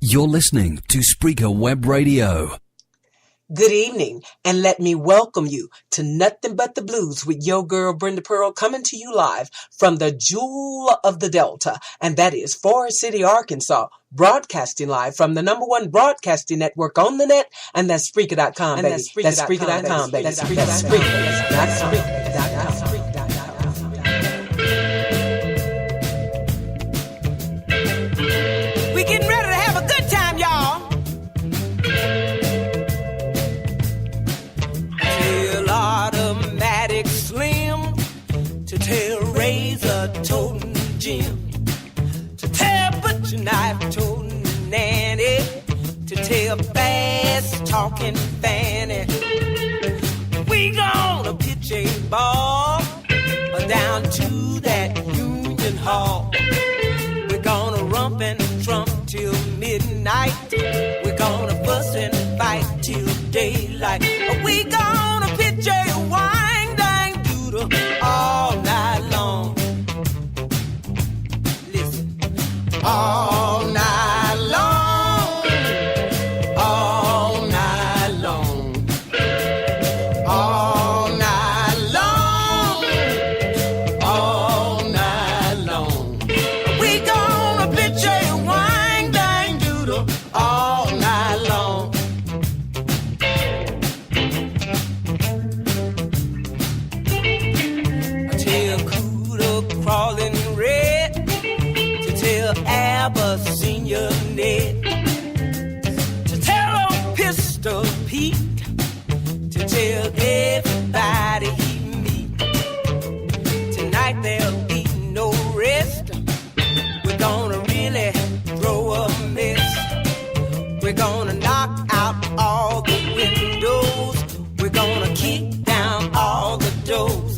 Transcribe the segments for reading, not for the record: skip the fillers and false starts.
You're listening to Spreaker Web Radio. Good evening, and let me welcome you to Nothing But the Blues with your girl Brenda Pearl, coming to you live from the Jewel of the Delta, and that is Forest City, Arkansas, broadcasting live from the #1 broadcasting network on the net, and that's Spreaker.com, baby. That's Spreaker.com, baby. That's Spreaker.com. We getting ready to have a good time, y'all. Tell Automatic Slim to tell Razor Toting Jim to tell Butcher Knife Toting Nanny to tell Fast Talking Fanny. We gonna pitch a ball down to that Union Hall. We're gonna rump and trump till midnight. We're gonna fuss and fight till daylight. We gonna pitch a wine dang doodle all night long. Listen, all night long, all night long, all night long, all night long. We gonna pitch a wine dang doodle all night long. I tell Cooter Crawling Red to tell Abyssinia Ned to tell old Pistol Pete to tell everybody he meet. Tonight there'll be no rest. We're gonna really throw a mess. We're gonna knock out all the windows. We're gonna kick down all the doors.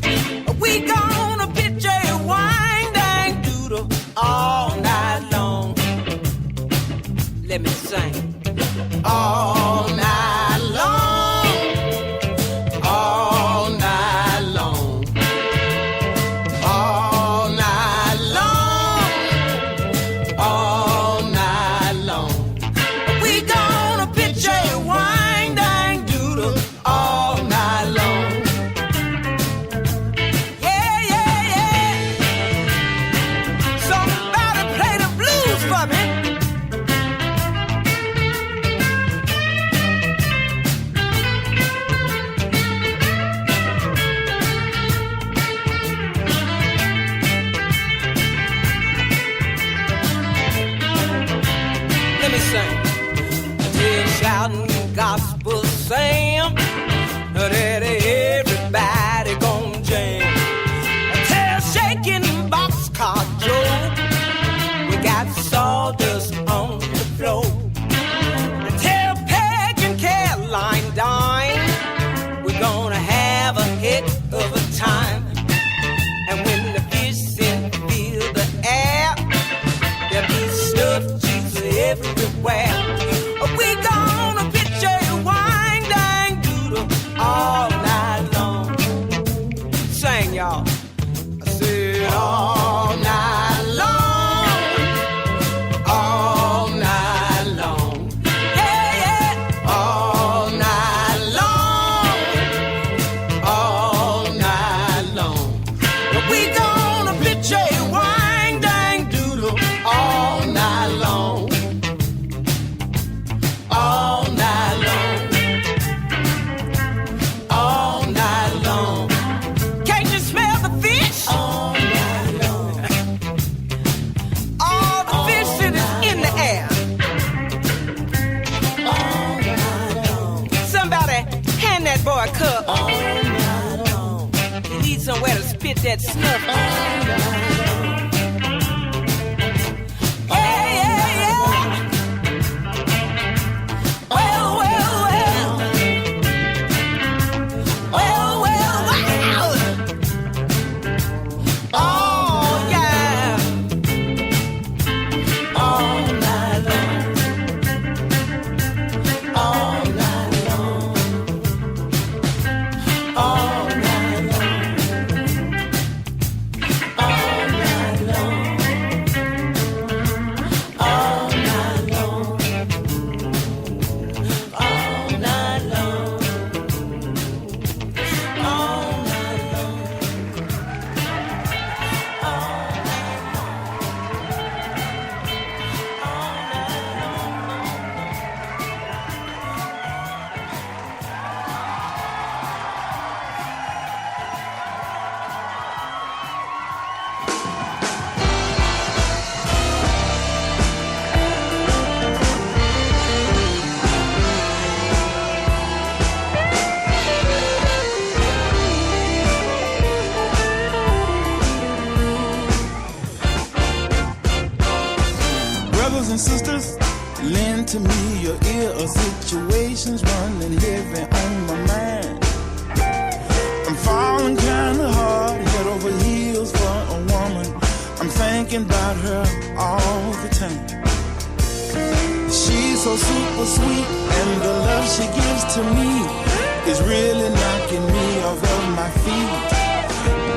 We gonna pitch a wine dang doodle all night long. Let me sing. All night long, all night long, all night long, all night long. We gonna pitch a wine dang doodle all night long. Yeah, yeah, yeah. Somebody play the blues for me. Let me sing. Till shouting gospel Sam, that everybody gon' jam. Tell shaking boxcar Joe, we got sawdust on the floor. Tell Peg and Caroline Dine, we're gonna have a heck of a time. And when the fish fill the air, there'll be stuffed cheese everywhere. We gonna pitch a wine dang doodle all night long. Sing, y'all. I said all night long, all night long. Yeah, yeah. All night long, all night long. We gonna pitch a wine dang doodle all night long. All night long, all night long. Can't you smell the fish? All night long. All the fish that is in the air. All night long. Somebody hand that boy a cup. All night long. He needs somewhere to spit that snuff. All night long. Yeah, yeah, yeah. Well, well, well. Well, well, wow. Oh, yeah. All night long. All night long. All night long. sisters, lend to me your ear. A situation's running heavy on my mind. I'm falling kinda hard, head over heels for a woman. I'm thinking about her all the time. She's so super sweet, and the love she gives to me is really knocking me off of my feet.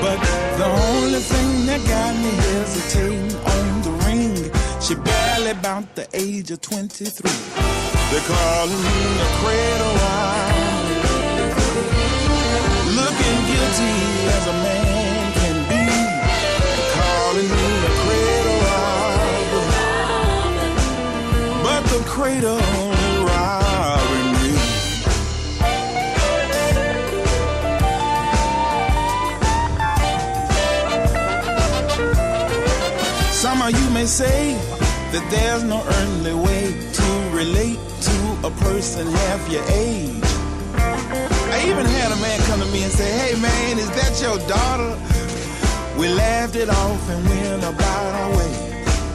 But the only thing that got me hesitating on the ring, she barely about the age of 23. They're calling me a cradle robber, looking guilty as a man can be. They're calling me a cradle robber, but the cradle robbing me. Some of you may say that there's no earthly way to relate to a person half your age. I even had a man come to me and say, hey man, is that your daughter? We laughed it off and went about our way.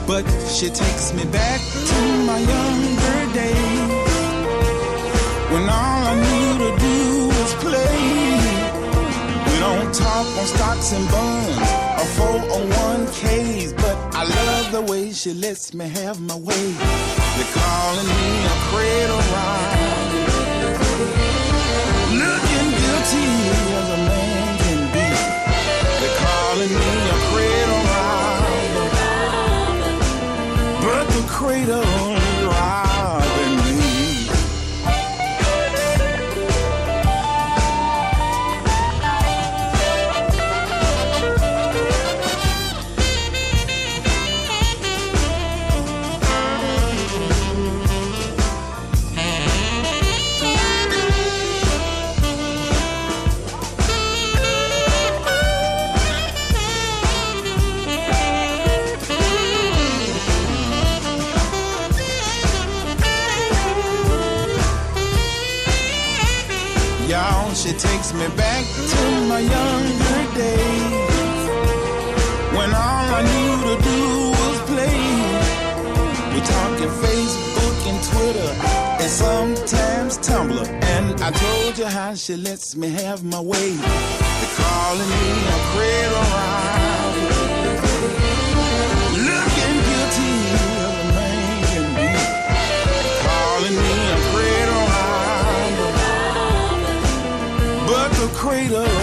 But she takes me back to my younger days, when all I knew to do was play. We don't talk on stocks and bonds or 401ks, but I love the way she lets me have my way. They're calling me a cradle robber, looking guilty as a man can be. They're calling me a cradle robber, but the cradle robbing me. She takes me back to my younger days, when all I knew to do was play. We talking Facebook and Twitter, and sometimes Tumblr. And I told you how she lets me have my way. They're calling me a cradle robber, looking guilty as a man can be. They're calling me a cradle robber, but the cradle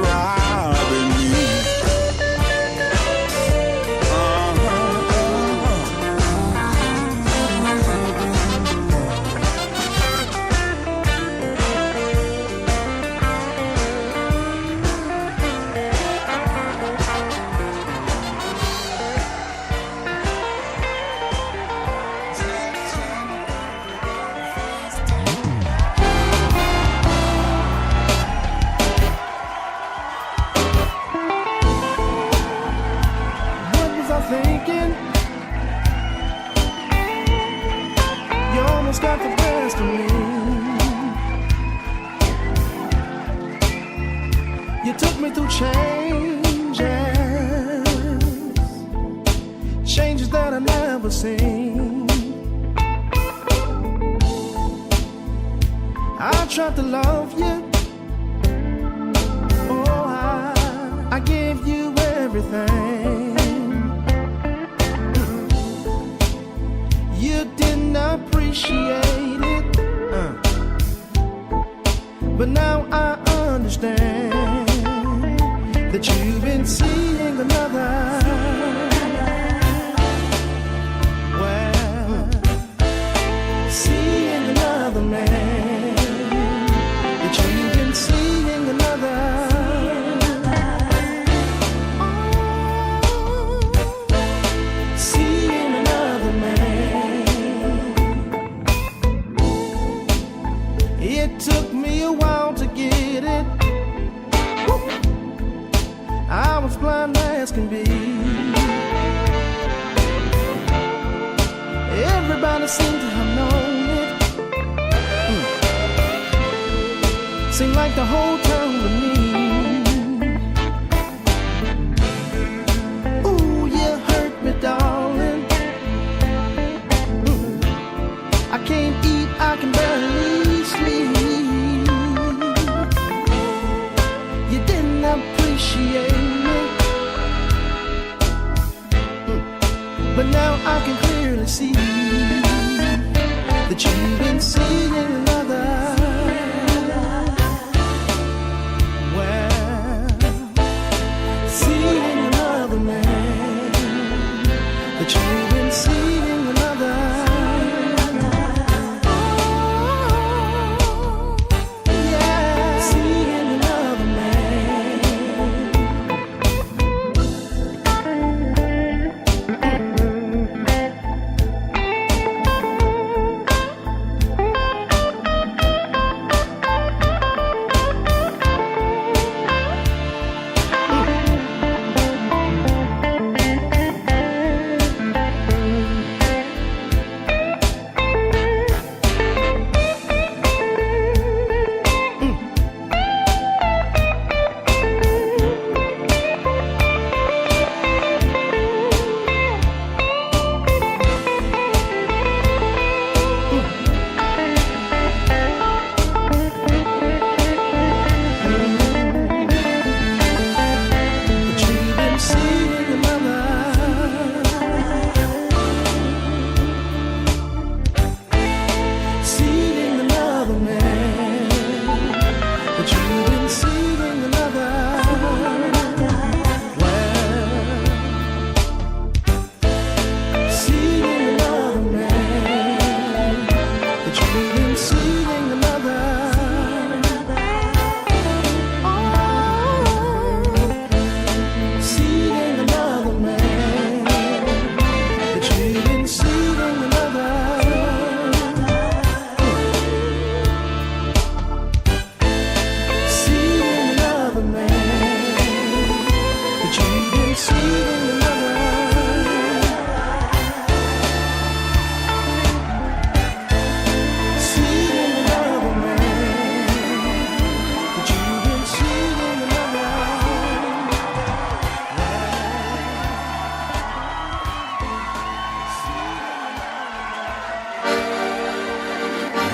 robbing me. Got the best of me. You took me through changes that I never seen. I tried to love you. Oh, I gave you everything. You didn't appreciate it, but now I understand that you've been seeing another. Well, seeing another man, that you've been seeing another. It took me a while to get it. Woo. I was blind as can be. Everybody seemed to have known it. Seemed like the whole town with me. Ooh, you hurt me, darling.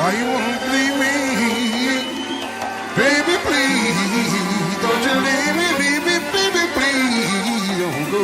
Why you won't leave me? Baby, please, don't you leave me, baby, please, don't go.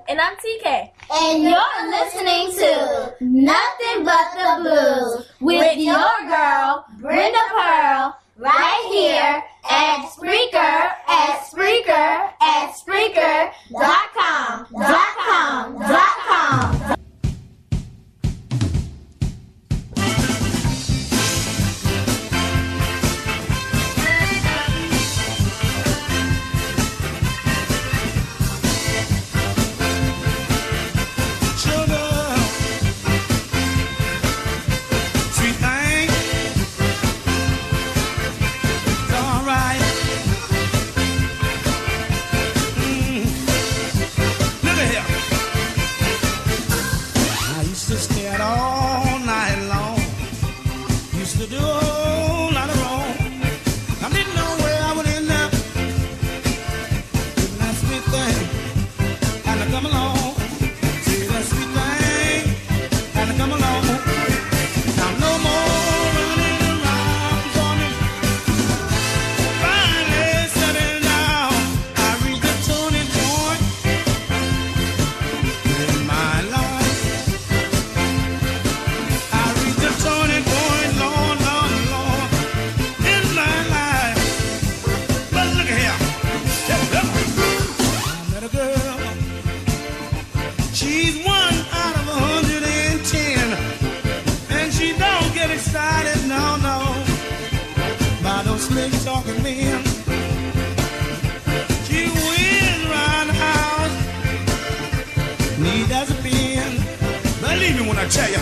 And I'm TK. And you're listening to Nothing But the Blues with your girl, Brenda Pearl, right here at Spreaker.com. Come along, see that sweet thing, and come along. slick talking men. She whiz around the house, neat as a pin. Believe me when I tell you,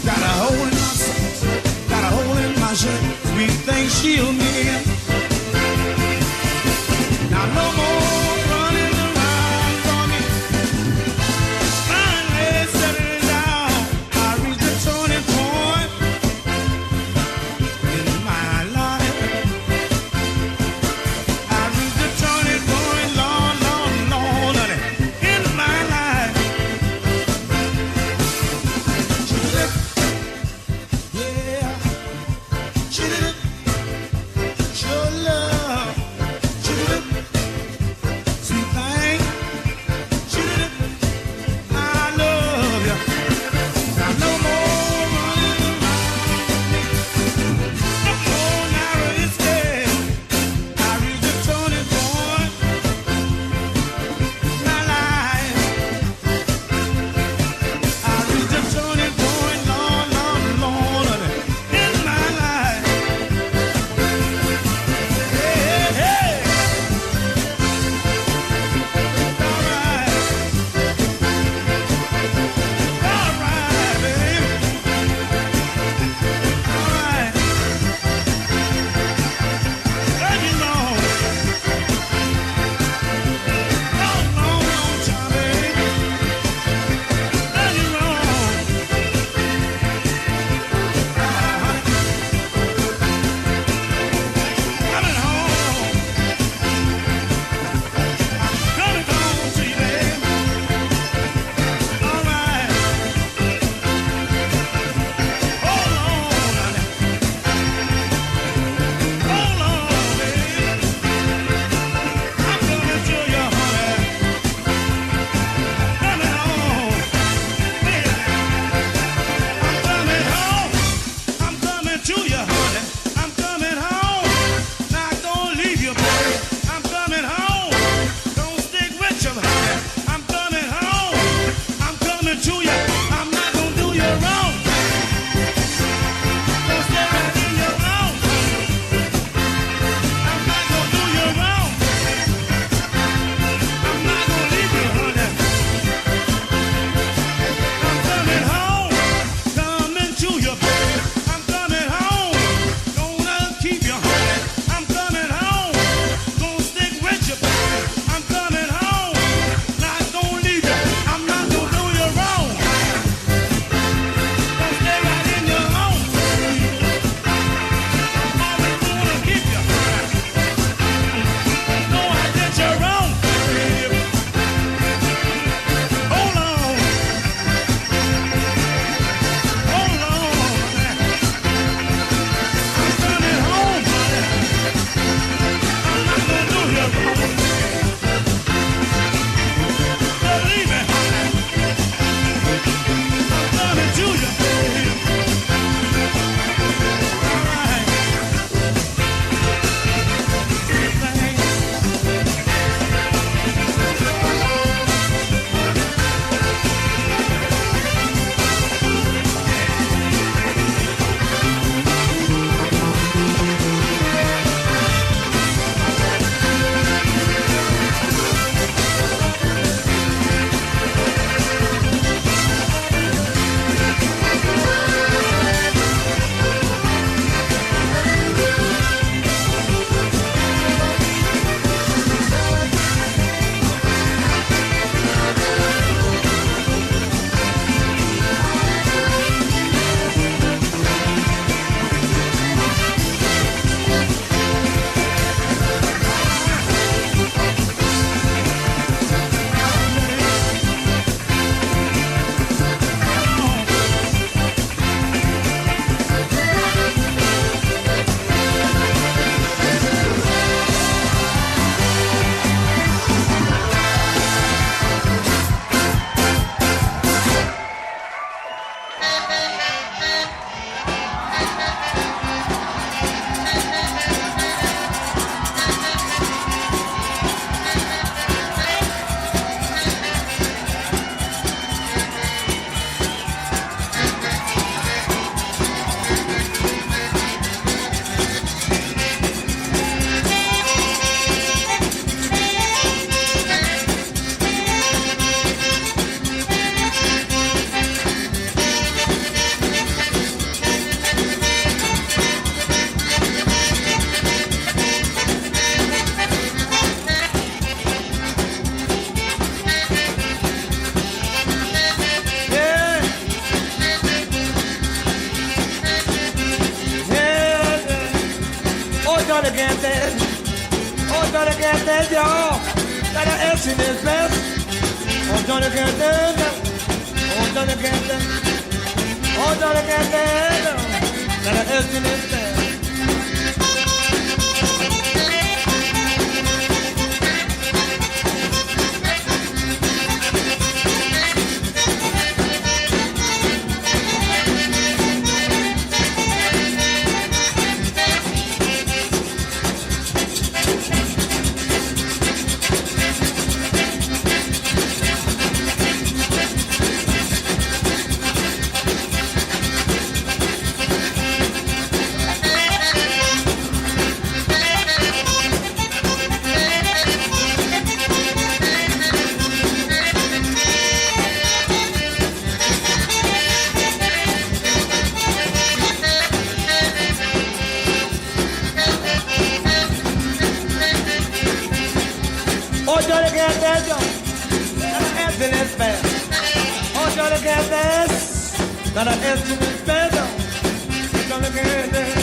got a hole in my socks, got a hole in my shirt. Sweet thing she'll mean. Now no more running around for me. Finally settling down, I reached the turning point in my life. I reached the turning point, Lord, Lord, Lord, honey, in my life. She did it, yeah. She did it, sure love. She did it, Johnny can't dance. Oh, Johnny can't dance, y'all. Got an S in his pants. Oh, Johnny can't dance. Oh, Johnny can't dance. Oh, Johnny can't dance. Got an S in his pants. Got an instrument band on. It's gonna get there.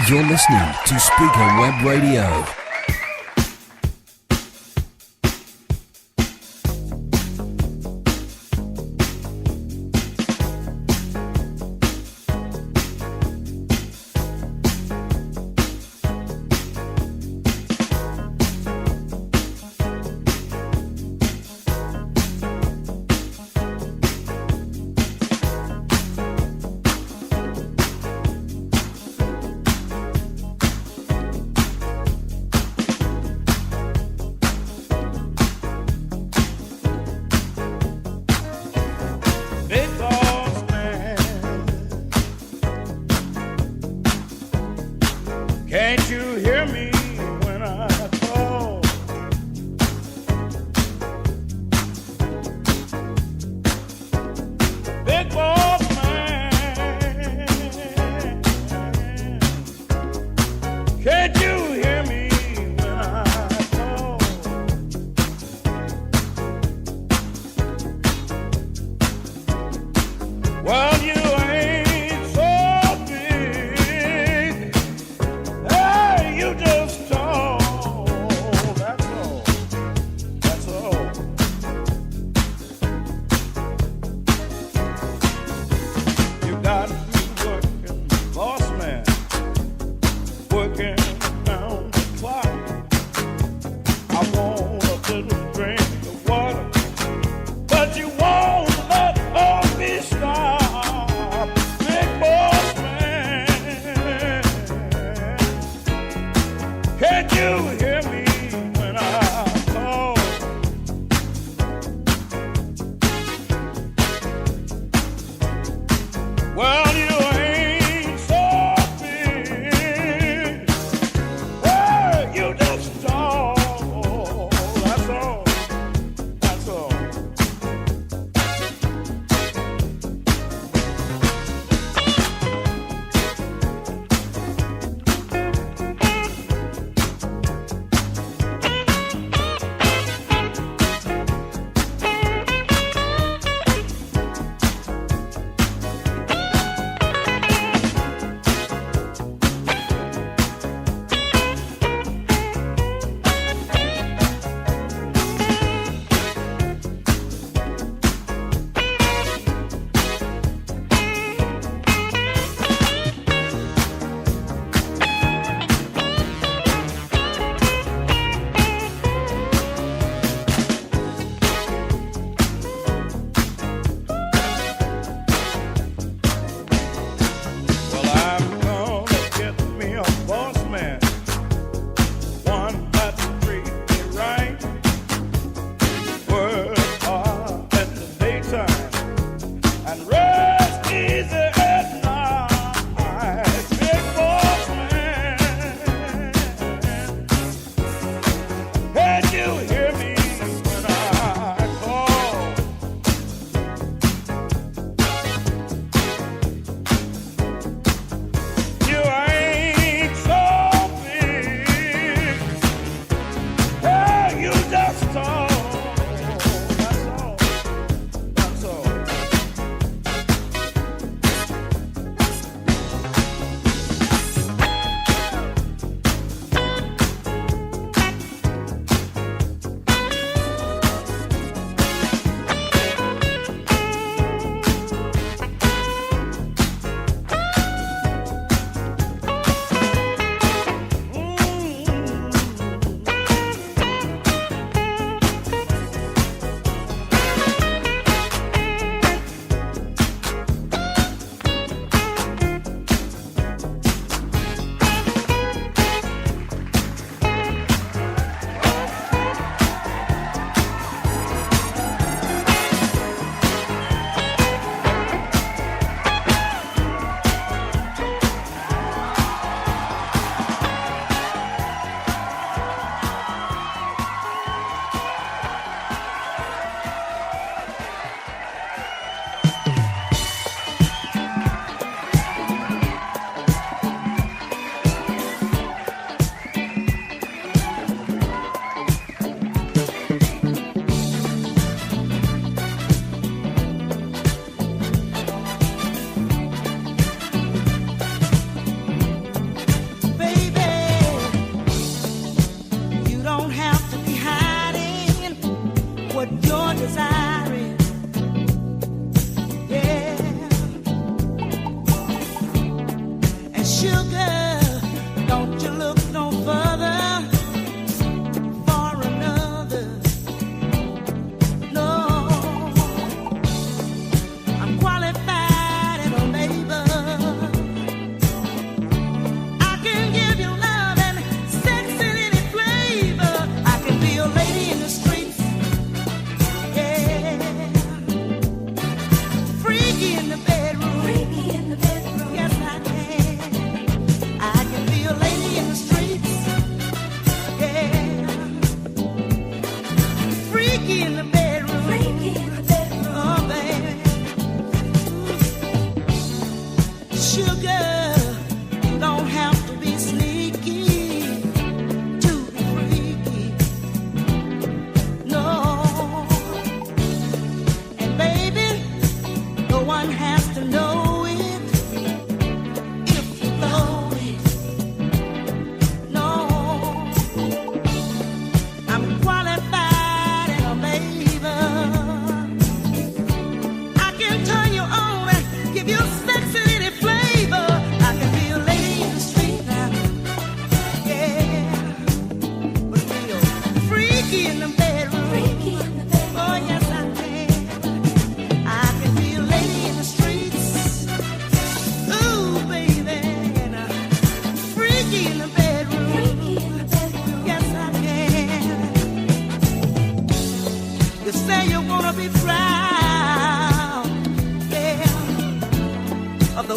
You're listening to Spreaker Web Radio.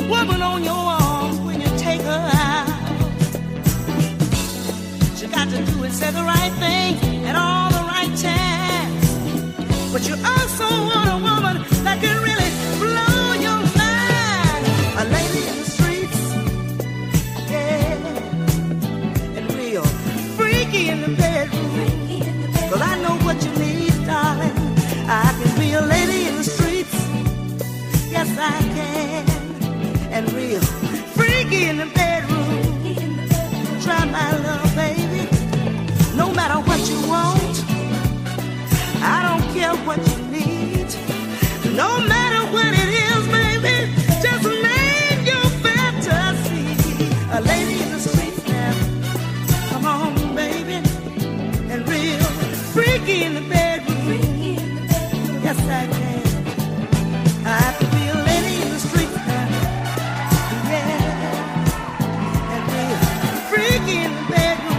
woman on your arm when you take her out. You got to do it, say the right thing at all the right times. But you also want a woman that can really blow your mind. A lady in the streets, yeah, and real freaky in the bedroom. 'Cause I know what you need, darling. I can be a lady in the streets, yes I can. And real freaky in the bedroom. Try my love, baby. No matter what you want, I don't care what you need. No matter what it is, baby, just name your fantasy. A lady in the streets now, come on, baby. And real freaky in the bedroom, yes I can. I have to be a lady in the streets now, yeah. And real freaky in the bedroom.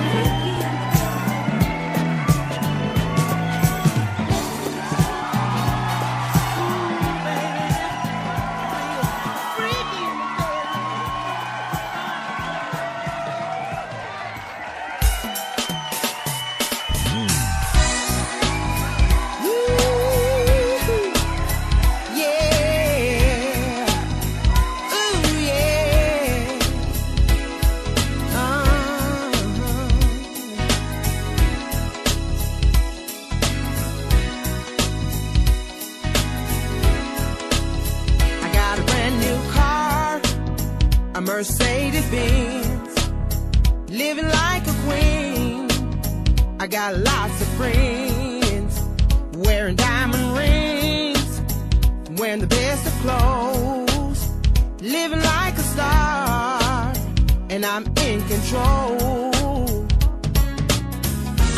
Mercedes-Benz, living like a queen. I got lots of friends, wearing diamond rings, wearing the best of clothes, living like a star, and I'm in control.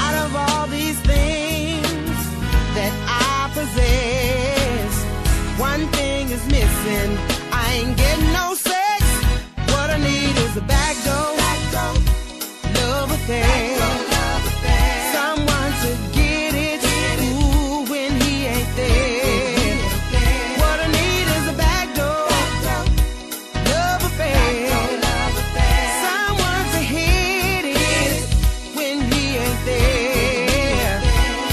Out of all these things that I possess, one thing is missing. I ain't getting no sex. What I need is a back door, love affair, someone to get it, ooh, when he ain't there. What I need is a back door, love affair, someone to hit it when he ain't there.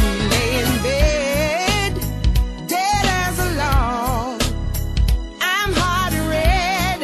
He lay in bed, dead as a log. I'm hot and ready.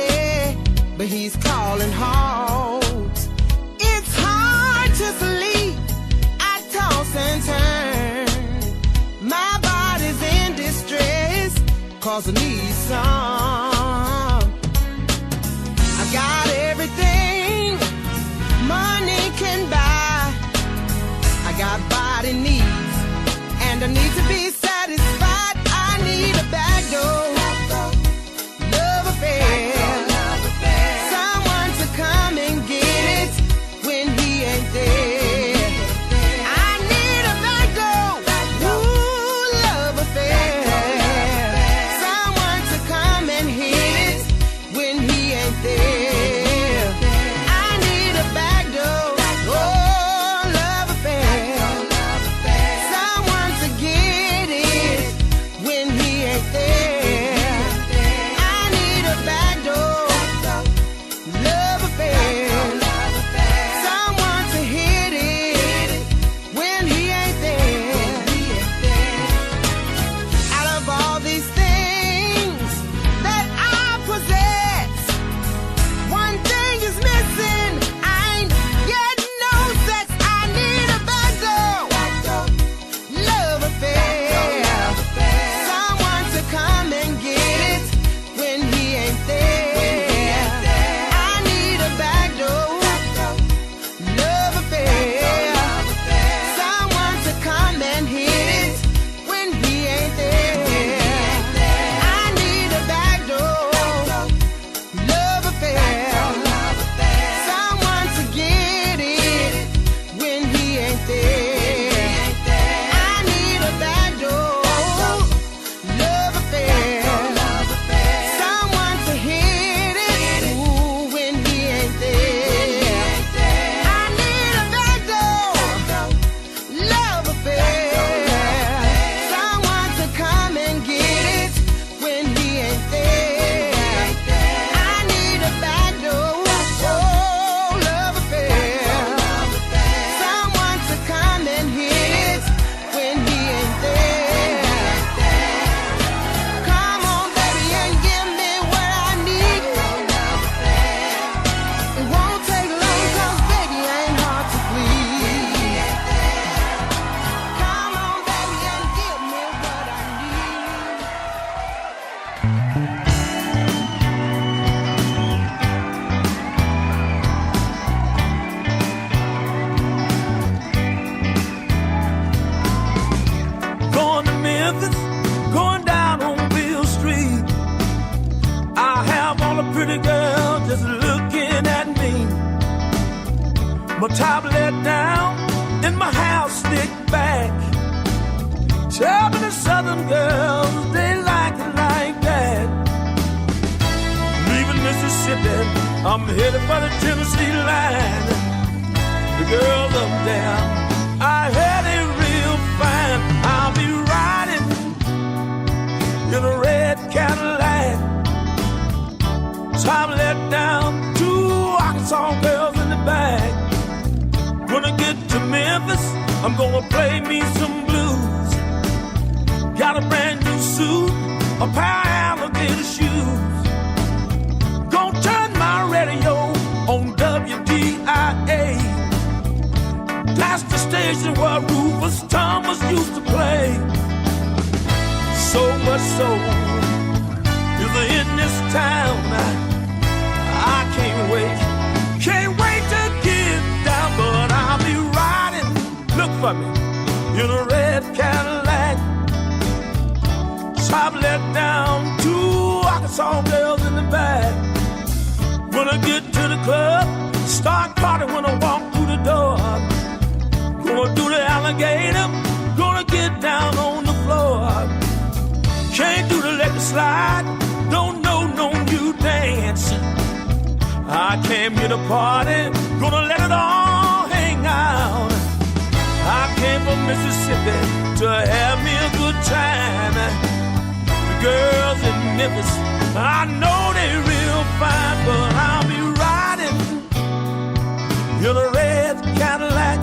My tablet down in my house, stick back. Tell me the southern girls, they like it like that. Leaving Mississippi, I'm headed for the Tennessee line. The girls up there, I had it real fine. I'll be riding in a red Cadillac. Time let down, 2 Arkansas girls in the back. When I get to Memphis, I'm gonna play me some blues. Got a brand new suit, a pair of alligator shoes. Gonna turn my radio on WDIA. That's the station where Rufus Thomas used to play. So much soul is in this town. I can't wait to get down. But I'll be riding, look for me, in a red Cadillac. Top let down, 2 Arkansas girls in the back. When I get to the club, start partying when I walk through the door. Gonna do the alligator, gonna get down on the floor. Can't do the leg slide, don't know no new dance. I came here to party, gonna let it all hang out. I came from Mississippi to have me a good time. The girls in Memphis, I know they real fine, but I'll be riding in a red Cadillac.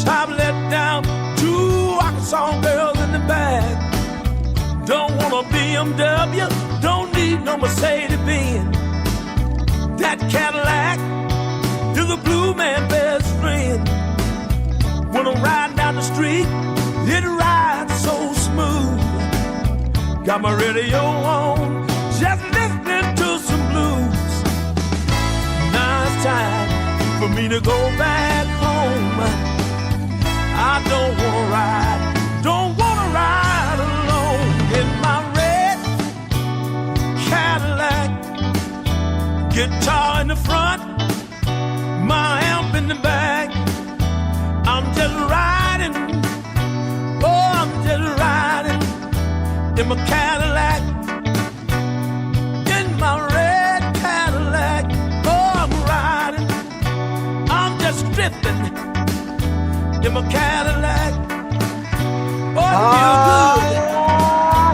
Top let down, 2 Arkansas girls in the back. Don't want a BMW, don't need no Mercedes-Benz. That Cadillac is a blue man's best friend. When I'm riding down the street, it rides so smooth. Got my radio on, just listening to some blues. Now it's time for me to go back home. I don't wanna ride alone in my red Cadillac. Guitar in the front, my amp in the back. I'm just riding, oh, I'm just riding in my Cadillac, in my red Cadillac. Oh, I'm riding, I'm just drifting in my Cadillac. Oh, it feels good.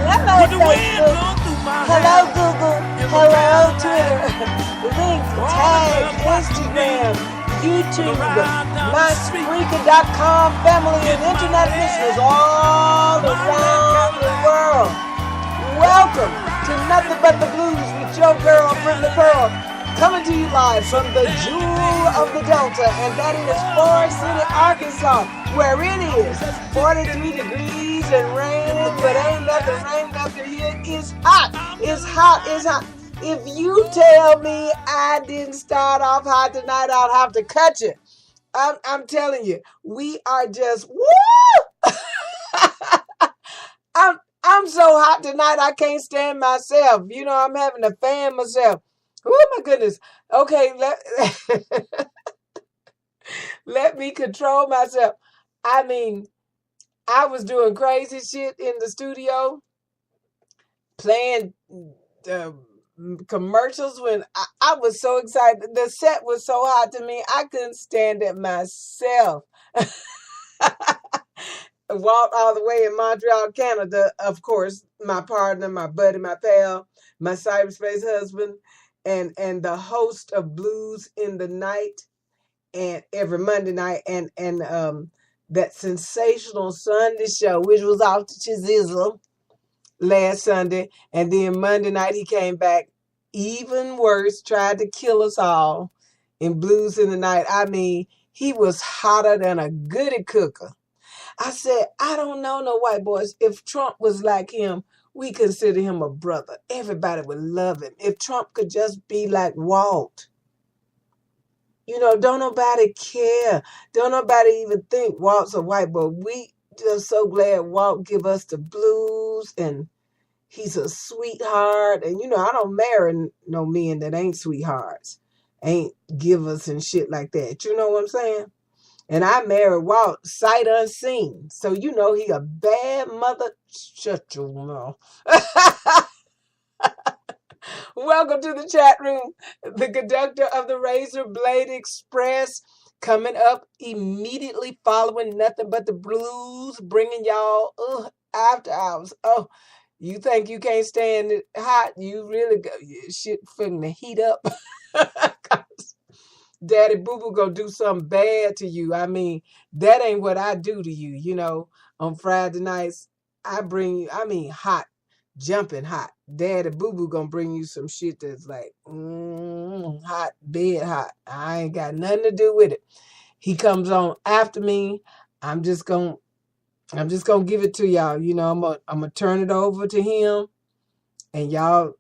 Hello, With the wind Facebook. blowing through my Hello, hair. Google. In my Hello, Cadillac. Twitter. Link, tag, Instagram, YouTube, my Spreaker.com family and internet listeners all around the world. Welcome to Nothing But the Blues with your girl, Brenda Pearl, coming to you live from the Jewel of the Delta, and that is Forest City, Arkansas, where it is 43 degrees and raining, but ain't nothing raining up here. It's hot. It's hot. It's hot. If you tell me I didn't start off hot tonight, I'll have to cut you. I'm telling you, we are just woo. I'm so hot tonight, I can't stand myself. You know, I'm having to fan myself. Oh my goodness. Okay, let me control myself. I mean, I was doing crazy shit in the studio, playing commercials when I was so excited. The set was so hot to me, I couldn't stand it myself. Walked all the way in Montreal, Canada, of course, my partner, my buddy, my pal, my cyberspace husband, and the host of Blues in the Night, and every Monday night, and that sensational Sunday show, which was off to Chizizzle last Sunday, and then Monday night he came back even worse, tried to kill us all in Blues in the Night. I mean, he was hotter than a goody cooker. I said, I don't know no white boys. If Trump was like him, we consider him a brother. Everybody would love him. If Trump could just be like Walt. You know, don't nobody care. Don't nobody even think Walt's a white boy. We just so glad Walt give us the blues, and he's a sweetheart. And, you know, I don't marry no men that ain't sweethearts. ain't give us and shit like that. You know what I'm saying? And I married Walt sight unseen. So you know he a bad mother. Shut your mouth. Welcome to the chat room. The conductor of the Razor Blade Express coming up immediately following Nothing But the Blues, bringing y'all after hours. Oh, you think you can't stand it hot? You really go shit finna the heat up. Daddy Boo Boo gonna do something bad to you. I mean, that ain't what I do to you. You know, on Friday nights, I bring you, I mean, hot, jumping hot. Daddy Boo Boo gonna bring you some shit that's like, hot, bed hot. I ain't got nothing to do with it. He comes on after me. I'm just gonna give it to y'all. You know, I'm gonna turn it over to him, and y'all.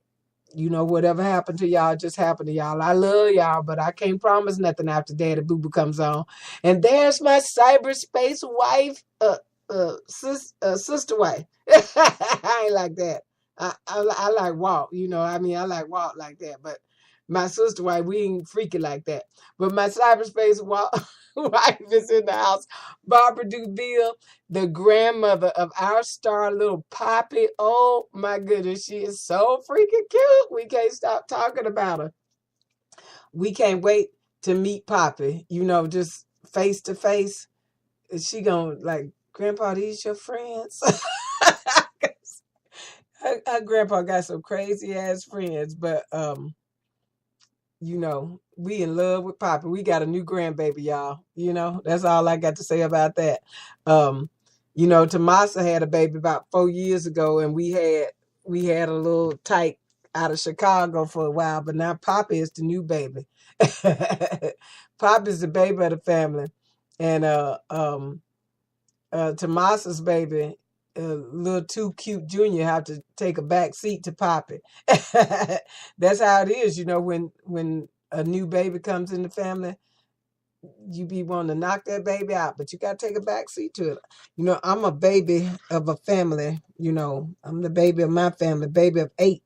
You know, whatever happened to y'all just happened to y'all. I love y'all, but I can't promise nothing after Daddy Boo Boo comes on. And there's my cyberspace wife, sister wife. I ain't like that. I like Walt, you know. I mean, I like Walt like that, but my sister wife, we ain't freaky like that. But my cyberspace wife is in the house. Barbara Duville, the grandmother of our star little Poppy. Oh my goodness, she is so freaking cute. We can't stop talking about her. We can't wait to meet Poppy, you know, just face to face. She gonna like, Grandpa, these your friends? her grandpa got some crazy ass friends, but you know, we in love with Poppy. We got a new grandbaby, y'all. You know, that's all I got to say about that. You know, Tomasa had a baby about 4 years ago, and we had a little tyke out of Chicago for a while, but now Poppy is the new baby. Poppy's the baby of the family. And Tomasa's baby, little too cute junior, have to take a back seat to Poppy. That's how it is, you know, when a new baby comes in the family, you be wanting to knock that baby out, but you got to take a back seat to it. You know, I'm a baby of a family, you know, I'm the baby of my family, baby of 8.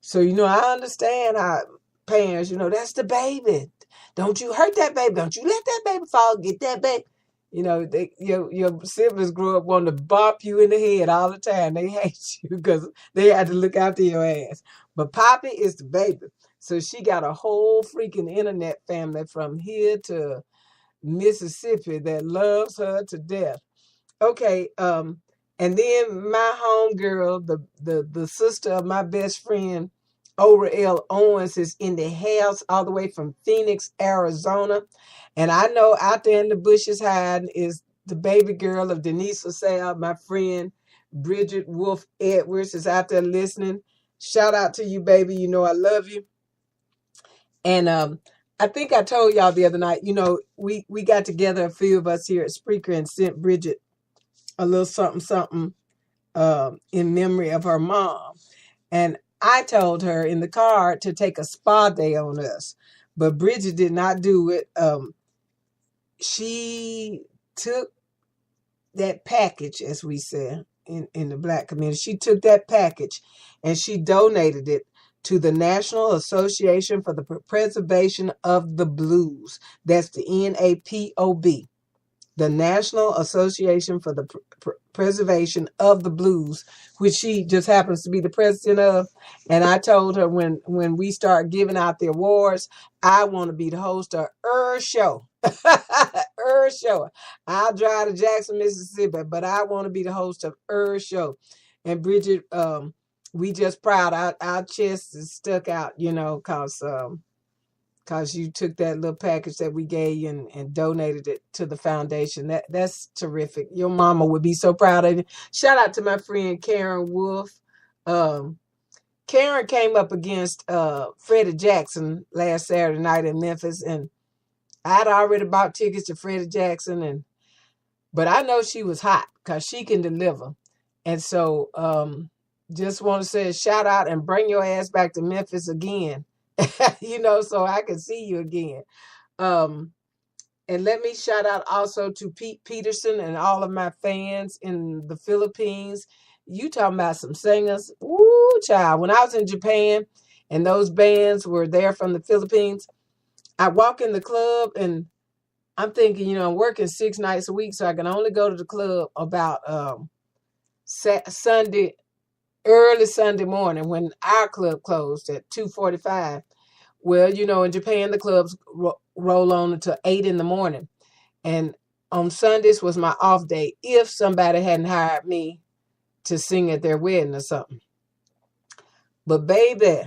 So, you know, I understand how parents, you know, that's the baby. Don't you hurt that baby. Don't you let that baby fall. Get that baby. You know, your siblings grew up wanting to bop you in the head all the time. They hate you because they had to look after your ass. But Poppy is the baby. So she got a whole freaking internet family from here to Mississippi that loves her to death. Okay, and then my homegirl, the sister of my best friend, L. Owens, is in the house all the way from Phoenix, Arizona. And I know out there in the bushes hiding is the baby girl of Denise LaSalle, my friend Bridget Wolf Edwards is out there listening. Shout out to you, baby. You know I love you. And I think I told y'all the other night, you know, we got together, a few of us here at Spreaker, and sent Bridget a little something in memory of her mom. And I told her in the car to take a spa day on us, but Bridget did not do it. She took that package, as we say in the Black community, she took that package and she donated it to the National Association for the Preservation of the Blues. That's the NAPOB. The National Association for the Preservation of the Blues, which she just happens to be the president of. And I told her when we start giving out the awards, I want to be the host of show. Show. I'll drive to Jackson, Mississippi, but I want to be the host of show. And Bridget, we just proud. Our chest is stuck out, you know, because you took that little package that we gave you and donated it to the foundation. That's terrific. Your mama would be so proud of you. Shout out to my friend Karen Wolf. Karen came up against Freddie Jackson last Saturday night in Memphis, and I'd already bought tickets to Freddie Jackson, but I know she was hot because she can deliver. And so just want to say a shout out and bring your ass back to Memphis again. You know, so I can see you again. And let me shout out also to Pete Peterson and all of my fans in the Philippines. You talking about some singers. Woo, child. When I was in Japan and those bands were there from the Philippines, I walk in the club and I'm thinking, I'm working 6 nights a week, so I can only go to the club about Sunday, early Sunday morning when our club closed at 2:45. Well, in Japan, the clubs roll on until 8 in the morning. And on Sundays was my off day if somebody hadn't hired me to sing at their wedding or something. But baby,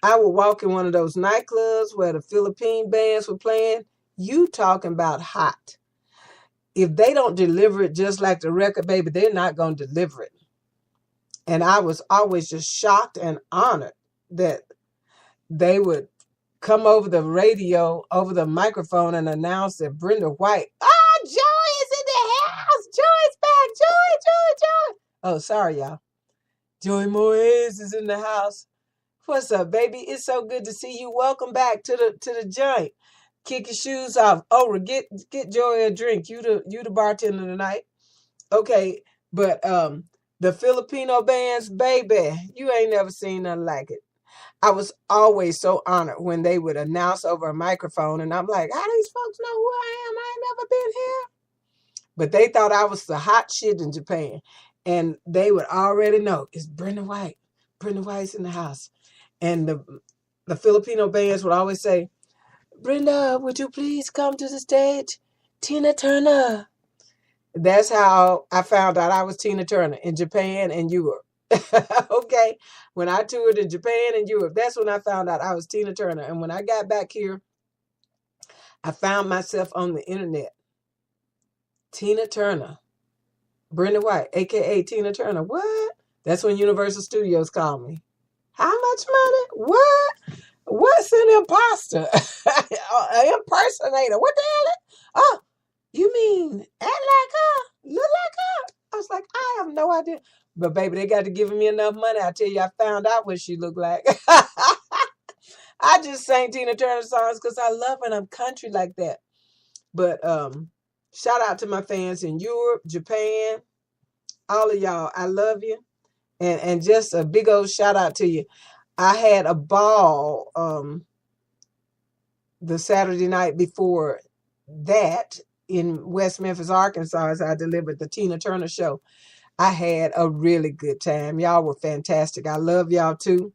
I would walk in one of those nightclubs where the Philippine bands were playing. You talking about hot. If they don't deliver it just like the record, baby, they're not going to deliver it. And I was always just shocked and honored that they would come over the radio, over the microphone, and announce that Brenda White, Joy is in the house. Joy is back. Joy. Oh, sorry, y'all. Joy Moyes is in the house. What's up, baby? It's so good to see you. Welcome back to the joint. Kick your shoes off. Oh, get Joy a drink. You the bartender tonight. Okay, but the Filipino bands, baby, you ain't never seen nothing like it. I was always so honored when they would announce over a microphone, and I'm like, how these folks know who I am? I ain't never been here. But they thought I was the hot shit in Japan, and they would already know it's Brenda White. Brenda White's in the house. And the Filipino bands would always say, Brenda, would you please come to the stage? Tina Turner. That's how I found out I was Tina Turner in Japan and Europe. Okay. When I toured in Japan and Europe, that's when I found out I was Tina Turner. And when I got back here, I found myself on the internet. Tina Turner. Brenda White, a.k.a. Tina Turner. What? That's when Universal Studios called me. How much money? What? What's an imposter? An impersonator? What the hell? Oh, you mean act like her? Look like her? I was like, I have no idea. But baby, they got to give me enough money. I tell you, I found out what she looked like. I just sang Tina Turner songs because I love her and I'm country like that. But shout out to my fans in Europe, Japan, all of y'all. I love you. And just a big old shout out to you. I had a ball the Saturday night before that in West Memphis, Arkansas, as I delivered the Tina Turner show. I had a really good time. Y'all were fantastic. I love y'all too.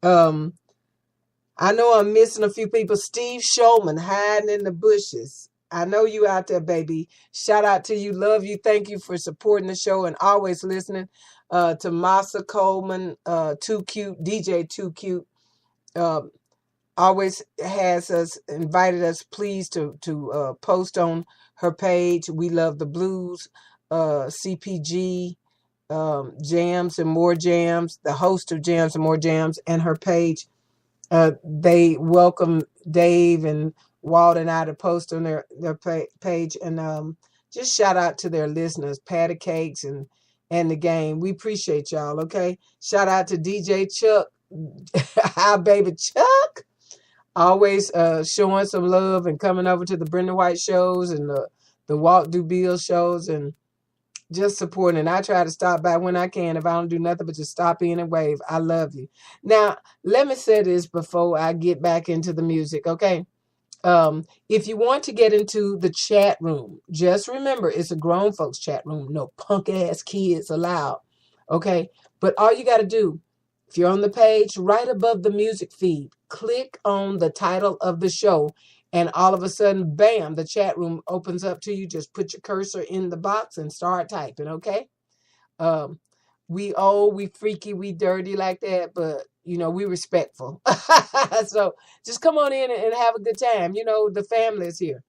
I know I'm missing a few people. Steve Shulman hiding in the bushes. I know you out there, baby. Shout out to you. Love you. Thank you for supporting the show and always listening. To Masa Coleman, Too Cute, DJ Too Cute, always has us, invited us, please, to post on her page. We Love the Blues, CPG, Jams and More Jams, the host of Jams and More Jams, and her page. They welcome Dave and Walt and I to post on their page, and just shout out to their listeners, Patty Cakes and the game. We appreciate y'all, okay? Shout out to DJ Chuck, our baby Chuck, always showing some love and coming over to the Brenda White shows and the Walt Dubiel shows and just supporting. And I try to stop by when I can. If I don't do nothing but just stop in and wave, I love you. Now, let me say this before I get back into the music, okay? If you want to get into the chat room, just remember it's a grown folks chat room. No punk ass kids allowed. Okay. But all you got to do, if you're on the page right above the music feed, click on the title of the show and all of a sudden, bam, the chat room opens up to you. Just put your cursor in the box and start typing. Okay. We old, we freaky, we dirty like that, but we respectful. So just come on in and have a good time. The family is here.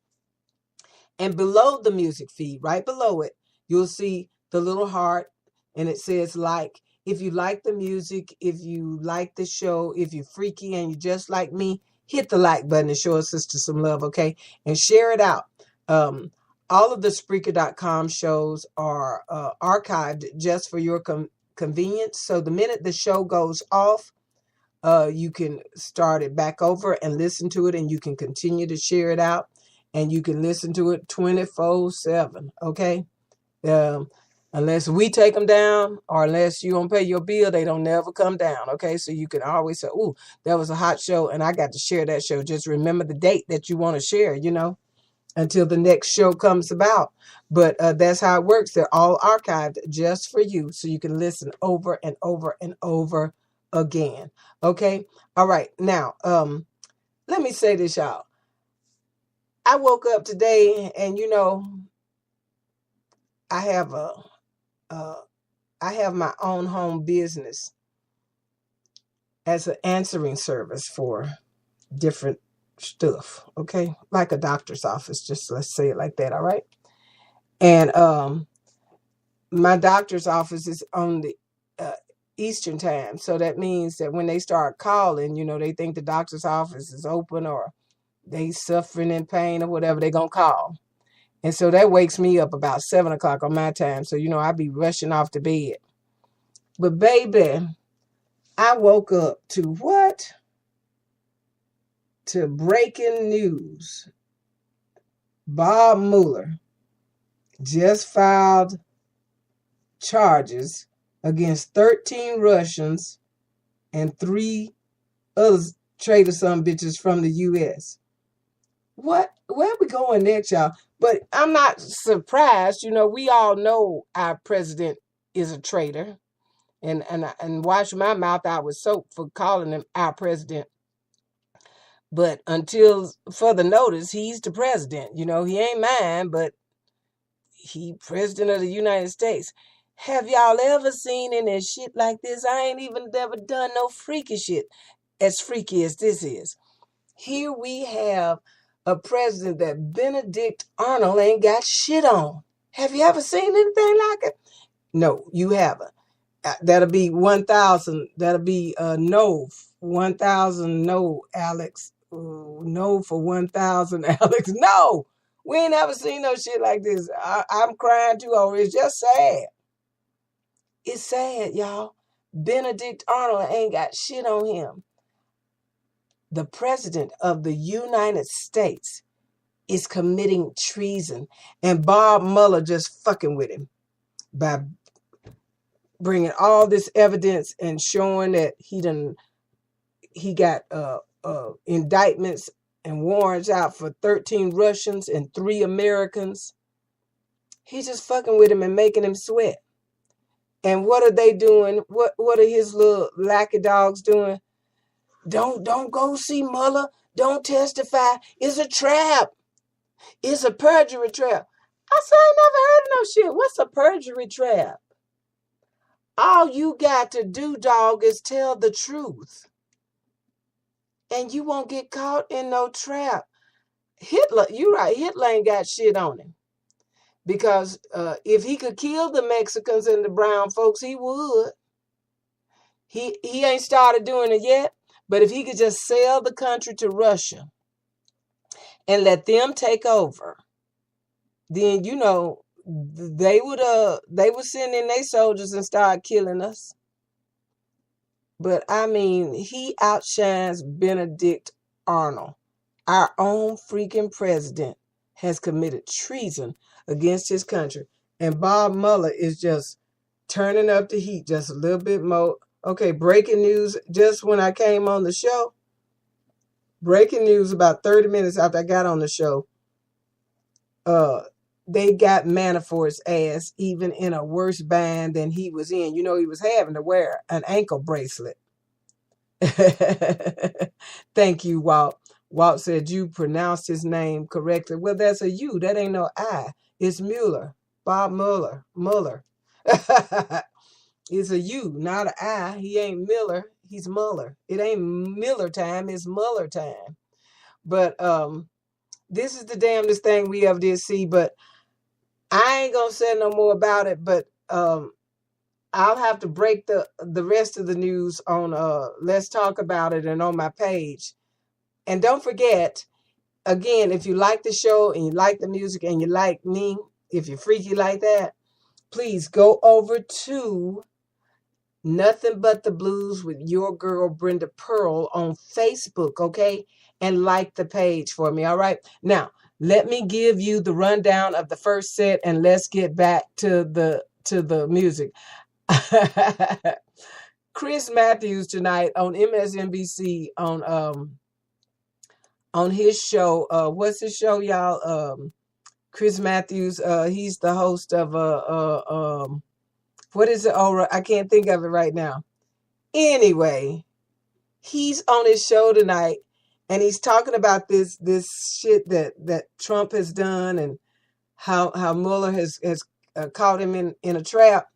And below the music feed, right below it, you'll see the little heart and it says like. If you like the music, if you like the show, if you're freaky and you just like me, hit the like button and show a sister some love, okay? And share it out. All of the Spreaker.com shows are archived just for your convenience. So the minute the show goes off, you can start it back over and listen to it, and you can continue to share it out, and you can listen to it 24/7, okay? Unless we take them down or unless you don't pay your bill, they don't never come down. Okay. So you can always say, ooh, that was a hot show and I got to share that show. Just remember the date that you want to share, until the next show comes about. But that's how it works. They're all archived just for you. So you can listen over and over and over again. Okay. All right. Now, let me say this, y'all. I woke up today and, I have my own home business as an answering service for different stuff, okay? Like a doctor's office, just let's say it like that, all right? And my doctor's office is on the Eastern time, so that means that when they start calling, they think the doctor's office is open or they suffering in pain or whatever, they're going to call. And so that wakes me up about 7 o'clock on my time. So, I be rushing off to bed. But baby, I woke up to what? To breaking news. Bob Mueller just filed charges against 13 Russians and 3 other traitor son bitches from the U.S. What? Where are we going next, y'all? But I'm not surprised. We all know our president is a traitor. And wash my mouth out with soap for calling him our president. But until further notice, he's the president. He ain't mine, but he president of the United States. Have y'all ever seen any shit like this? I ain't even ever done no freaky shit as freaky as this is. Here we have a president that Benedict Arnold ain't got shit on. Have you ever seen anything like it? No, you haven't. That'll be 1,000. That'll be no. 1,000 no, Alex. No for 1,000, Alex. No, we ain't ever seen no shit like this. I'm crying too over. It's just sad. It's sad, y'all. Benedict Arnold ain't got shit on him. The president of the United States is committing treason, and Bob Mueller just fucking with him by bringing all this evidence and showing that he got indictments and warrants out for 13 Russians and 3 Americans. He's just fucking with him and making him sweat. And what are they doing? What are his little lackey dogs doing? Don't go see Mueller. Don't testify. It's a trap. It's a perjury trap. I said, I never heard of no shit. What's a perjury trap? All you got to do, dog, is tell the truth. And you won't get caught in no trap. Hitler, you're right, Hitler ain't got shit on him. Because if he could kill the Mexicans and the brown folks, he would. He ain't started doing it yet. But if he could just sell the country to Russia and let them take over, then, they would send in their soldiers and start killing us. But I mean, he outshines Benedict Arnold. Our own freaking president has committed treason against his country. And Bob Mueller is just turning up the heat just a little bit more. Okay, breaking news just when I came on the show. Breaking news about 30 minutes after I got on the show. They got Manafort's ass even in a worse bind than he was in. He was having to wear an ankle bracelet. Thank you, Walt. Walt said you pronounced his name correctly. Well, that's a U. That ain't no I. It's Mueller. Bob Mueller. Mueller. It's a U, not an I. He ain't Miller. He's Mueller. It ain't Miller time. It's Mueller time. But this is the damnedest thing we ever did see. But I ain't going to say no more about it. But I'll have to break the rest of the news on Let's Talk About It and on my page. And don't forget, again, if you like the show and you like the music and you like me, if you're freaky like that, please go over to Nothing But the Blues with your girl, Brenda Pearl, on Facebook, okay? And like the page for me, all right? Now, let me give you the rundown of the first set, and let's get back to the to the music. Chris Matthews tonight on MSNBC on his show. What's his show, y'all? Chris Matthews. He's the host of what is it? Oh, I can't think of it right now. Anyway, he's on his show tonight, and he's talking about this shit that Trump has done, and how Mueller has caught him in a trap.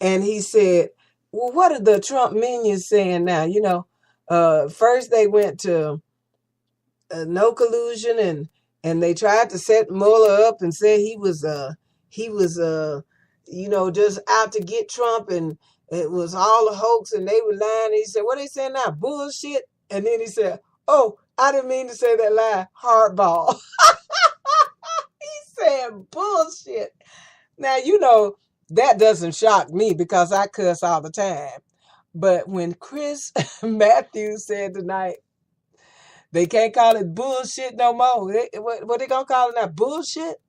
And he said, well, what are the Trump minions saying now? You know, first they went to no collusion, and they tried to set Mueller up and said he was you know, just out to get Trump, and it was all a hoax, and they were lying. And he said, what are they saying now? Bullshit. And then he said, oh, I didn't mean to say that lie. Hardball. He said bullshit. Now, you know, that doesn't shock me because I cuss all the time. But when Chris Matthews said tonight, they can't call it bullshit no more. What they gonna call it now? Bullshit?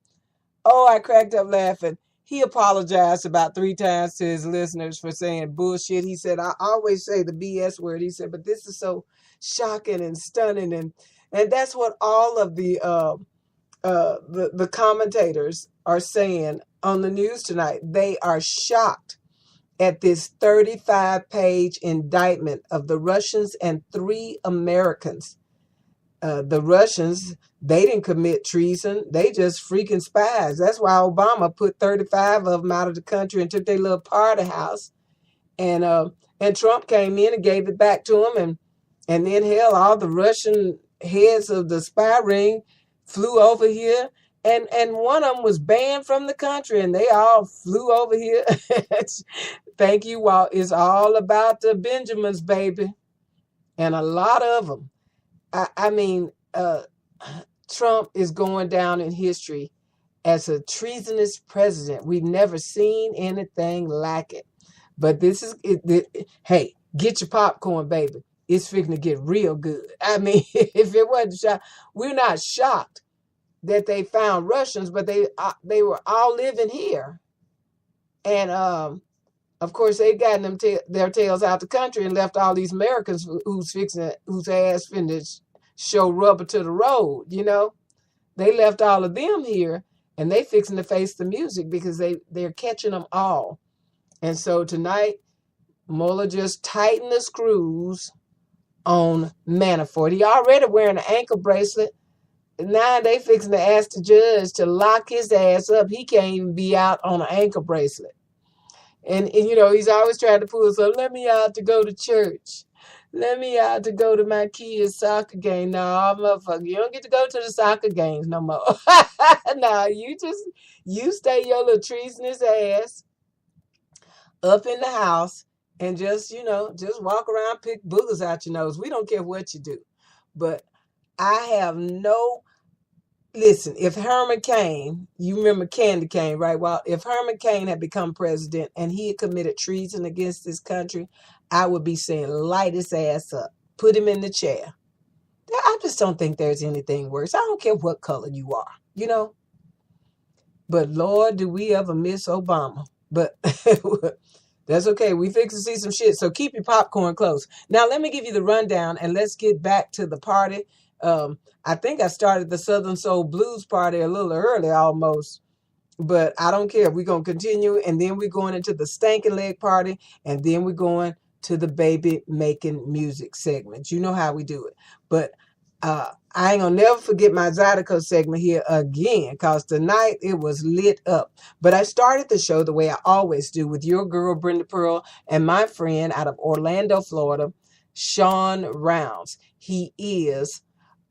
Oh, I cracked up laughing. He apologized about 3 times to his listeners for saying bullshit. He said, I always say the BS word. He said, but this is so shocking and stunning. And that's what all of the commentators are saying on the news tonight. They are shocked at this 35-page indictment of the Russians and 3 Americans. The Russians, they didn't commit treason. They just freaking spies. That's why Obama put 35 of them out of the country and took their little party house. And Trump came in and gave it back to them. And then, hell, all the Russian heads of the spy ring flew over here. And one of them was banned from the country, and they all flew over here. Thank you, Walt. It's all about the Benjamins, baby. And a lot of them. I mean, Trump is going down in history as a treasonous president. We've never seen anything like it. But this is, hey, get your popcorn, baby. It's fixing to get real good. I mean, if it wasn't shocked, we're not shocked that they found Russians, but they were all living here. And, of course, they gotten their tails out the country and left all these Americans whose ass finna show rubber to the road, you know. They left all of them here, and they fixing to face the music because they're catching them all. And so tonight, Mueller just tightened the screws on Manafort. He already wearing an ankle bracelet. Now they fixing to ask the judge to lock his ass up. He can't even be out on an ankle bracelet. And you know, he's always trying to pull so let me out to go to church. Let me out to go to my kids' soccer game. No, motherfucker, you don't get to go to the soccer games no more. No, you stay your little treasonous ass up in the house and just walk around, pick boogers out your nose. We don't care what you do. But I have listen, if Herman Cain, you remember Candy Cane, right? Well, if Herman Cain had become president and he had committed treason against this country, I would be saying, light his ass up, put him in the chair. I just don't think there's anything worse. I don't care what color you are, you know. But Lord, do we ever miss Obama? But that's okay. We fix to see some shit. So keep your popcorn close. Now, let me give you the rundown and let's get back to the party. I think I started the Southern Soul Blues party a little early almost, but I don't care. We're going to continue, and then we're going into the Stankin' Leg party, and then we're going to the baby making music segment. You know how we do it. But I ain't going to never forget my Zydeco segment here again, because tonight it was lit up. But I started the show the way I always do with your girl, Brenda Pearl, and my friend out of Orlando, Florida, Sean Rounds. He is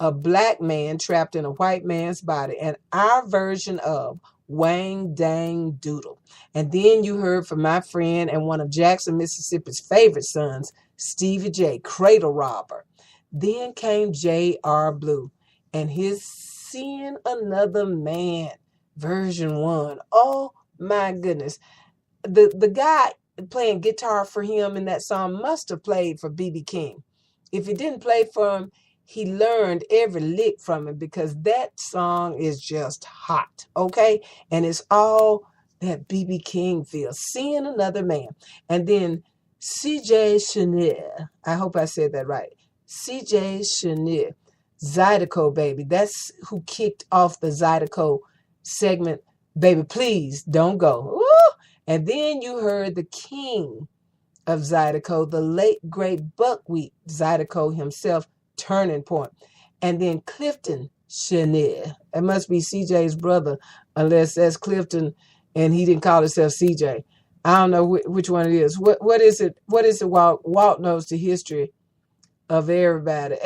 a black man trapped in a white man's body, and our version of Wang Dang Doodle. And then you heard from my friend and one of Jackson, Mississippi's favorite sons, Stevie J, Cradle Robber. Then came J.R. Blue and his Seeing Another Man, version 1. Oh my goodness. The guy playing guitar for him in that song must have played for B.B. King. If he didn't play for him, he learned every lick from him because that song is just hot, okay? And it's all that B.B. King feels, Seeing Another Man. And then C.J. Chenier, I hope I said that right. C.J. Chenier, Zydeco, baby. That's who kicked off the Zydeco segment. Baby, please don't go. Woo! And then you heard the king of Zydeco, the late, great Buckwheat Zydeco himself, Turning Point. And then Clifton Chenier. It must be CJ's brother, unless that's Clifton and he didn't call himself CJ. I don't know which one it is. What is it? What is it? Walt knows the history of everybody.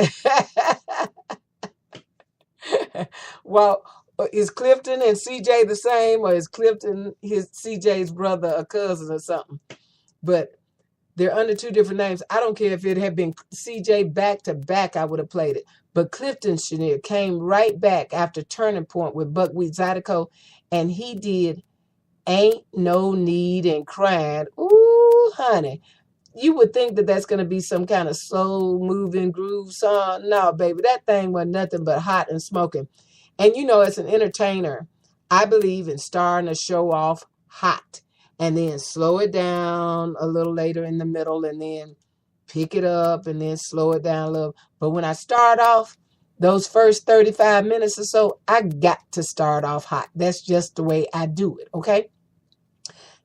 Well, is Clifton and CJ the same, or is Clifton his CJ's brother, a cousin or something? But they're under two different names. I don't care if it had been CJ back to back, I would have played it. But Clifton Chenier came right back after Turning Point with Buckwheat Zydeco, and he did Ain't No Need in Crying. Ooh, honey. You would think that that's going to be some kind of soul-moving groove song. No, baby, that thing was nothing but hot and smoking. And you know, as an entertainer, I believe in starting a show off hot and then slow it down a little later in the middle and then pick it up and then slow it down a little. But when I start off, those first 35 minutes or so, I got to start off hot. That's just the way I do it, okay?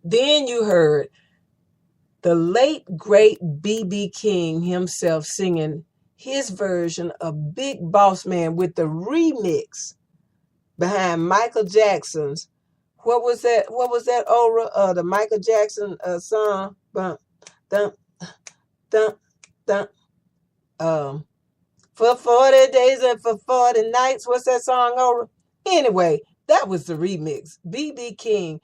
Then you heard the late, great B.B. King himself singing his version of Big Boss Man with the remix behind Michael Jackson's. What was that, Ora? The Michael Jackson song? Bum, dum, dum, dum. For 40 days and for 40 nights. What's that song, Ora? Anyway, that was the remix. B.B. King.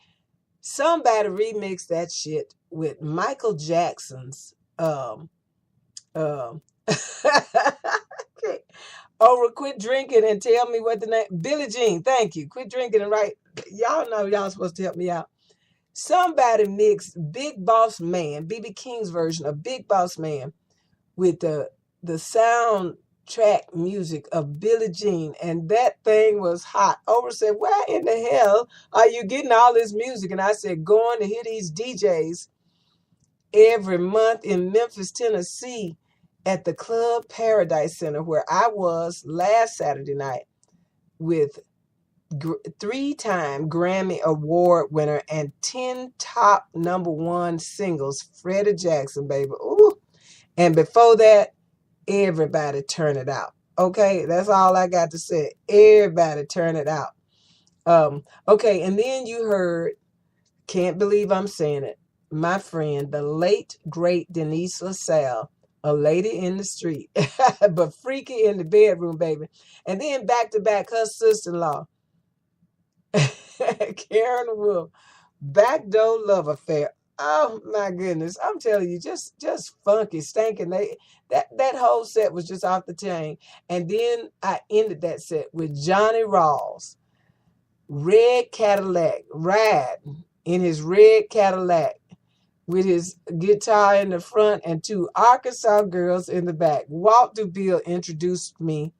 Somebody remixed that shit with Michael Jackson's okay. Ora, quit drinking and tell me what the name. Billie Jean, thank you. Quit drinking and write. Y'all know y'all supposed to help me out. Somebody mixed Big Boss Man, B.B. King's version of Big Boss Man, with the soundtrack music of Billie Jean, and that thing was hot. Ora said, where in the hell are you getting all this music? And I said, going to hear these DJs every month in Memphis, Tennessee at the Club Paradise Center, where I was last Saturday night with 3-time Grammy Award winner and 10 top #1 singles, Freddie Jackson, baby. Ooh. And before that, everybody turn it out. Okay, that's all I got to say. Everybody turn it out. Okay, and then you heard, can't believe I'm saying it, my friend, the late, great Denise LaSalle, a lady in the street, but freaky in the bedroom, baby. And then back to back, her sister-in-law, Karen Wolf, Backdoor Love Affair. Oh my goodness, I'm telling you, just funky, stinking. That whole set was just off the chain. And then I ended that set with Johnny Rawls, red Cadillac, riding in his red Cadillac with his guitar in the front and 2 Arkansas girls in the back. Walt DeBille introduced me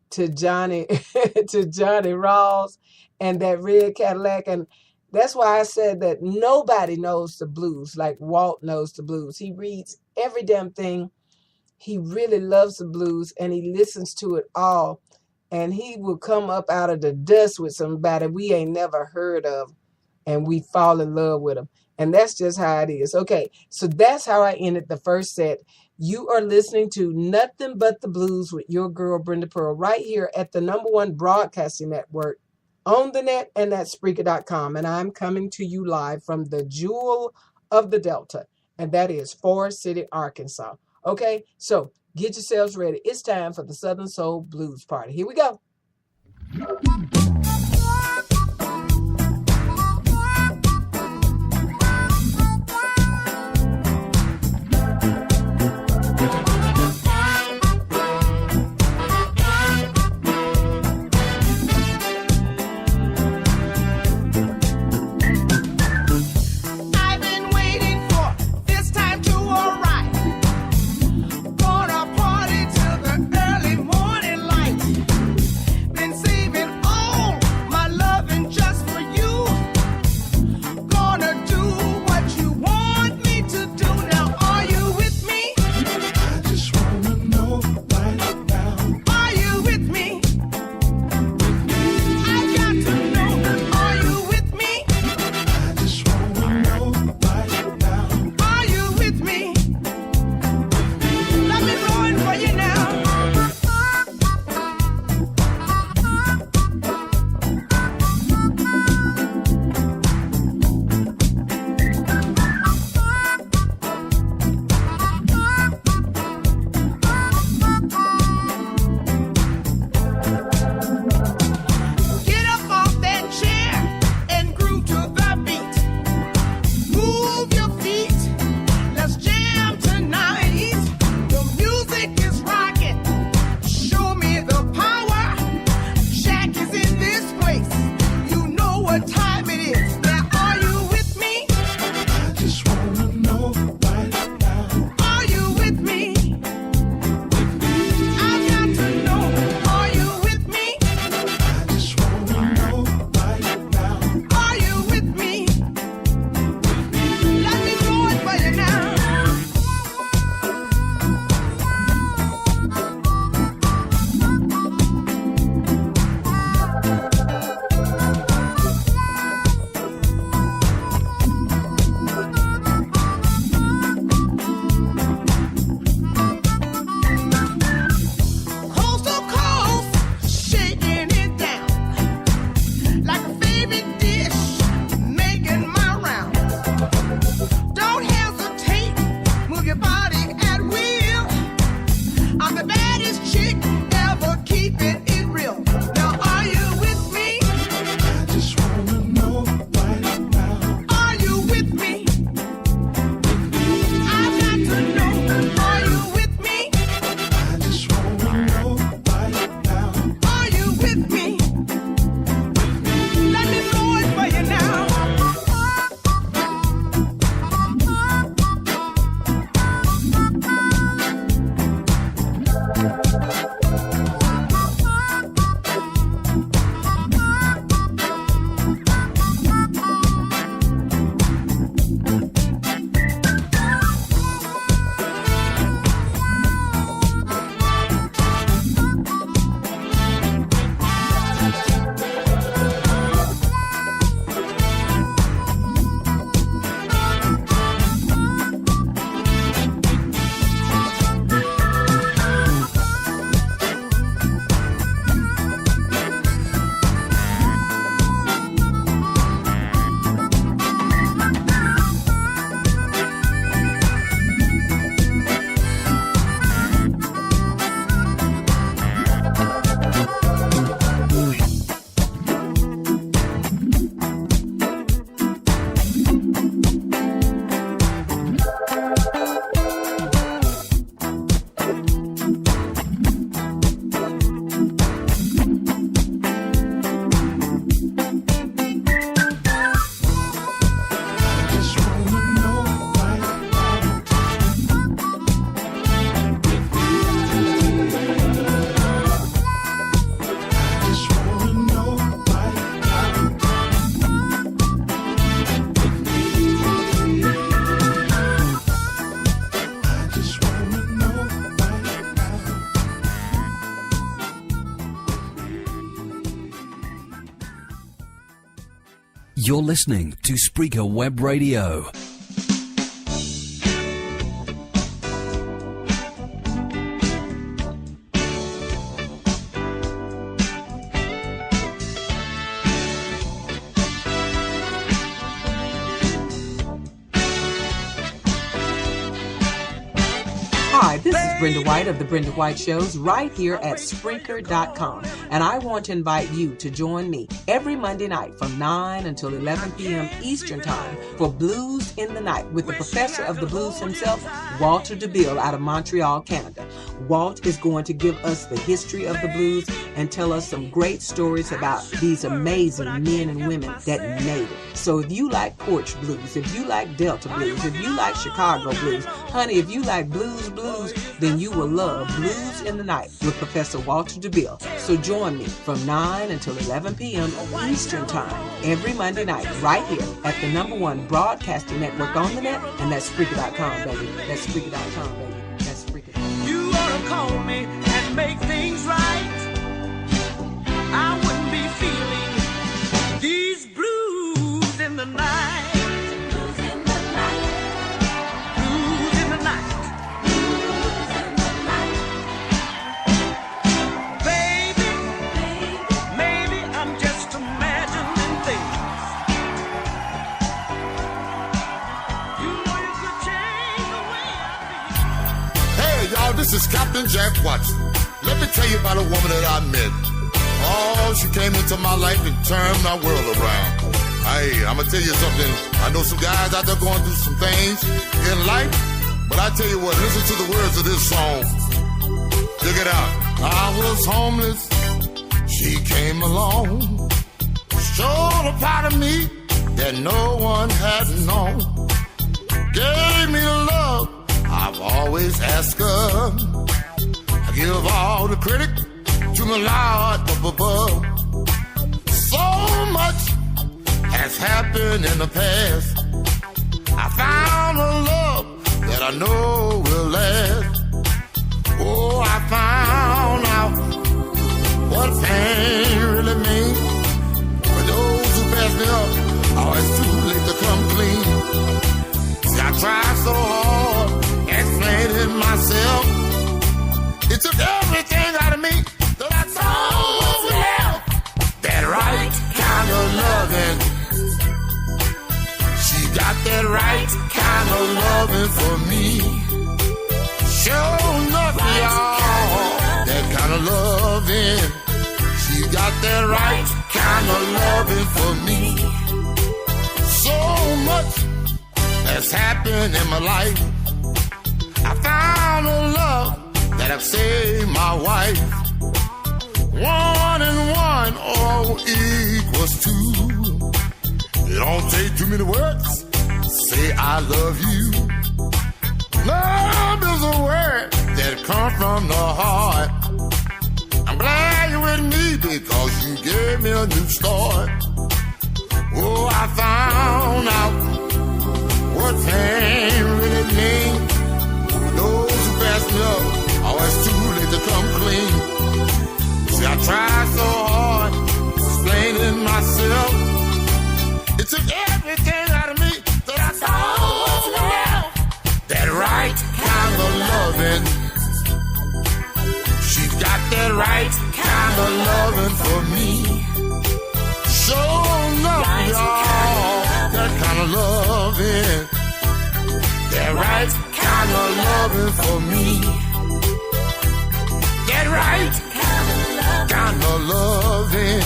to Johnny Rawls and that red Cadillac, and that's why I said that nobody knows the blues like Walt knows the blues. He reads every damn thing. He really loves the blues, and he listens to it all. And he will come up out of the dust with somebody we ain't never heard of, and we fall in love with him. And that's just how it is. Okay, so that's how I ended the first set. You are listening to Nothing But the Blues with your girl, Brenda Pearl, right here at the #1 broadcasting network on the net, and that's Spreaker.com. And I'm coming to you live from the Jewel of the Delta, and that is Forest City, Arkansas. Okay, so get yourselves ready. It's time for the Southern Soul Blues Party. Here we go. Gonna party till the early morning light. Been saving all You're listening to Spreaker Web Radio. Hi, this is Brenda White of The Brenda White Shows right here at Spreaker.com. And I want to invite you to join me every Monday night from 9 until 11 p.m. Eastern Time for Blues in the Night with the professor of the blues himself, Walter DeBille out of Montreal, Canada. Walt is going to give us the history of the blues and tell us some great stories about these amazing men and women that made it. So if you like porch blues, if you like Delta blues, if you like Chicago blues, honey, if you like blues, then you will love Blues in the Night with Professor Walter DeBille. So join me from 9 until 11 p.m. Eastern Time every Monday night right here at the #1 broadcasting network on the net, and that's Spreaker.com, baby. That's Spreaker.com, baby. That's Spreaker.com. You ought to call me and make things right. I wouldn't be feeling these blues in the night. Blues in the night. Blues in the night. This is Captain Jack Watson. Let me tell you about a woman that I met. Oh, she came into my life and turned my world around. Hey, I'm gonna tell you something. I know some guys out there going through some things in life, but I tell you what, listen to the words of this song. Check it out. I was homeless. She came along. Showed a part of me that no one had known. Gave me the love I've always asked her. I give all the credit to the Lord up above. So much has happened in the past. I found a love that I know will last. Oh, I found out what pain really means. For those who pass me up, oh, it's too late to come clean. See, I tried so hard explaining myself. It took everything out of me that I thought would help. That right kind of loving. She got that right kind of loving for me. Sure enough, y'all, that kind of loving. She got that right kind of loving for me. So much has happened in my life. I found a love that I've saved my wife. 1 and 1, oh, equals 2. It don't take too many words. Say I love you. Love is a word that comes from the heart. I'm glad you're with me because you gave me a new start. Oh, I found out what pain really means. Those who pass me up, oh, it's too late to come clean. See, I tried so hard explaining myself. It took everything out of me that I thought would help. That right kind of loving. She got that right kind of loving for me. So love y'all, that kind of loving. That right kind of loving for me. That right kind of loving.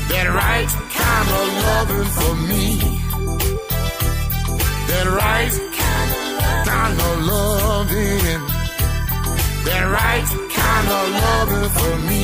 That right kind of loving for me. That right kind of loving. That right kind of loving for me.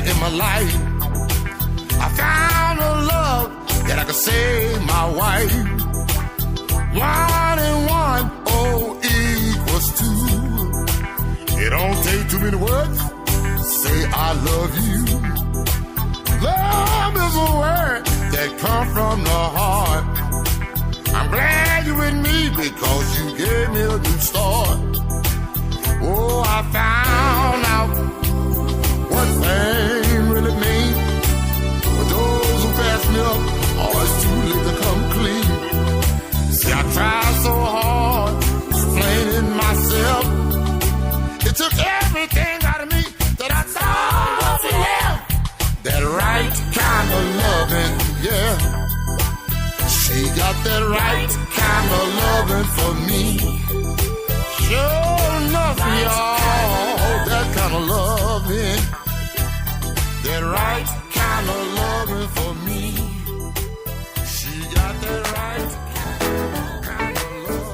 In my life, I found a love that I could save my wife. 1 and 1, oh, equals 2. too many words. Say I love you. Love is a word that comes from the heart. I'm glad you're with me because you gave me a new start. Oh, I found out what fame really means. For those who pass me up, oh, it's too late to come clean. See, I tried so hard explaining myself. It took everything out of me that I thought was left. That right kind of loving, yeah. She got that right kind of loving for me. Sure enough, y'all, that kind of loving. That right kind of loving for me. She got that right kind of loving.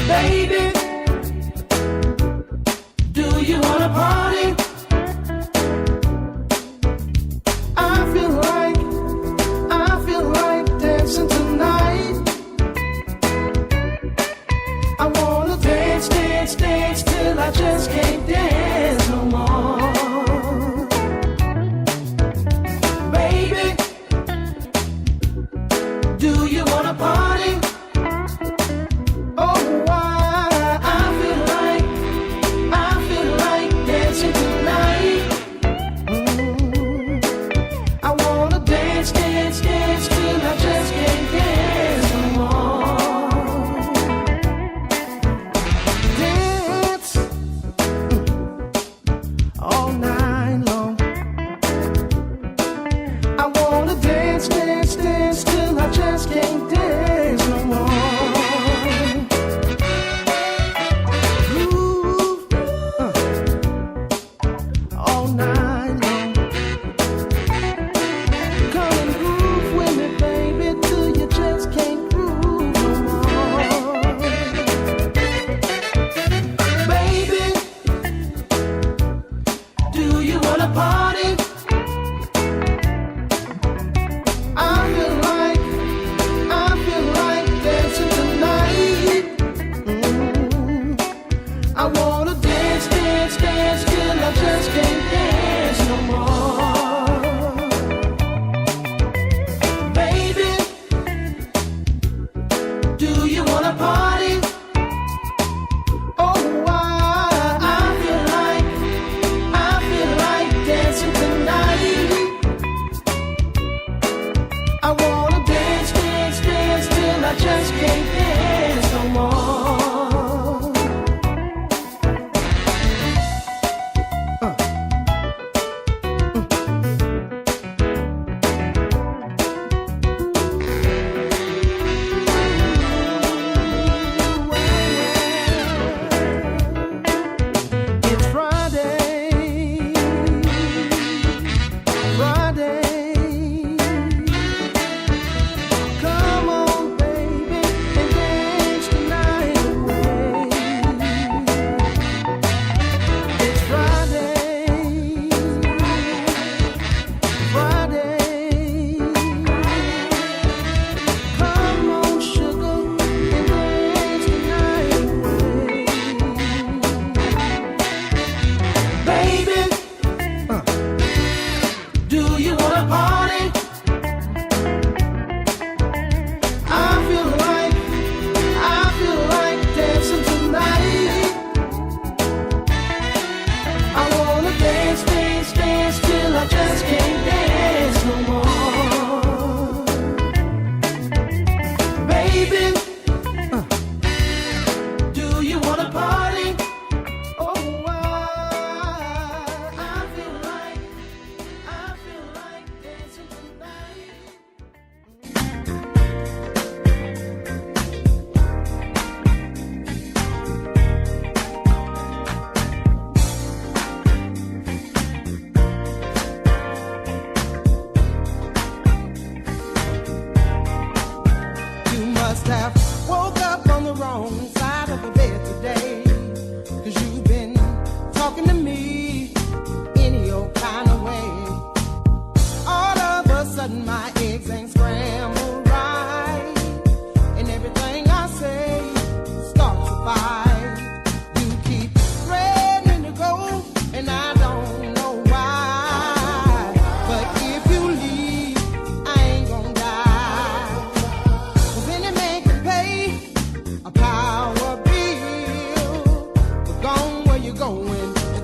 Baby,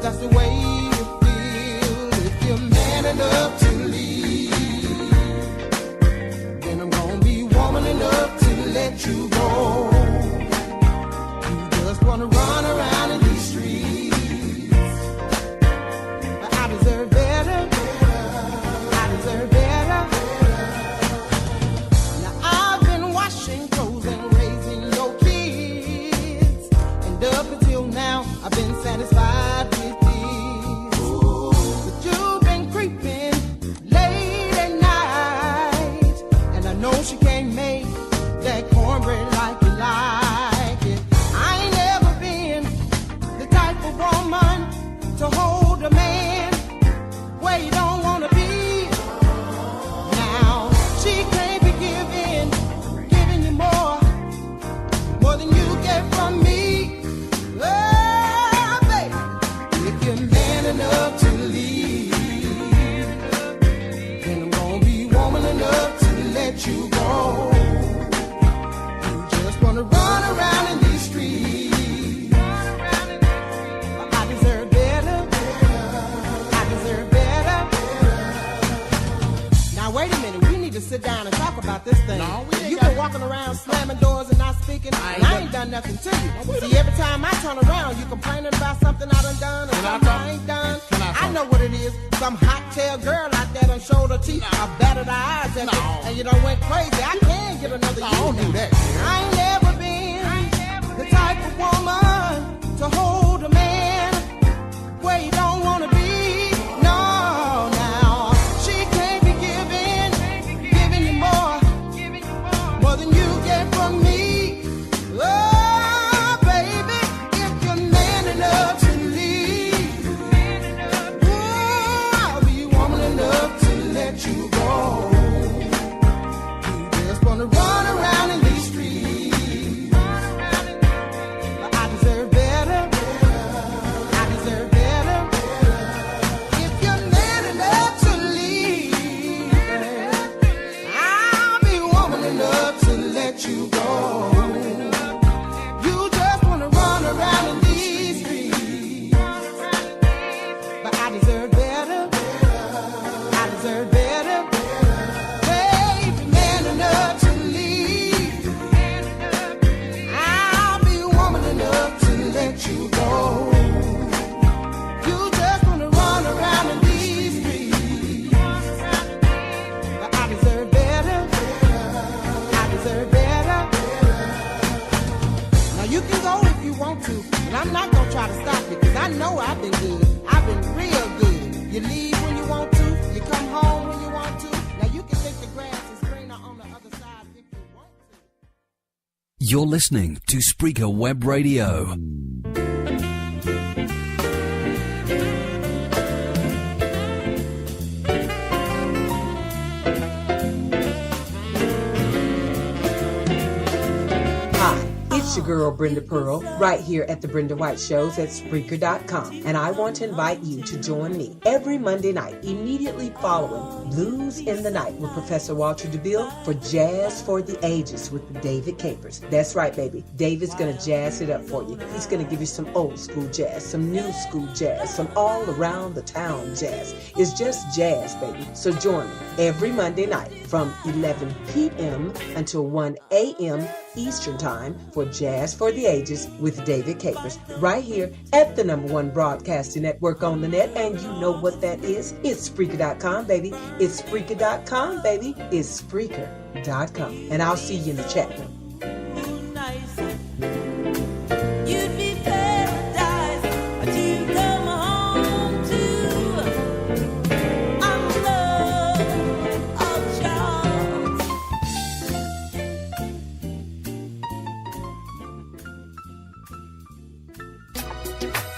that's the way you feel. If you're man enough to leave, then I'm gonna be woman enough to let you go. You just wanna run around in these streets. I deserve better. I deserve better. Now I've been washing clothes and raising your kids, and up until now I've been satisfied with this. But you've been creeping late at night, and I know she can't make that cornbread like you like it. I ain't never been the type of woman to hold a man where you don't wanna be. Now she can't be giving you more than you get from me. Oh, baby, if you're man enough to leave, then I'm gonna be woman enough to let you go. You just wanna run around in these streets. I deserve better. I deserve better. Now wait a minute, we need to sit down and talk about this thing. No, we ain't You've got- been walking around slamming doors and not speaking, and I ain't done nothing to you. See, every time I turn around, you complaining about something I done done or Can I something talk? I ain't done. Can I I talk? know what it is. Some hot tail girl out there done showed her teeth, I battered her eyes at No. you, and you done went crazy. I can't get another you. don't do that. I ain't never been the type of woman to hold a man where you don't wanna be. No, now she can't be giving you more than you get from me. Oh, baby, if you're man enough to leave, ooh, I'll be woman enough to let you go. You just wanna run around in these streets. But I deserve better. I deserve better. If you're man enough to leave, I'll be woman enough to let you go. You just wanna run around in these streets. But I deserve better. I deserve better. Baby, man enough to leave. I'll be woman enough to let you go. You just wanna run around in these streets. But I deserve better. I deserve better. Now you can go if you want to, but I'm not gonna try to stop you, cause I know I've been good. I've been real good. You leave when you want to, you come home when you want to. Now you can think the grass is greener on the other side if you want to. You're listening to Spreaker Web Radio. Hi, it's your girl Brenda Pearl, right here at the Brenda White Shows at Spreaker.com, and I want to invite you to join me every Monday night, immediately following Blues in the Night with Professor Walter DeBille for Jazz for the Ages with David Capers. That's right, baby. David's going to jazz it up for you. He's going to give you some old school jazz, some new school jazz, some all around the town jazz. It's just jazz, baby. So join me every Monday night from 11 p.m. until 1 a.m. Eastern Time for Jazz for the Ages with David Capers, right here at the #1 broadcasting network on the net, and you know what that is. It's Spreaker.com, baby. It's Spreaker.com, baby. It's Spreaker.com. And I'll see you in the chat room. You'd be paradise to come home to. I'm love of Charles.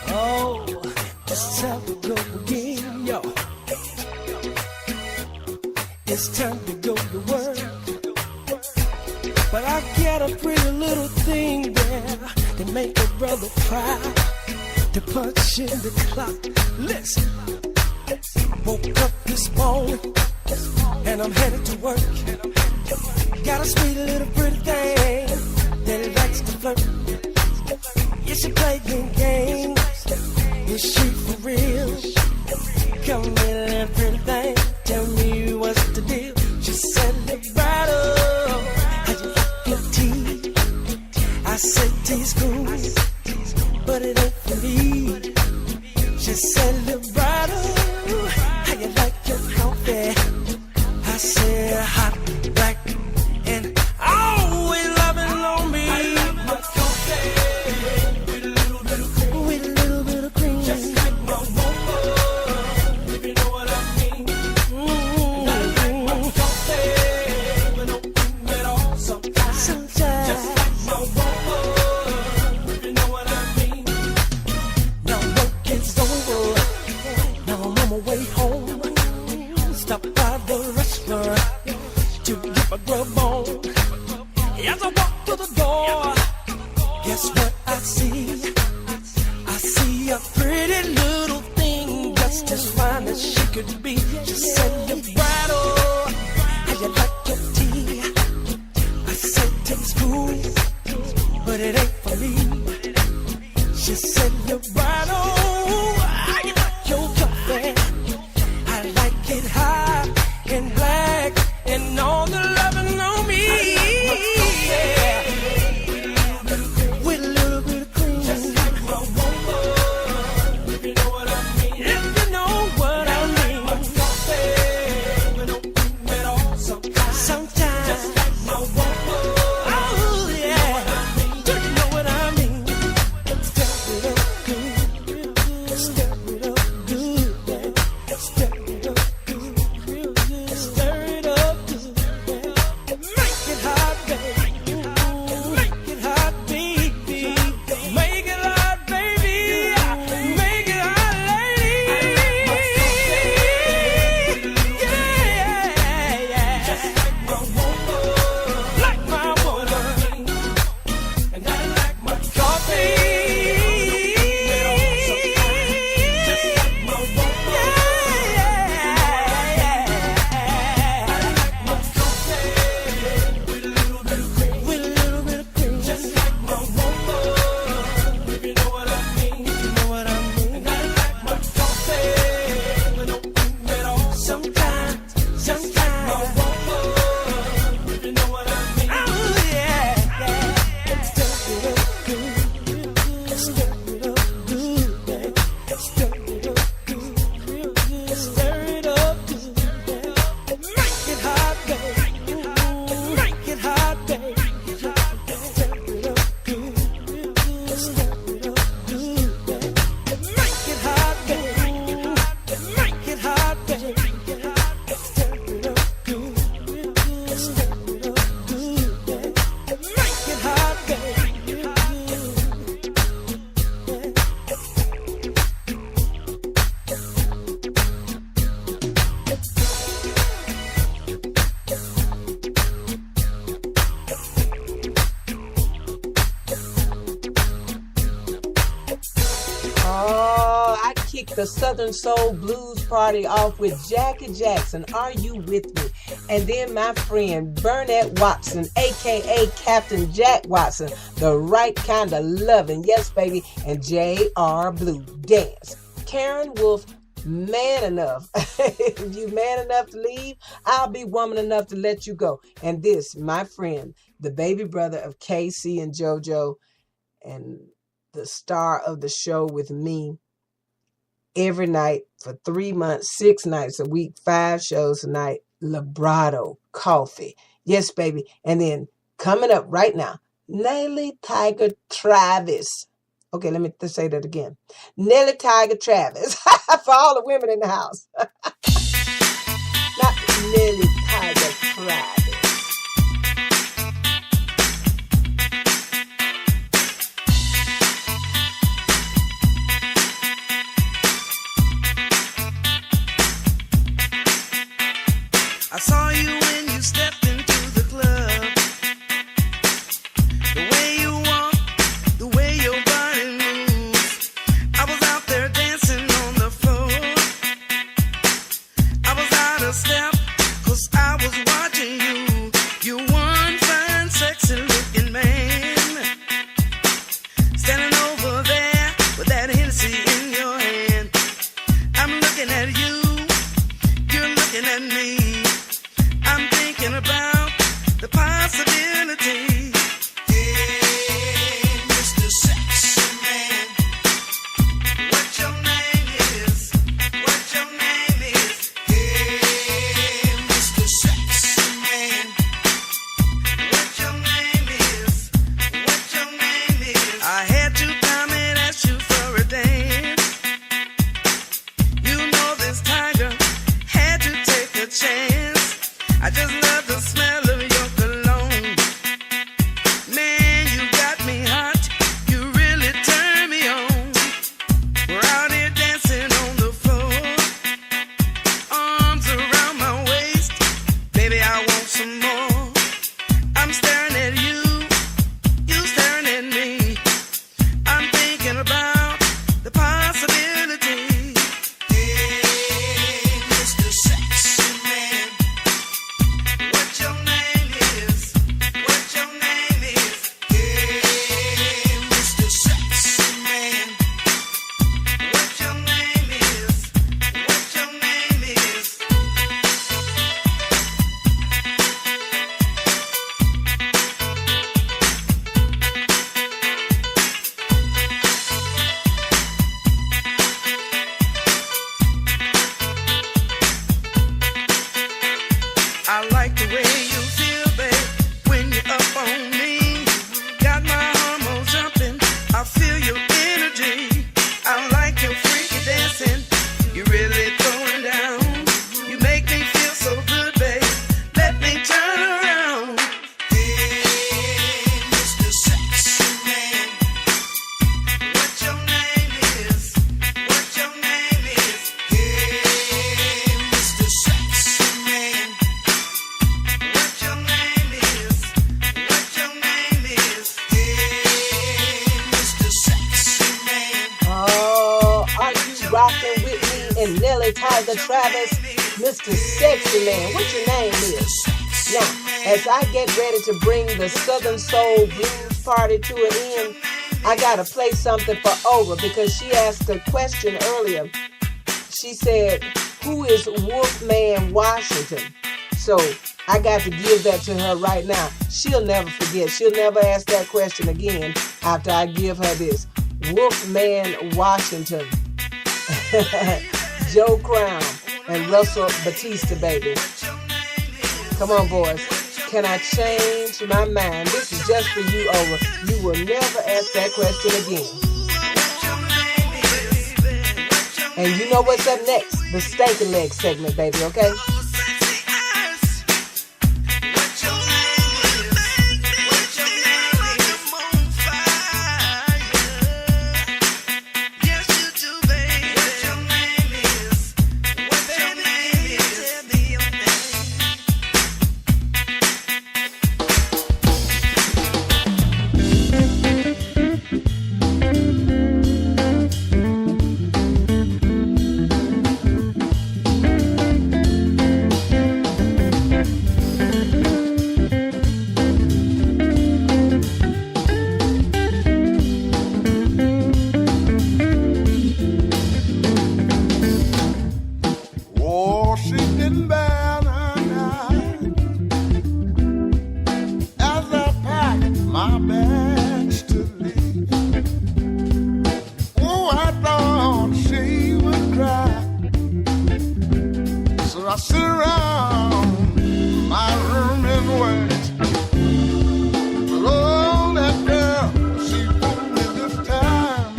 Oh, it's time to go again, yo. It's time to go to work. But I get a pretty little thing there to make a brother cry, to punch in the clock. Listen, woke up this morning and I'm headed to work. Got a sweet little pretty thing that likes to flirt. Yeah, she play games Is she for real? Come here, little pretty thing. Tell me what's the deal. She said, vibrato, how you like your tea? I said, tea's cool, but it ain't for me. She said, vibrato, how you like your coffee? I said, hot, black, and always loving on me. I love my coffee with a little bit of cream. With a little bit of cream. Just like my woman, if you know what I mean. And I like my coffee with no cream at all. Sometimes. Just like my woman, if you know what I mean. Now work is over. Now I'm on my way home. Stop by the restaurant to get my grub on. As I walk through the door, guess what I see? I see a pretty little thing, just as fine as she could be. She said, vibrato, how you like your tea? I said, tea's cool, but it ain't for me. She said, vibrato, how you like your coffee? I like it hot and black and all the loving on me. Yeah. With a little bit of cream. Just like my woman, if you know what I mean. If you know what I mean. Coffee with no cream at all. Sometimes. Just like my woman. Oh yeah. Do you know what I mean? Step it up good. Step it up good. Step it up good. Stir it up good. Make it hot, baby. Make it hot, baby. Make it hot, baby. Make it hot, lady. Yeah. Just like my woman. Like my woman. And I like my coffee. Just like my woman. I like my coffee with a little bit of cream. With a little bit of cream. Just like my woman. If you know what I mean. If you know what I mean. And I like my coffee with no cream at all. Sometimes. My woman. If you know what I mean. Oh yeah. Step it up good. Step it up good. Step it up good. Stir it up good. Make it hot, baby. Make it hot, baby. Step it up good. Step it up good. Make it hot, baby. Make it hot, baby. Step it up good. Step it up good. Make it hot, baby. Oh, I kicked the Southern Soul Blues party off with Jackie Jackson, Are You With Me? And then my friend Burnett Watson, a.k.a. Captain Jack Watson, the right kind of loving, yes baby, and J.R. Blue, Dance. Karen Wolf, man enough. If you man enough to leave, I'll be woman enough to let you go. And this, my friend, the baby brother of KC and JoJo, and the star of the show with me every night for 3 months, 6 nights a week, 5 shows a night, Librato Coffee. Yes, baby. And then coming up right now, Nelly Tiger Travis. Okay, let me say that again. Nelly Tiger Travis. For all the women in the house. Not Nelly Tiger Travis. I saw you when you stepped into the club. The way you walk, the way your body moves. I was out there dancing on the floor. I was out of step, 'cause I was watching you. You one fine, sexy looking man, standing over there with that Hennessy in your hand. I just love the smell of your cologne. Man, you got me hot. You really turn me on. We're out here dancing on the floor. Arms around my waist. Baby, I want some more. I'm staring at you. You staring at me. I'm thinking about the possibility. Hey, Mr. Sexy Man, what your name is? What your name is? Hey, Mr. Sexy Man, what your name is? What your name is? I like the way you feel, babe, when you're up on me. Got my hormones jumping, I feel your energy. I like your freaky dancing, you really throwing down. You make me feel so good, babe, let me turn around. Hey, Mr. Sexy Man, what your name is? What your name is? Hey, Mr. Sexy Man, what your name is? What your name is? Hey, Mr. Sexy Man. Oh, are you rocking with me and Nelly Tiger Travis, Mr. Sexy Man? What your name is? Now, as I get ready to bring the Southern Soul Blues Party to an end, I gotta play something for Ora because she asked a question earlier. She said, "Who is Wolfman Washington?" So I got to give that to her right now. She'll never forget. She'll never ask that question again after I give her this. Wolfman Washington. Joe Crown and Russell Batista, baby. Come on, boys. Can I change my mind? This is just for you, Ora. You will never ask that question again. And you know what's up next? The Stankin' Leg segment, baby, okay? Washington bound as I pack my bags to leave. Oh, I thought she would cry, so I sit around my room and wait. But oh, that girl, she fooled me this time.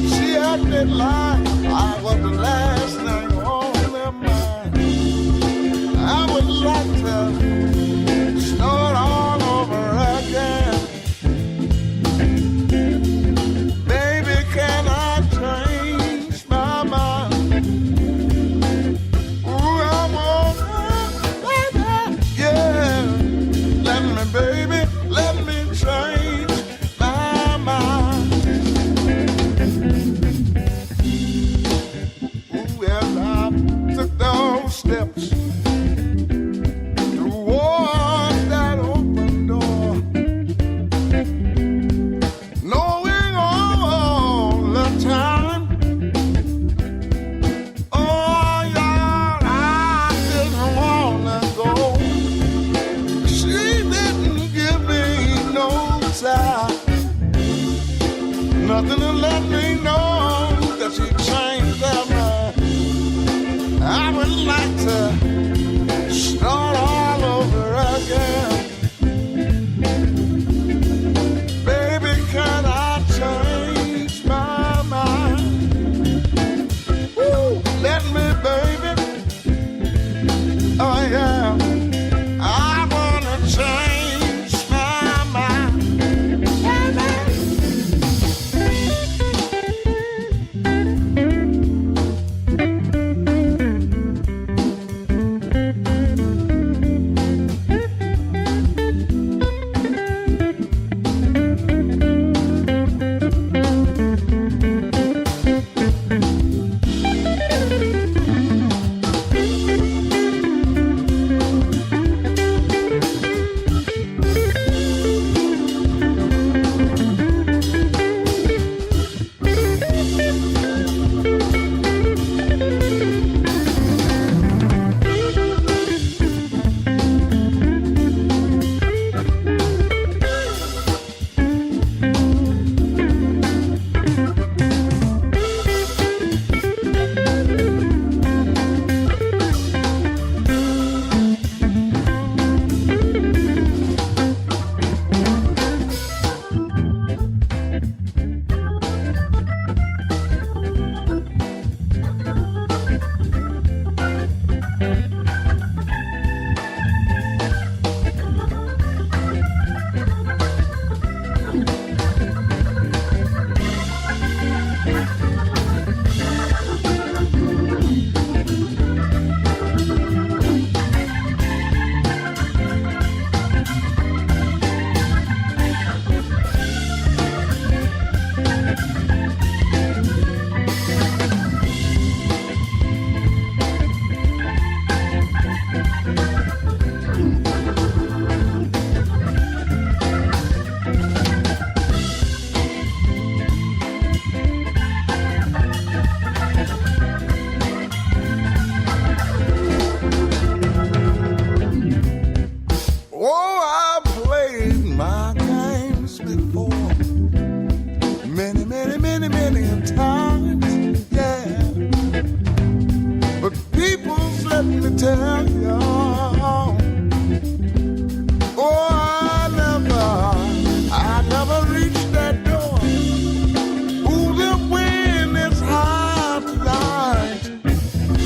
She acted like I was the last thing on their mind. I would like to start all over again. Baby, can I change my mind? Ooh, I want baby, yeah. Let me, baby, let me change my mind. Ooh, as I took those steps towards that open door, knowing all the time, oh, yeah, I didn't wanna go. She didn't give me no time, nothing to let me know that she changed her mind. I would like to start all over again. Baby, can I change my mind? Woo, let me, baby. Oh, yeah. tell you. Oh, I never reached that door. Ooh, the wind is hard to light.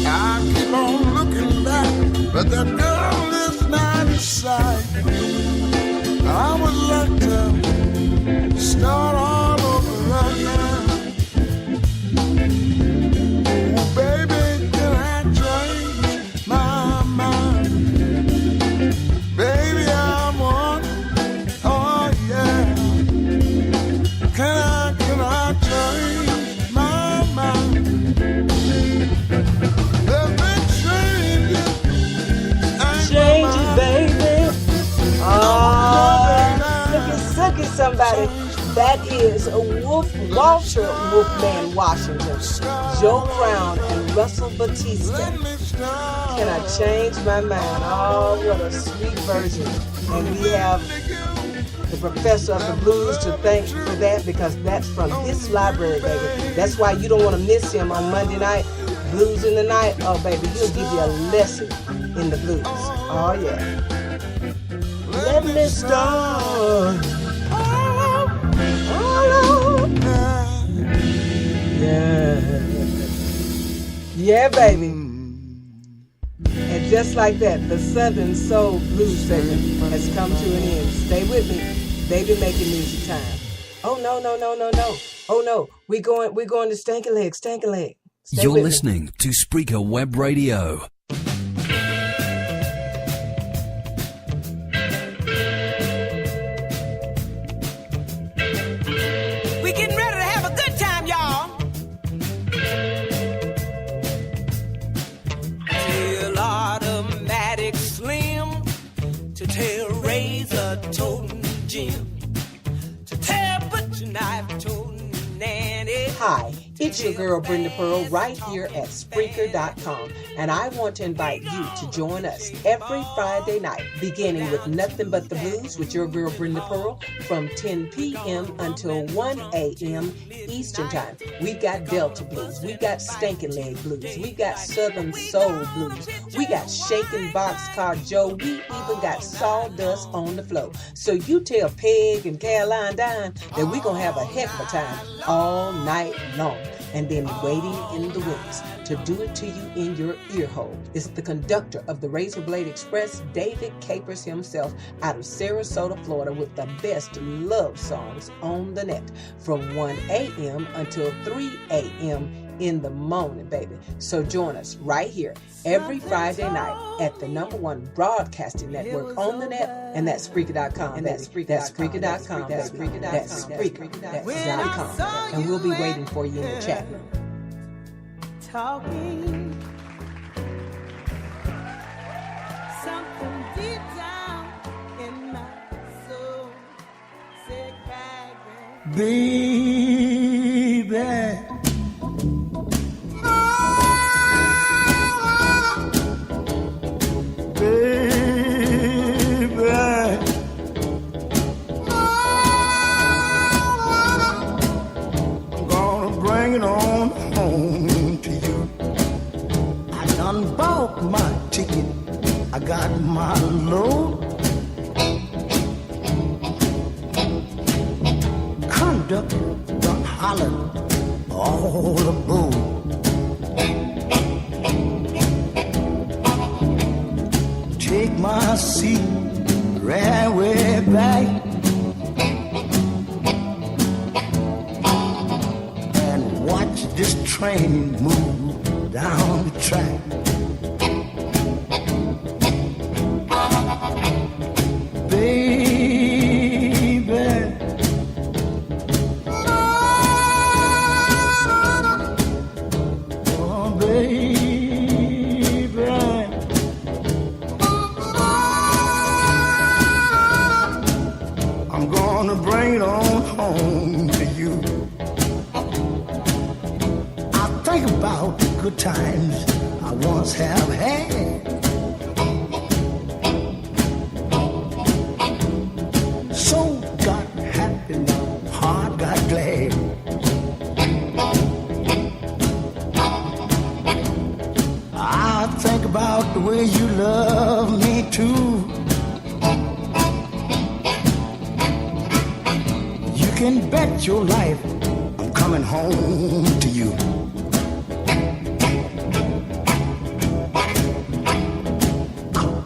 I keep on looking back, but that girl is not in sight. I would like to start all over again. Oh, baby, can I change my mind? Baby, I'm on. Oh, yeah. Can I change my mind? Let me change it. Change it, baby. Sucky somebody. That is Walter Wolfman Washington, Joe Brown, and Russell Batista. Can I change my mind? Oh, what a sweet version. And we have the professor of the blues to thank for that, because that's from his library, baby. That's why you don't want to miss him on Monday night, Blues in the Night. Oh, baby, he'll give you a lesson in the blues. Oh, yeah. Let me start. Yeah, baby. And just like that, the Southern Soul Blues segment has come to an end. Stay with me. They've been making music time. Oh, no. Oh, no. We're going to Stanky Leg. Stay You're with me. listening to Spreaker Web Radio. We getting ready to have a good time, y'all. Tell Automatic Slim to tell Razor Toting Jim to tell Butcher Knife Toting Nanny. Hi, it's your girl Brenda Pearl right here at Spreaker.com, and I want to invite you to join us every Friday night, beginning with Nothing But the Blues with your girl Brenda Pearl from 10 p.m. until 1 a.m. Eastern Time. We've got Delta Blues, we've got Stankin' Leg Blues, we've got Southern Soul Blues, we got Shakin' Boxcar Joe, we even got Sawdust on the Floor. So you tell Peg and Caroline Dine that we're going to have a heck of a time all night long. And then waiting in the wings to do it to you in your ear hole is the conductor of the Razor Blade Express, David Capers himself, out of Sarasota, Florida, with the best love songs on the net from 1 a.m. until 3 a.m. in the morning, baby. So join us right here every Friday night at the #1 broadcasting network on the net, and that's Spreaker.com. And that's Spreaker.com. That's Spreaker.com. And we'll be waiting for you in the chat room. Talking something deep down in my soul. Sit back, Baby. My ticket, I got my load. Conductor done hollered all aboard. Take my seat right way back and watch this train move down the track. Good times I once have had. Soul got happy, heart got glad. I think about the way you love me too. You can bet your life I'm coming home to you.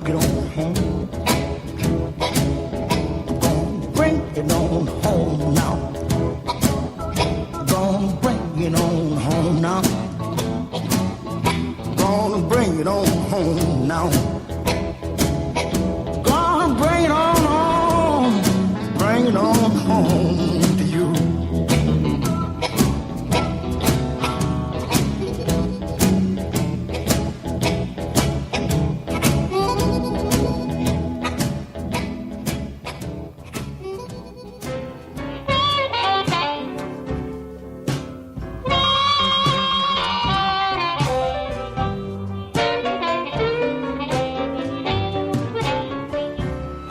Get on home. Bring it on home now. Gonna bring it on home now. Gonna bring it on home now. Gonna bring it on home. Bring it on home to you.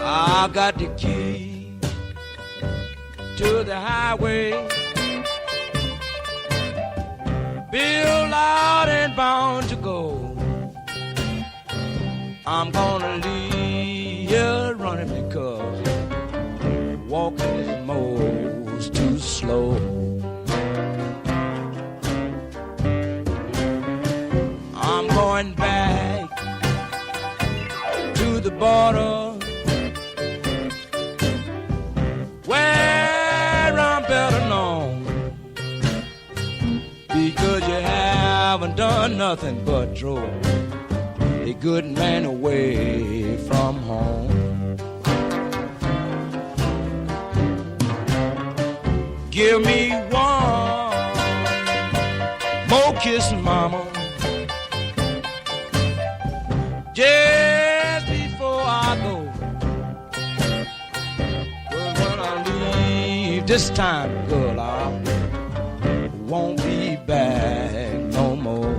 I got the key to the highway, built out and bound to go. I'm gonna leave here running because walking is most too slow. I'm going back to the border where I'm better known, because you haven't done nothing but throw a good man away from home. Give me one more kiss, mama, just before I go. This time, girl, I won't be back no more.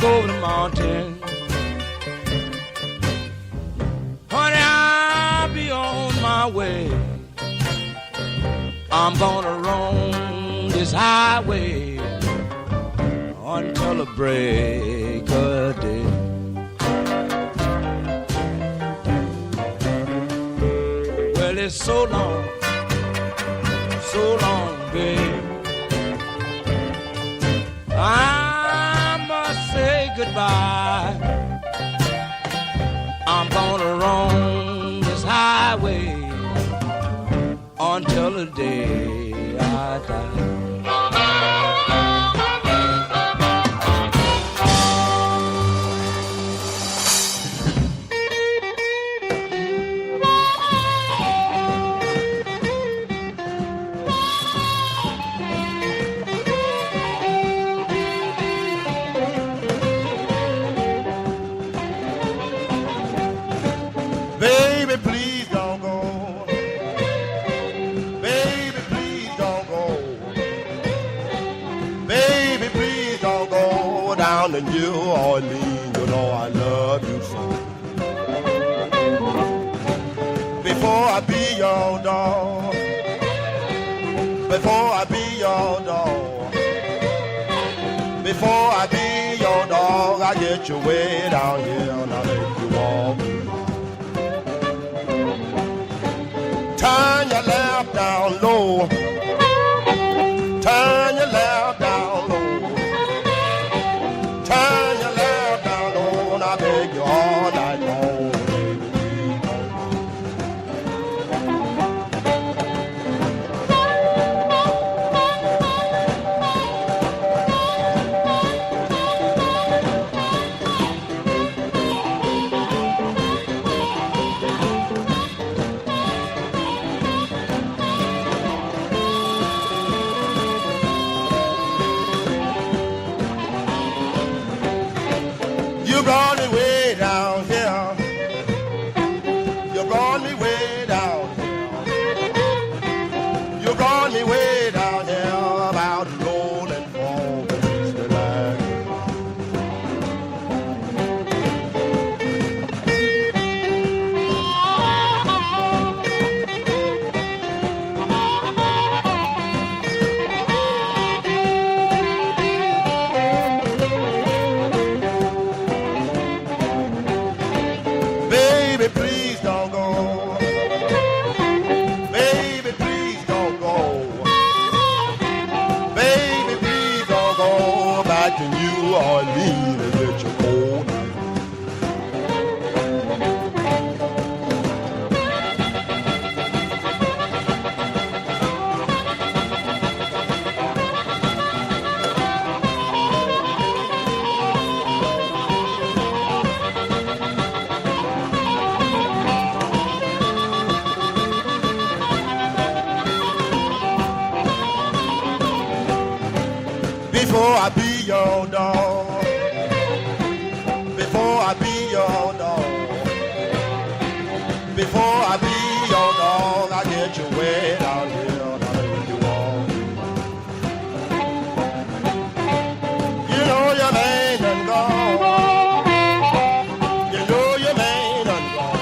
Over the mountain, honey, I'll be on my way. I'm gonna roam this highway until the break of day. Well, it's so long, babe. Say goodbye. I'm gonna roam this highway until the day I die. Baby, please don't go. Baby, please don't go. Baby, please don't go down to New Orleans. You know I love you so. Before I be your dog, before I be your dog, before I be your dog, I get you way down here and I make you walk. Turn your lamp down low. Turn your lamp down low. Turn your lamp down low, and I beg you all night long. back to New Orleans and get your cold night. Before I be your dog, before I be your dog, before I be your dog, I get you way down here, if you want. You know your man done gone. You know your man done gone.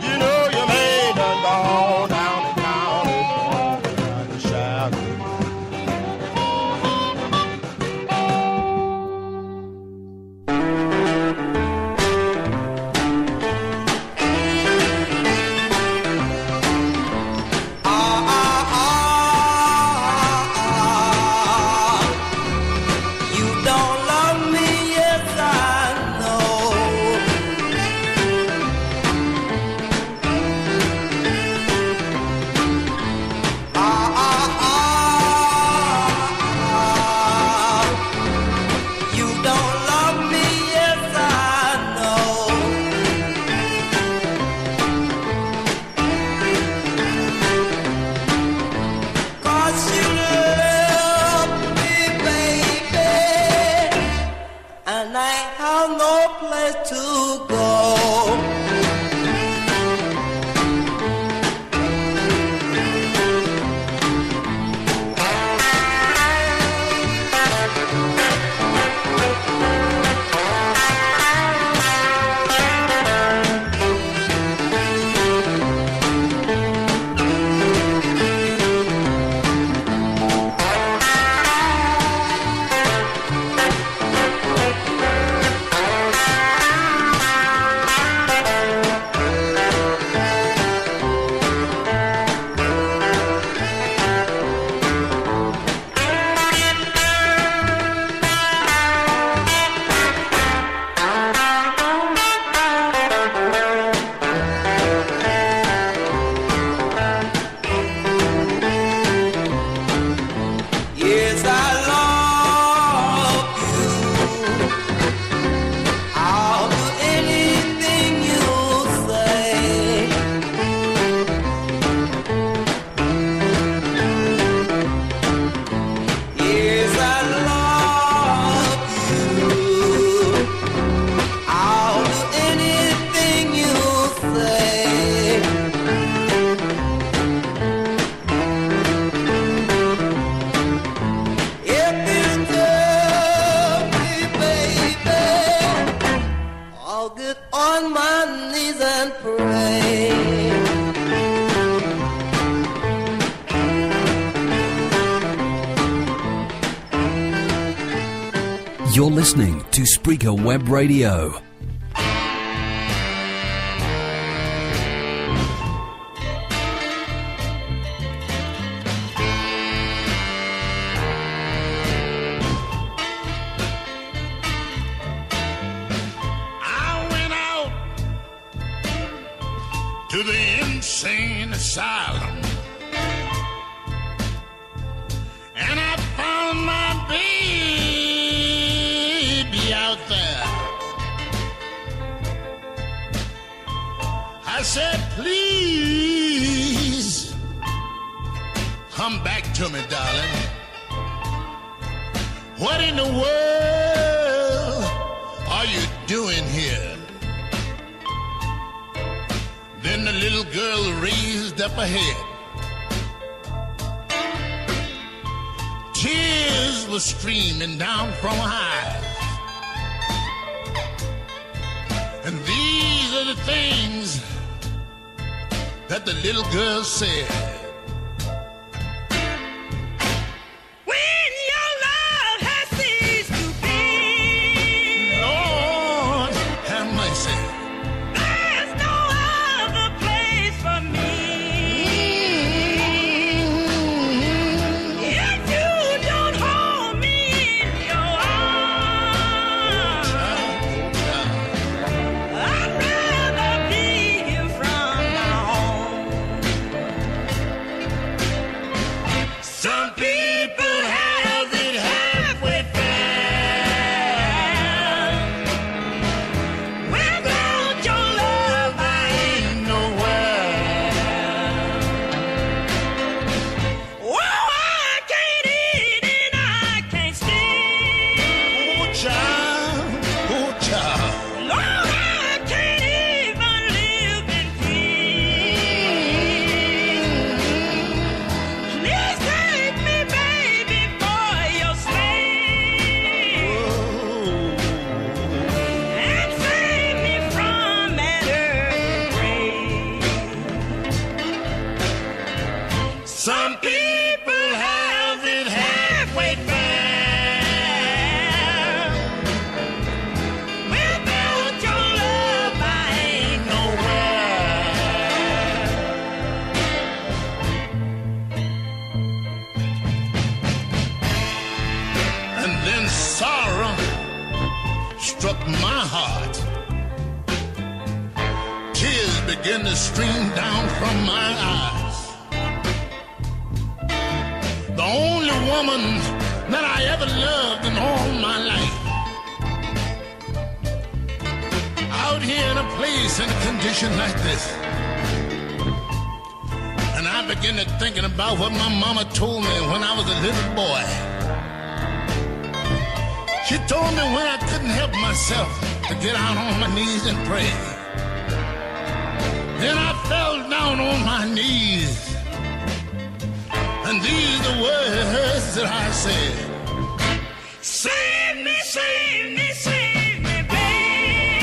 You know your man done gone down in town, down the shadow. You're listening to Spreaker Web Radio. I went out to the insane asylum, and I found my baby out there. I said, please come back to me, darling. What in the world are you doing here? Then the little girl raised up her head. Tears were streaming down from her eyes. And these are the things that the little girl said. When your love has ceased to be, Lord, have mercy. there's no other place for me. If you don't hold me sorrow struck my heart. Tears began to stream down from my eyes. The only woman that I ever loved in all my life. Out here in a place in a condition like this. And I began to thinking about what my mama told me when I was a little boy. She told me when I couldn't help myself to get out on my knees and pray. Then I fell down on my knees. And these are the words that I said. Save me, save me, save me, babe.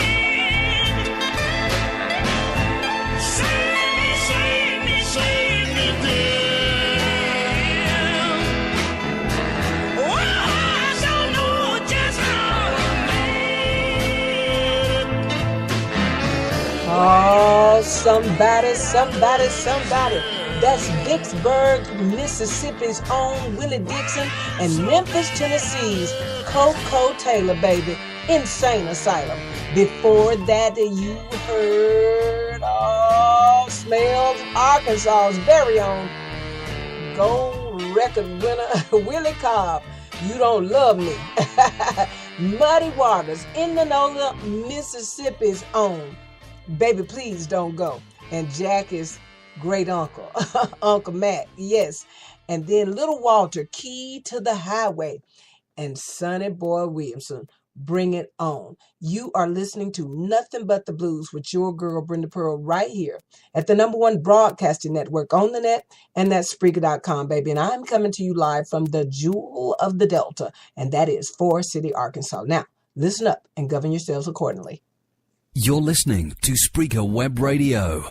Save me, save me, save me, dear. Oh, I don't know just how I made it. Oh, somebody. That's Vicksburg, Mississippi's own Willie Dixon and Memphis, Tennessee's Coco Taylor, baby. Insane Asylum. Before that, you heard Smells Arkansas's very own gold record winner, Willie Cobb. You Don't Love Me. Muddy Waters, Indianola, Mississippi's own Baby Please Don't Go. And Jackie's great uncle, Uncle Matt, yes. And then Little Walter, Key to the Highway. And Sonny Boy Williamson, Bring It On. You are listening to Nothing But the Blues with your girl, Brenda Pearl, right here at the #1 broadcasting network on the net, and that's Spreaker.com, baby. And I'm coming to you live from the Jewel of the Delta, and that is Forest City, Arkansas. Now, listen up and govern yourselves accordingly. You're listening to Spreaker Web Radio.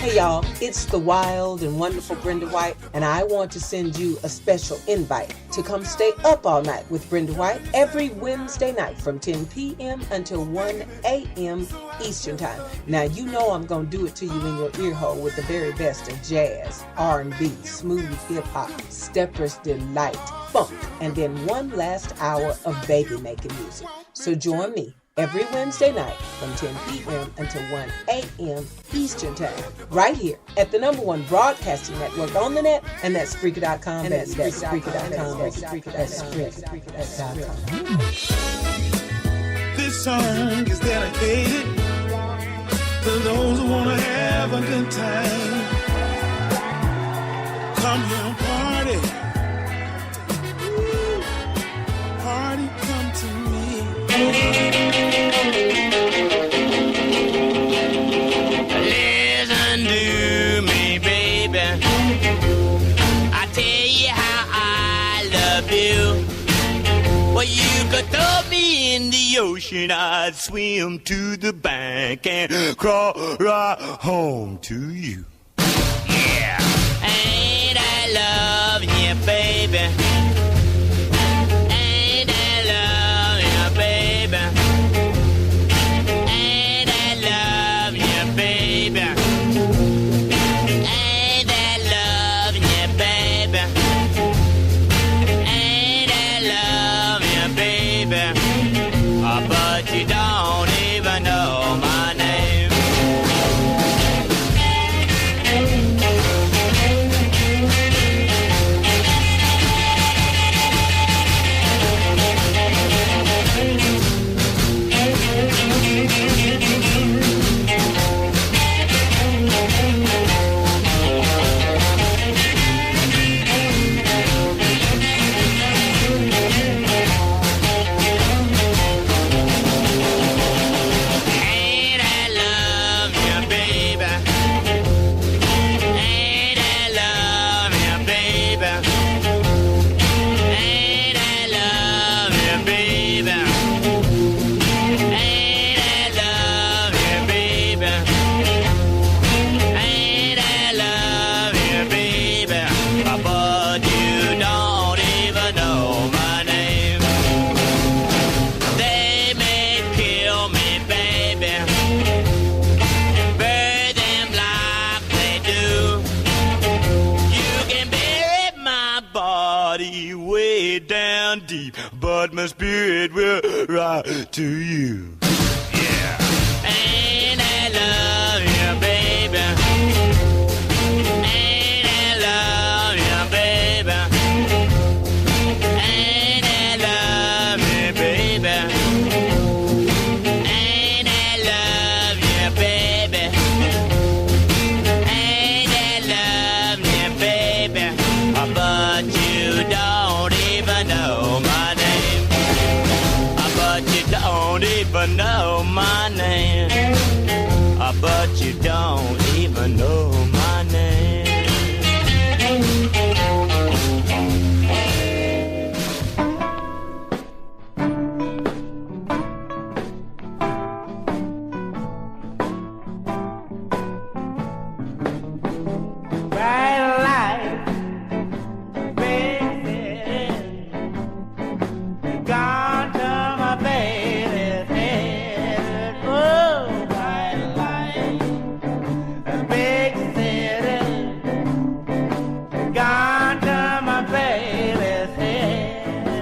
Hey y'all, it's the wild and wonderful Brenda White, and I want to send you a special invite to come stay up all night with Brenda White every Wednesday night from 10 p.m. until 1 a.m. Eastern Time. Now, you know I'm going to do it to you in your ear hole with the very best of jazz, R&B, smooth hip-hop, Stepper's Delight, funk, and then one last hour of baby-making music. So join me every Wednesday night from 10 p.m. until 1 a.m. Eastern Time, right here at the #1 broadcasting network on the net, and that's Spreaker.com, and that's Spreaker.com, that's Spreaker.com. This song is dedicated to those who want to have a good time. Come here and party. Woo. Party, come to me. Listen to me, baby. I tell you how I love you. Well, you could throw me in the ocean, I'd swim to the bank and crawl right home to you. Yeah. And I love you, baby. You don't even know my name. down deep, but my spirit will rise to you. Yeah. And I love you, baby. And I love you, baby. And I love you, baby. And I love you, baby. And I love you, baby. But you don't even know my name. But you don't even know my name. But you don't even know my name. Bright light, baby, gone to my baby's head. Oh, bright light, a big city, gone to my baby's head.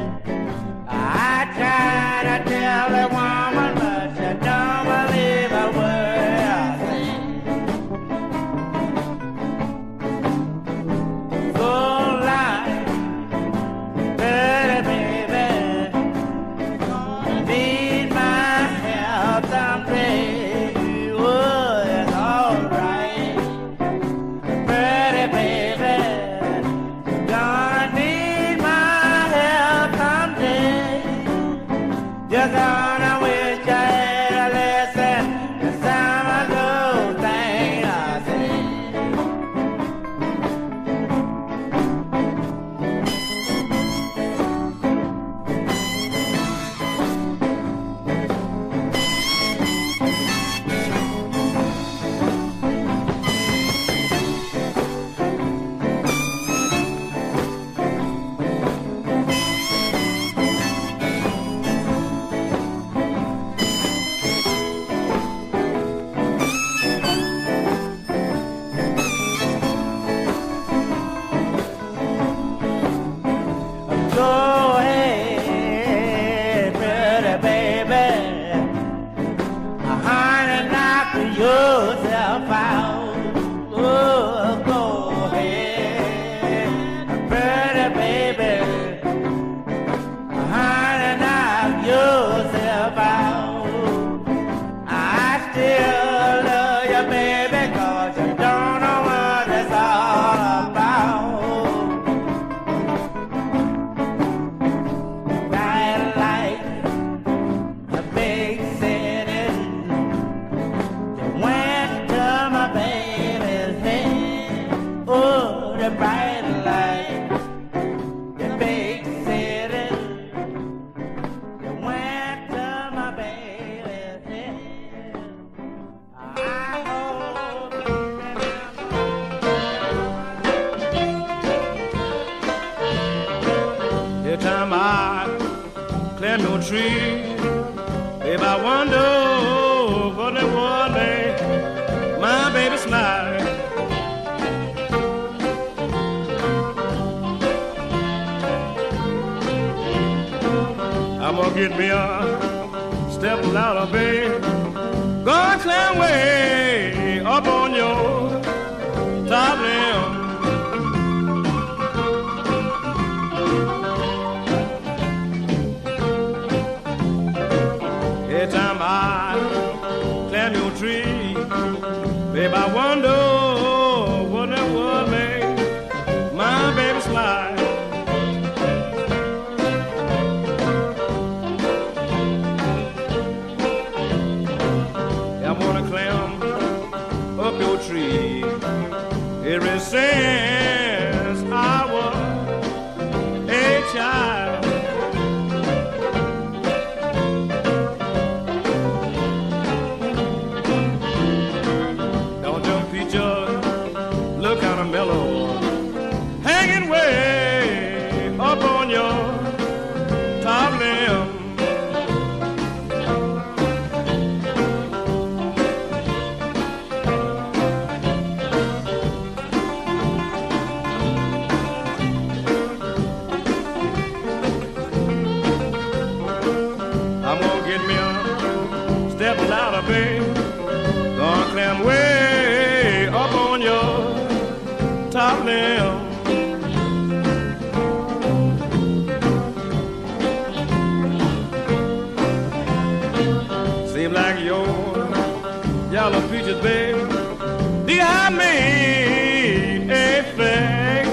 I try to tell the woman, but she don't believe a word I say. So light, pretty baby, need my help someday. Oh, it's alright. Pretty baby, gonna need my help someday. Just gonna wish I had a lesson to some of those things I say. Go ahead, pretty baby, honey, knock yourself out. Oh, go ahead, pretty baby, honey, knock yourself out. I still love you, baby, 'cause you don't know what it's all about. Bright light, a big city, you went to my baby's head. Oh, the bright light, the big city, you went to my baby's head. I hope you remember. Every time I climb no tree, babe, I wonder what it would make my baby smile. I'm gonna get me a step out of bed, gonna climb way up on your top limb. Every time I climb your tree, babe, I wonder what it would make my baby smile. I wanna climb up your tree ever since I was a child. Don't jump, peach them. Seem like your yellow peaches, baby, they have made effect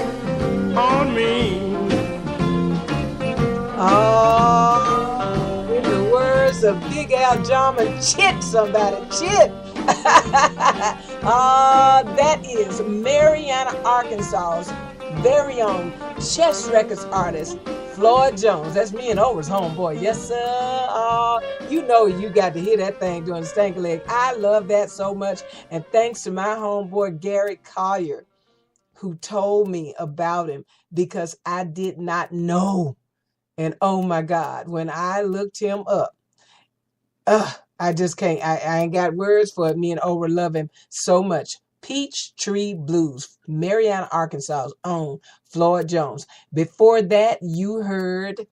on me. Oh, in the words of Big Al Jarman, chit somebody, chit. That is Mariana, Arkansas's very own chess records artist, Floyd Jones. That's me and Over's homeboy. Yes, sir. You know you got to hear that thing doing the stank leg. I love that so much. And thanks to my homeboy, Gary Collier, who told me about him because I did not know. And oh my God, when I looked him up, I just can't. I ain't got words for it. Me and Over love him so much. Peachtree Blues, Mariana, Arkansas's own Floyd Jones. Before that, you heard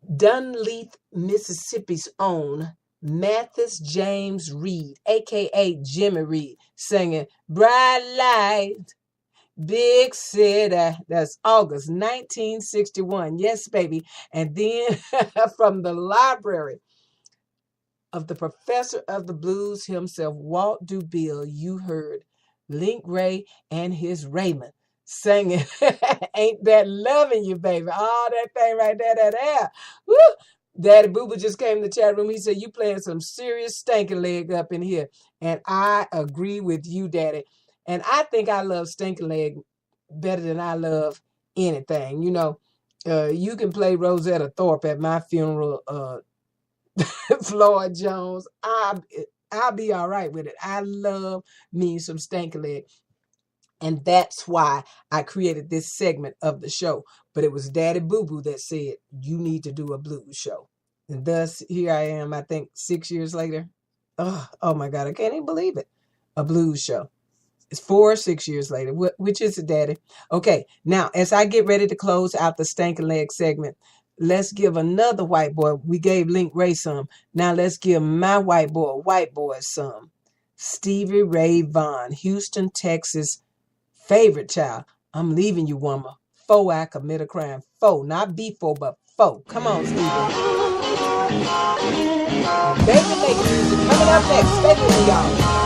Dunleith, Mississippi's own Mathis James Reed, a.k.a. Jimmy Reed, singing Bright Light, Big City. That's August 1961. Yes, baby. And then from the library of the professor of the blues himself, Walt DuBill, you heard Link Ray and his Raymond singing Ain't That Loving You, Baby. Oh, that thing right there. Woo! Daddy Boo Boo just came in the chat room. He said, you playing some serious stinking leg up in here. And I agree with you, Daddy. And I think I love stinking leg better than I love anything. You know, you can play Rosetta Thorpe at my funeral, Floyd Jones. I'll be all right with it. I love me some stanky leg. And that's why I created this segment of the show. But it was Daddy Boo Boo that said, you need to do a blues show. And thus, here I am, I think 6 years later. Oh my God, I can't even believe it. A blues show. It's 4 or 6 years later. Which is it, Daddy? Okay, now, as I get ready to close out the stanky leg segment, let's give another white boy. We gave Link Ray some. Now let's give my white boy some. Stevie Ray Vaughan, Houston, Texas, favorite child. I'm leaving you, woman. 4 I commit a crime. 4, not before, but 4. Come on, Stevie. Baby make music coming up next. Stay with me, y'all. I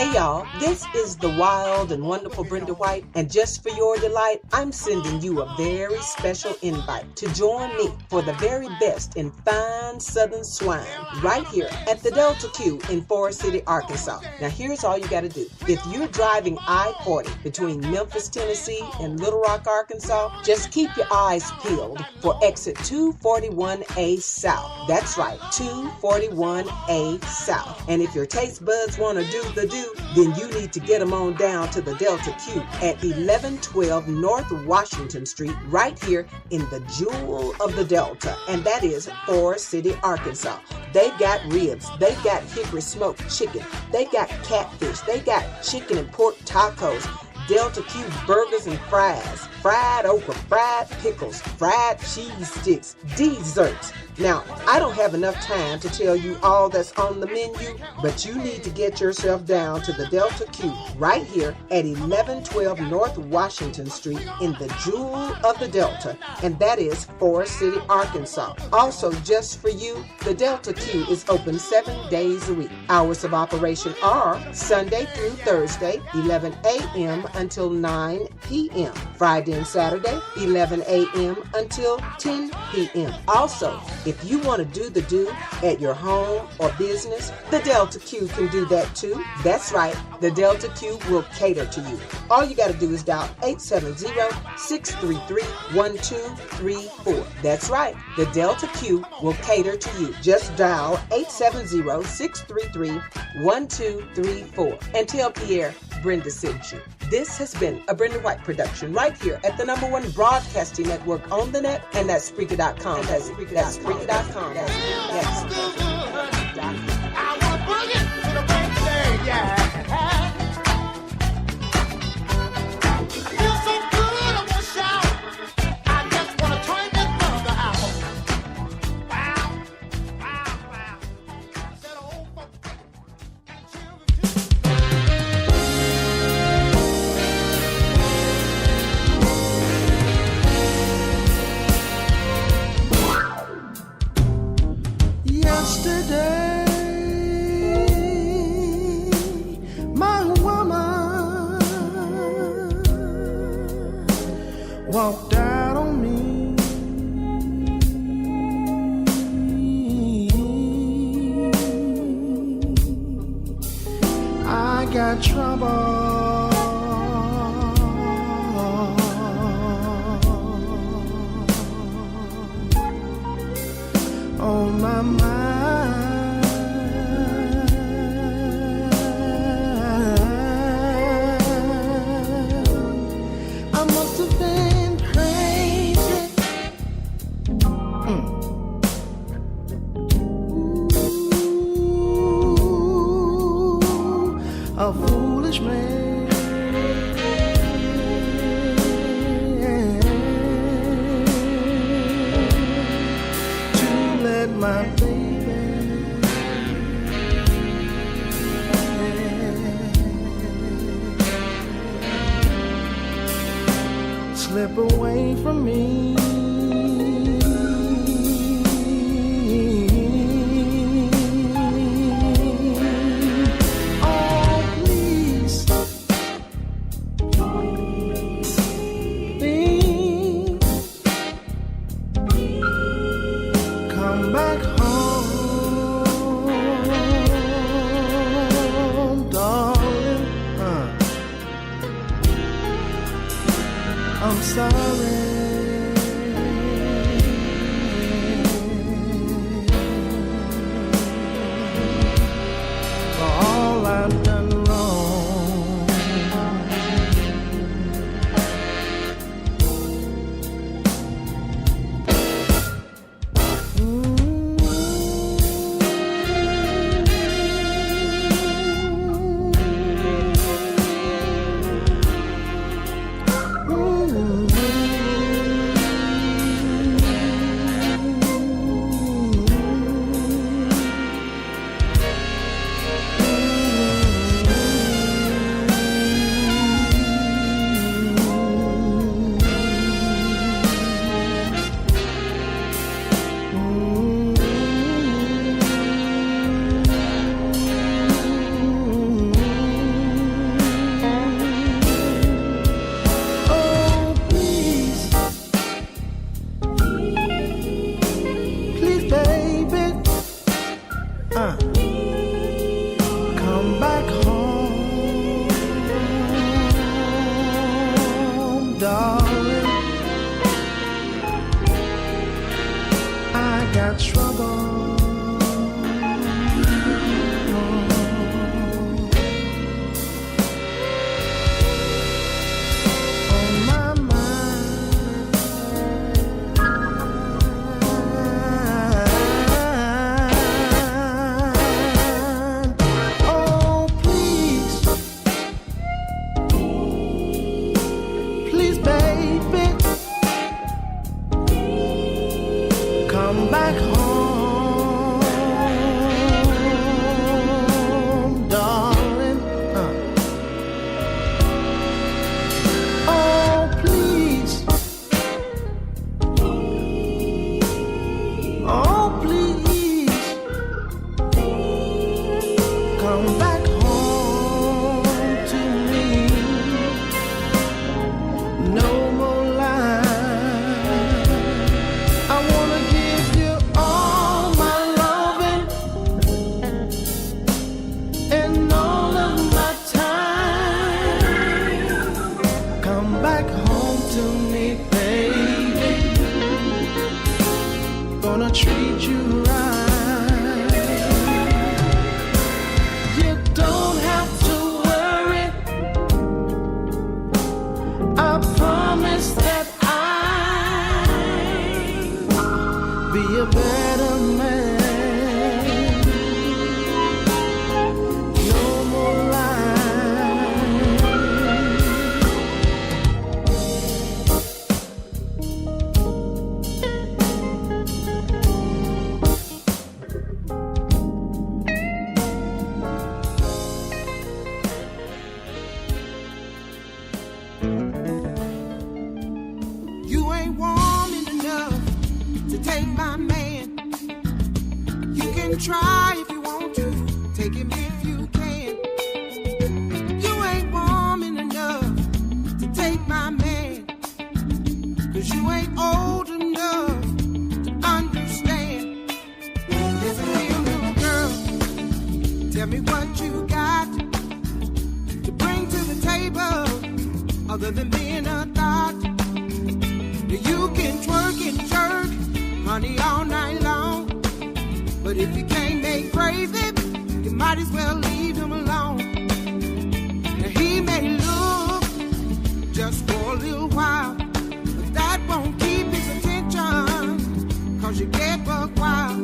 Hey y'all, this is the wild and wonderful Brenda White, and just for your delight, I'm sending you a very special invite to join me for the very best in fine southern swine right here at the Delta Q in Forest City, Arkansas. Now here's all you got to do. If you're driving I-40 between Memphis, Tennessee and Little Rock, Arkansas, just keep your eyes peeled for exit 241A South. That's right, 241A South. And if your taste buds want to do the do, then you need to get them on down to the Delta Q at 1112 North Washington Street right here in the jewel of the Delta, and that is Forest City, Arkansas. They got ribs, they got hickory smoked chicken, they got catfish, they got chicken and pork tacos, Delta Q burgers and fries, fried okra, fried pickles, fried cheese sticks, desserts. Now, I don't have enough time to tell you all that's on the menu, but you need to get yourself down to the Delta Q right here at 1112 North Washington Street in the jewel of the Delta, and that is Forest City, Arkansas. Also, just for you, the Delta Q is open 7 days a week. Hours of operation are Sunday through Thursday, 11 a.m. until 9 p.m. Friday and Saturday, 11 a.m. until 10 p.m. Also, if you want to do the do at your home or business, the Delta Q can do that too. That's right, the Delta Q will cater to you. All you got to do is dial 870-633-1234. That's right, the Delta Q will cater to you. Just dial 870-633-1234 and tell Pierre Brenda sent you. This has been a Brenda White production right here at the #1 broadcasting network on the net, and that's Spreaker.com. That's Spreaker.com. Yes. I want to bring it to the birthday, yeah. I feel so good, I want to shout. I just want to turn this brother out. Wow, wow, wow. Said old folks and children too. Yesterday, my woman walked out on me. I got trouble on my mind. I must have been crazy. Ooh, a foolish man. My baby slip away from me. Oh, please, come back home, darling. I'm sorry for all I've done wrong. Ooh. come back home, darling. Oh, please. Oh, please. Come back home to me. No more lies. I wanna give you all my loving and all of my time. Come back home to me, baby. Gonna treat you right. You don't have to worry. I promise that I'll be a better man. No more lies. You ain't warming enough to take my man. You can try if you want to, take him if you can. You ain't warming enough to take my man, 'cause you ain't old enough to understand. Listen here, little girl, tell me what you got to bring to the table other than being a thought. You can twerk and jerk, honey, all night long. But if you can't make crazy, you might as well leave him alone. Now he may look just for a little while, but that won't keep his attention, 'cause you get buck wild.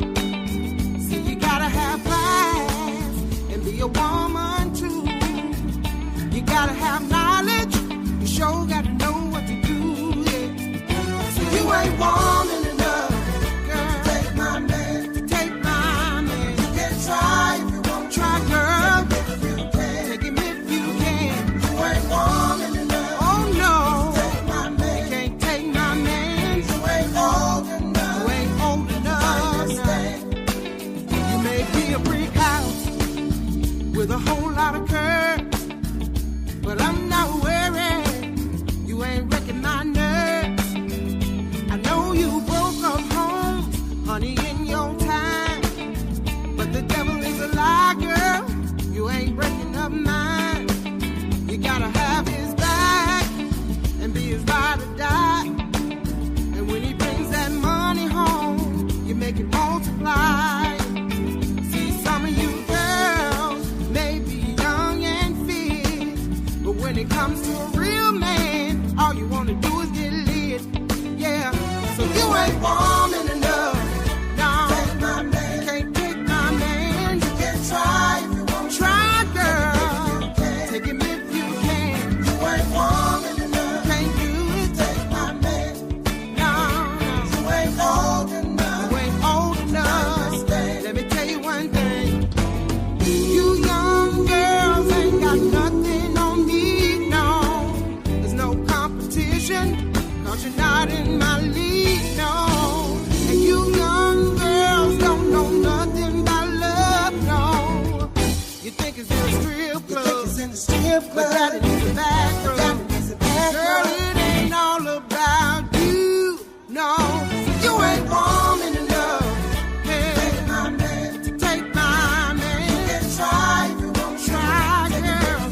See, you gotta have class and be a woman too. You gotta have knowledge, you sure gotta know what to do. You ain't warming enough, girl, to take my man, to take my man. You can try if you want, try, girl, take him if you can, take him if you can. You ain't warming enough, oh no, to take my man. You can't take my man. You ain't old enough, you ain't old enough. You may be a brick house with a whole lot of curves, but I'm not worried. You ain't wrecking my nerves. I know you broke up home, honey, in your time, but the devil is a lie, girl. You ain't breaking up mine. You gotta have his back and be his ride or die. And when he brings that money home, you make it multiply. See, some of you girls may be young and fit, but when it comes to a real man, all you wanna do is get lit. Yeah, so you ain't warming enough. No, take my man. You can't take my man. You can try if you want. Try, girl. Take him if you can. You ain't warming enough. Can't do it. Take my man. No, you ain't old enough. You ain't old enough. Let me tell you one thing. You young girls ain't got nothing on me. No, there's no competition, 'cause you're not in my league, no. And you young girls don't know nothing about love, no. You think it's in a strip club, but that it is a back room. Girl, it ain't all about you, no. You ain't warming enough, hey, take my man, to take my man. You can try if you want, try, girl,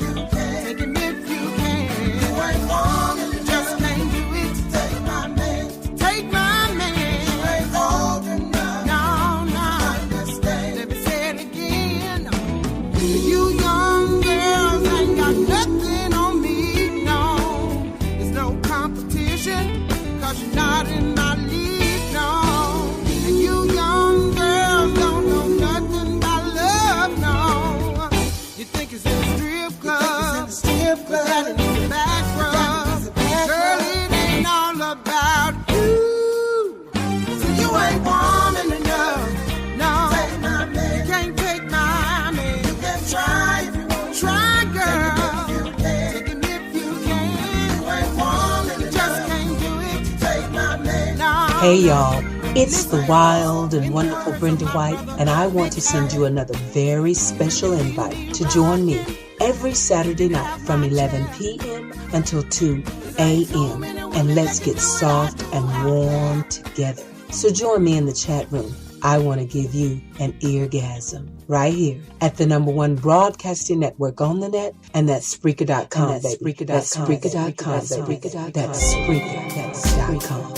take him if you can. You ain't warming enough, just can't do it. Take my man, take my man. You ain't old enough, no, no. Understand? Let me say it again. You young girls ain't got nothing on me, no. Hey y'all, it's the wild and wonderful Brenda White, and I want to send you another very special invite to join me every Saturday night from 11 p.m. until 2 a.m. and let's get soft and warm together. So join me in the chat room. I want to give you an eargasm right here at the #1 broadcasting network on the net, and that's Spreaker.com, baby. That's Spreaker.com, baby. That's Spreaker.com.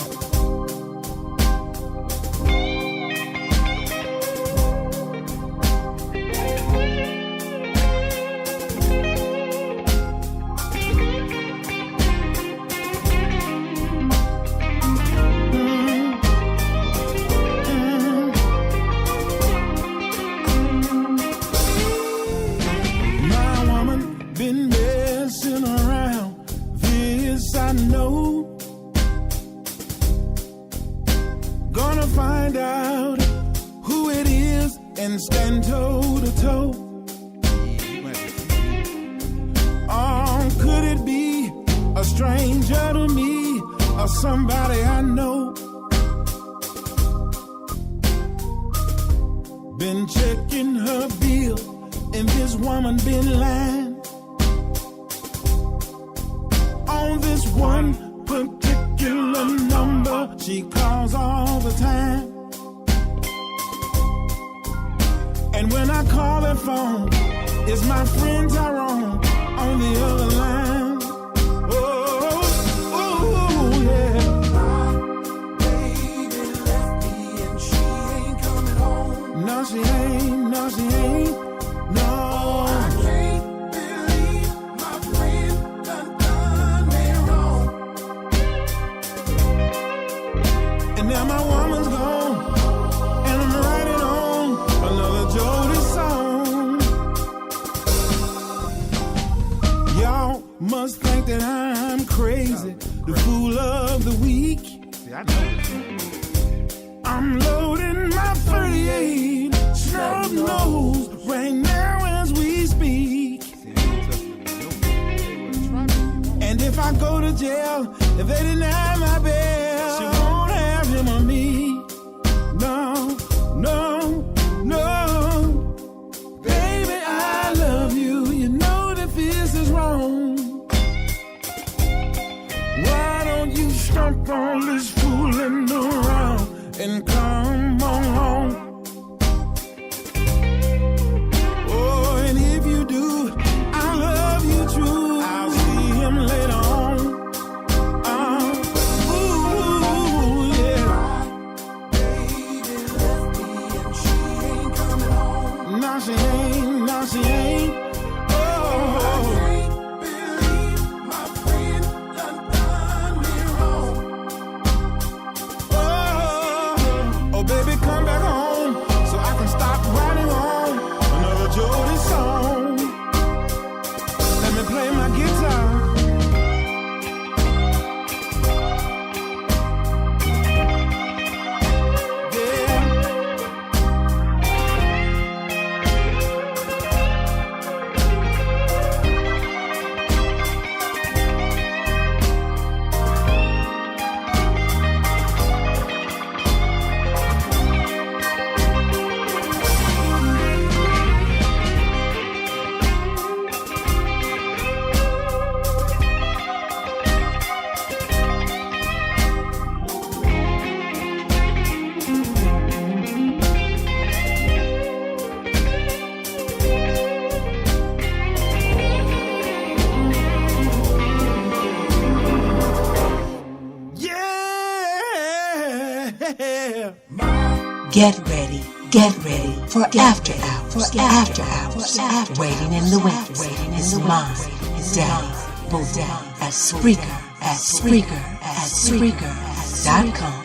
Get ready for After Hours. Waiting in the Wings is mine, Daddy, at Spreaker.com.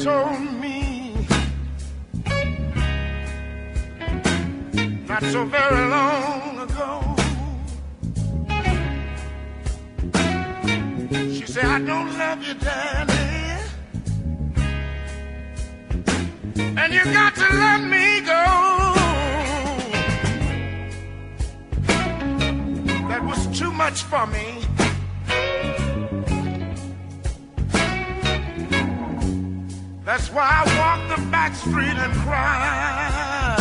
Told me not not so very long ago. She said, I don't love you, Daddy, and you got to let me go. That was too much for me. That's why I walk the back street and cry.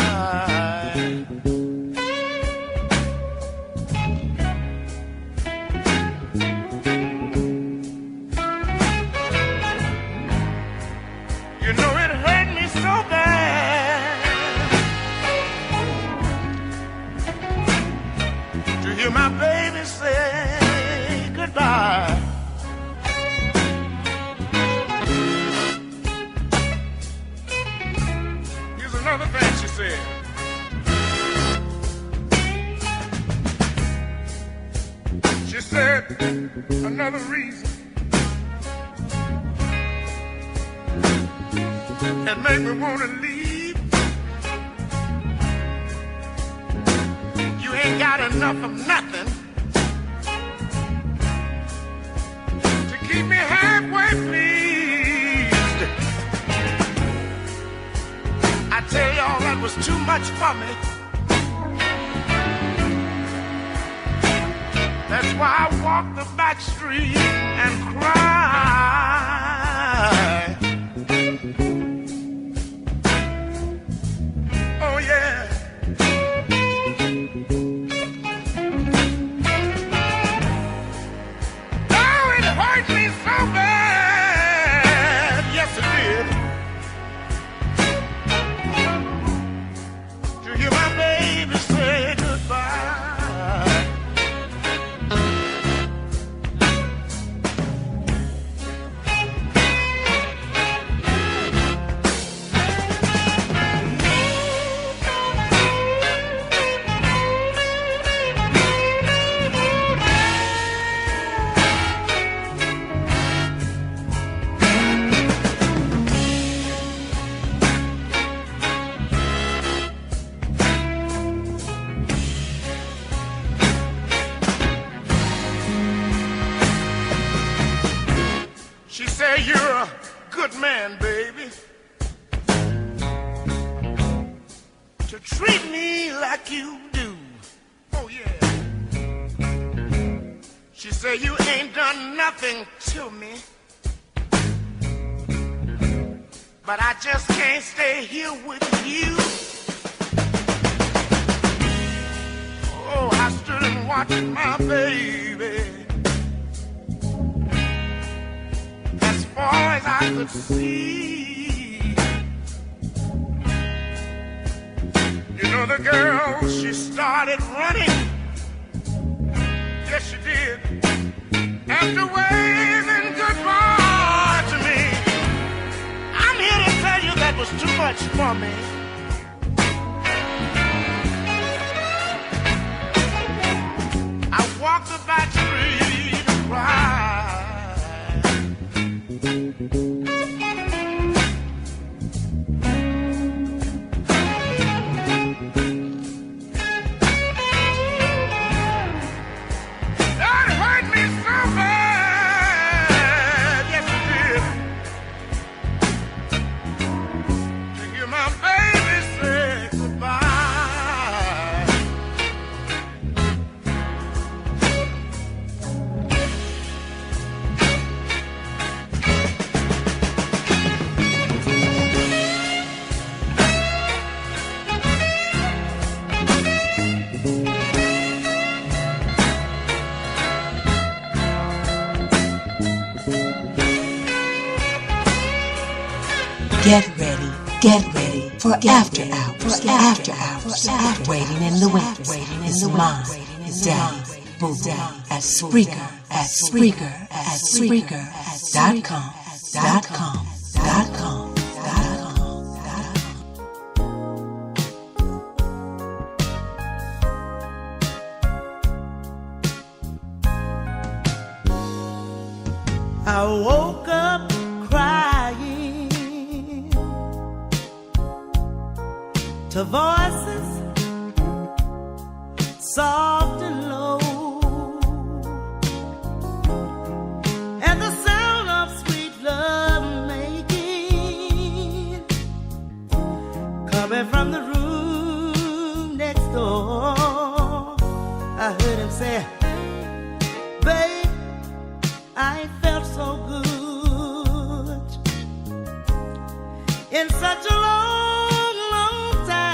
You know it hurt me so bad to hear my baby say goodbye. Another thing she said. She said another reason that made me want to leave. You ain't got enough of nothing to keep me halfway pleased. I tell y'all that was too much for me. That's why I walk the back street and cry. Oh yeah. Oh, it hurt me so bad. Yes, it did. Hear my baby say goodbye. She said, you're a good man, baby, to treat me like you do. Oh, yeah. She said, you ain't done nothing to me, but I just can't stay here with you. Oh, I stood and watched my baby as far as I could see. You know the girl, she started running. Yes, she did. After waving goodbye to me. I'm here to tell you that was too much for me. I walked the back street and cried. Get ready for After Hours. Waiting in the Wings is mine, Daddy, Boo at Spreaker.com. I woke up crying to voices soft and low, and the sound of sweet love making coming from the room next door. I heard him say, babe, I ain't felt so good in such a long, long time.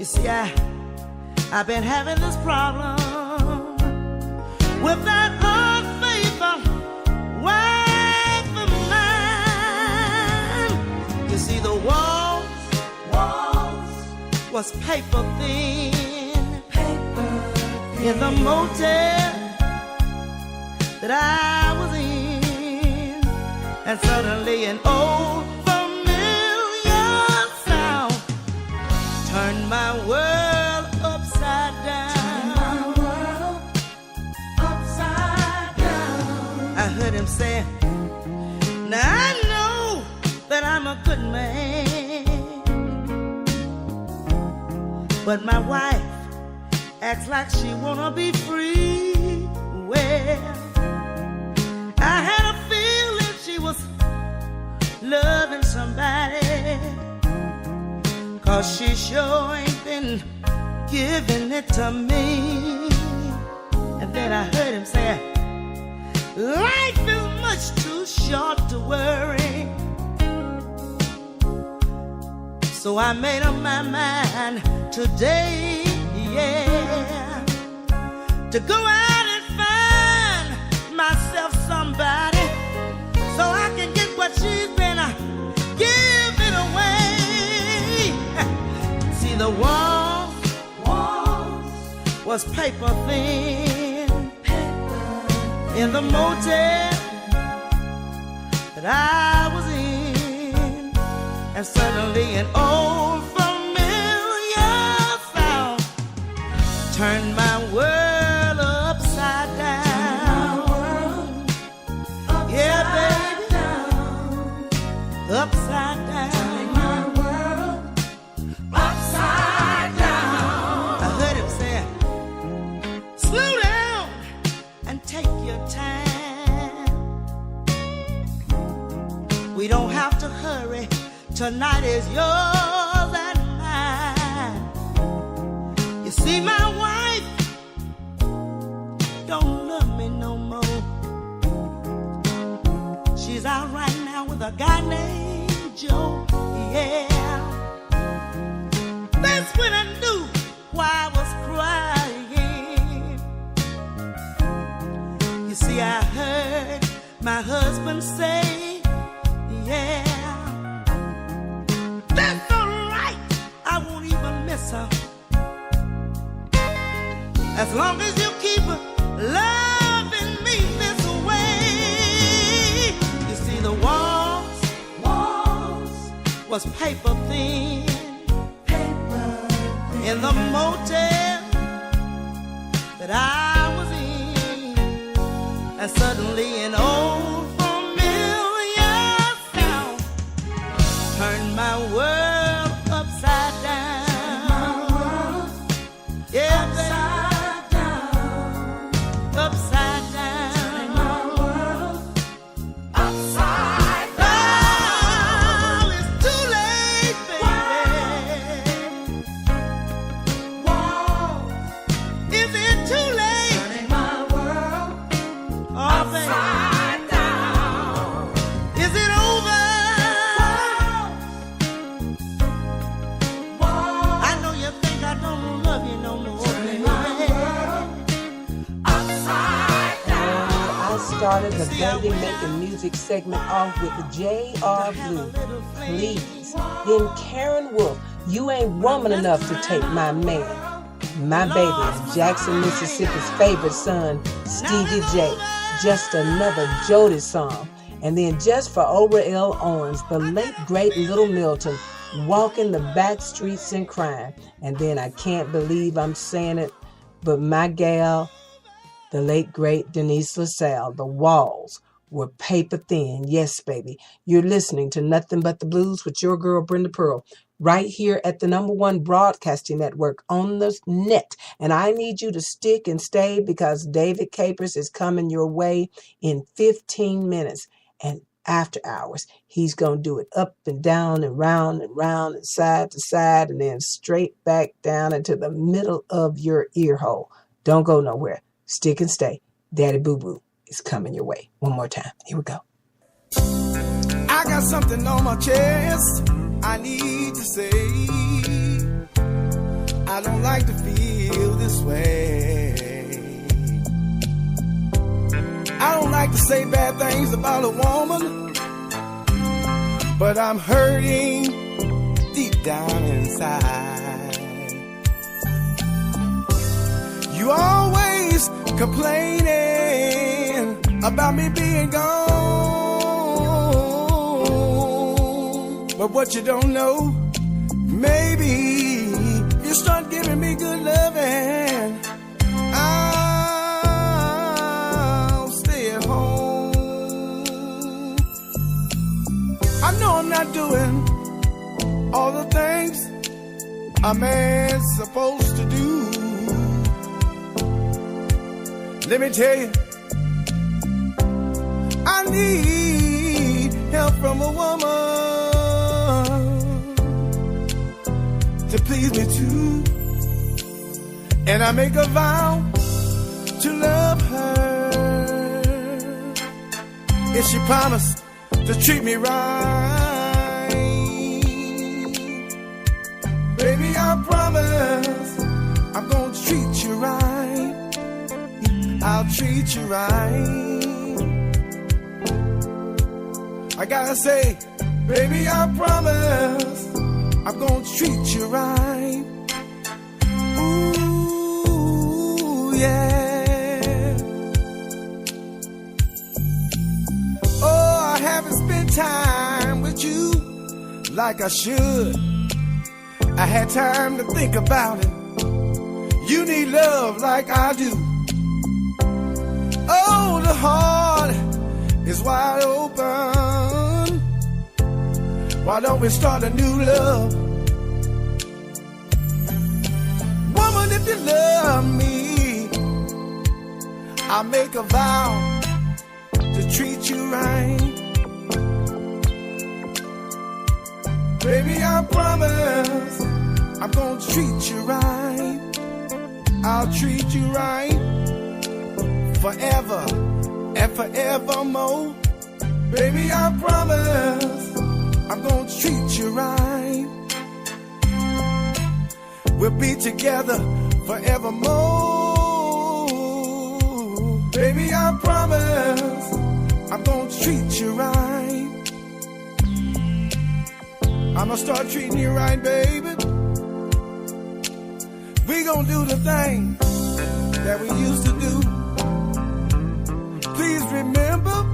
You see, I've been having this problem with that unfaithful wife of mine. You see, the walls was paper thin, in the motel that I was in, and suddenly an old familiar sound turned my world upside down. I heard him say, now I know that I'm a good man, but my wife acts like she wanna be free. Well, I had a feeling she was loving somebody, 'cause she sure ain't been giving it to me. And then I heard him say, life is much too short to worry. So I made up my mind today, yeah, to go out and find myself somebody, so I can get what she's been giving away. See, the walls was paper thin, in the motel that I was in, and suddenly an old turned my world upside down. Yeah, baby, upside down. Turning my world upside down. I heard him say, slow down and take your time. We don't have to hurry. Tonight is yours and mine. You see, my wife don't love me no more. She's out right now with a guy named Joe, yeah. That's when I knew why I was crying. You see, I heard my husband say, yeah, that's all right, I won't even miss her, as long as you keep loving me this way. You see, the walls was paper thin, in the motel that I was in, and suddenly an old familiar sound turned my world upside down. Yeah, baby. Upside down. Turning my world upside down. Oh, it's too late, baby. Whoa. Is it too late? Turning my world upside down. Is it over? Whoa. I know you think I don't love you no more. Turning my world upside down. I started the Baby Making Music segment off with the J.R. Blue, Please. Then Karen Wolf, You Ain't Woman Enough to Take My Man. My Baby is Jackson, Mississippi's favorite son, Stevie J. Just Another Jody song. And then just for over L. Owens, the late great Little Milton, Walking the Back Streets and Crying. And then I Can't Believe I'm Saying It, but my gal, the late great Denise LaSalle, The Walls were paper thin. Yes, baby. You're listening to Nothing But the Blues with your girl, Brenda Pearl, right here at the #1 broadcasting network on the net. And I need you to stick and stay because David Capers is coming your way in 15 minutes. And after hours, he's going to do it up and down and round and side to side and then straight back down into the middle of your ear hole. Don't go nowhere. Stick and stay. Daddy Boo Boo is coming your way. One more time. Here we go. I got something on my chest I need to say. I don't like to feel this way. I don't like to say bad things about a woman, but I'm hurting deep down inside. You always complaining about me being gone, but what you don't know, maybe you start giving me good loving, I'll stay at home. I know I'm not doing all the things a man's supposed to do. Let me tell you, I need help from a woman to please me too. And I make a vow to love her if she promised to treat me right. Baby, I promise I'm gonna treat you right. I'll treat you right. I gotta say, baby, I promise I'm gonna treat you right. Ooh, yeah. Oh, I haven't spent time with you like I should. I had time to think about it. You need love like I do. Oh, the heart is wide open. Why don't we start a new love? Woman, if you love me, I'll make a vow to treat you right. Baby, I promise I'm gonna treat you right. I'll treat you right forever and forevermore. Baby, I promise I'm gonna treat you right. We'll be together forevermore. Baby, I promise I'm gonna treat you right. I'ma start treating you right, baby. We gonna do the thing that we used to do. Please remember,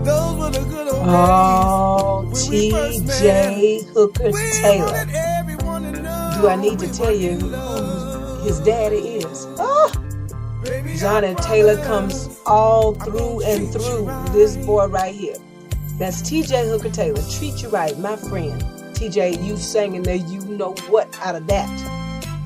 those were the good old days. Oh, T.J. Hooker Taylor. Do I need to tell you who his daddy is? Oh, Johnny Taylor comes all through and through this boy right here. That's T.J. Hooker Taylor. Treat you right, my friend. T.J., you singing there, you know what out of that.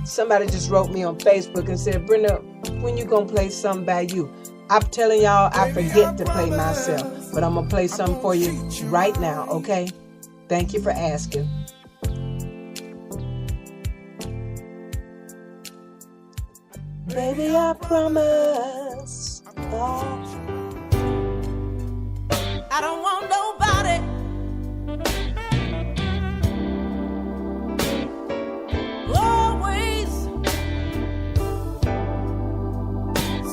Somebody just wrote me on Facebook and said, Brenda, when you gonna play something by you? I'm telling y'all, I forget to play myself, but I'm gonna play something for you right now, okay? Thank you for asking. Baby, I promise. Oh. I don't want nobody always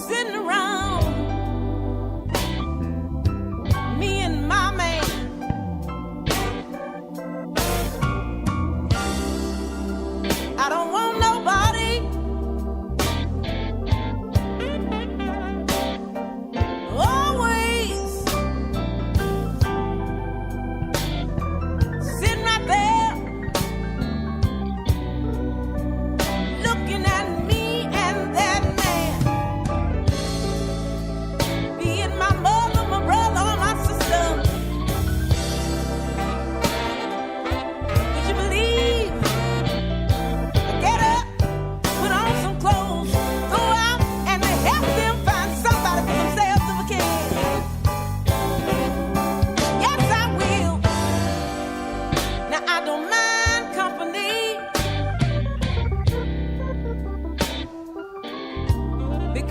sitting around me and my man. I don't want nobody always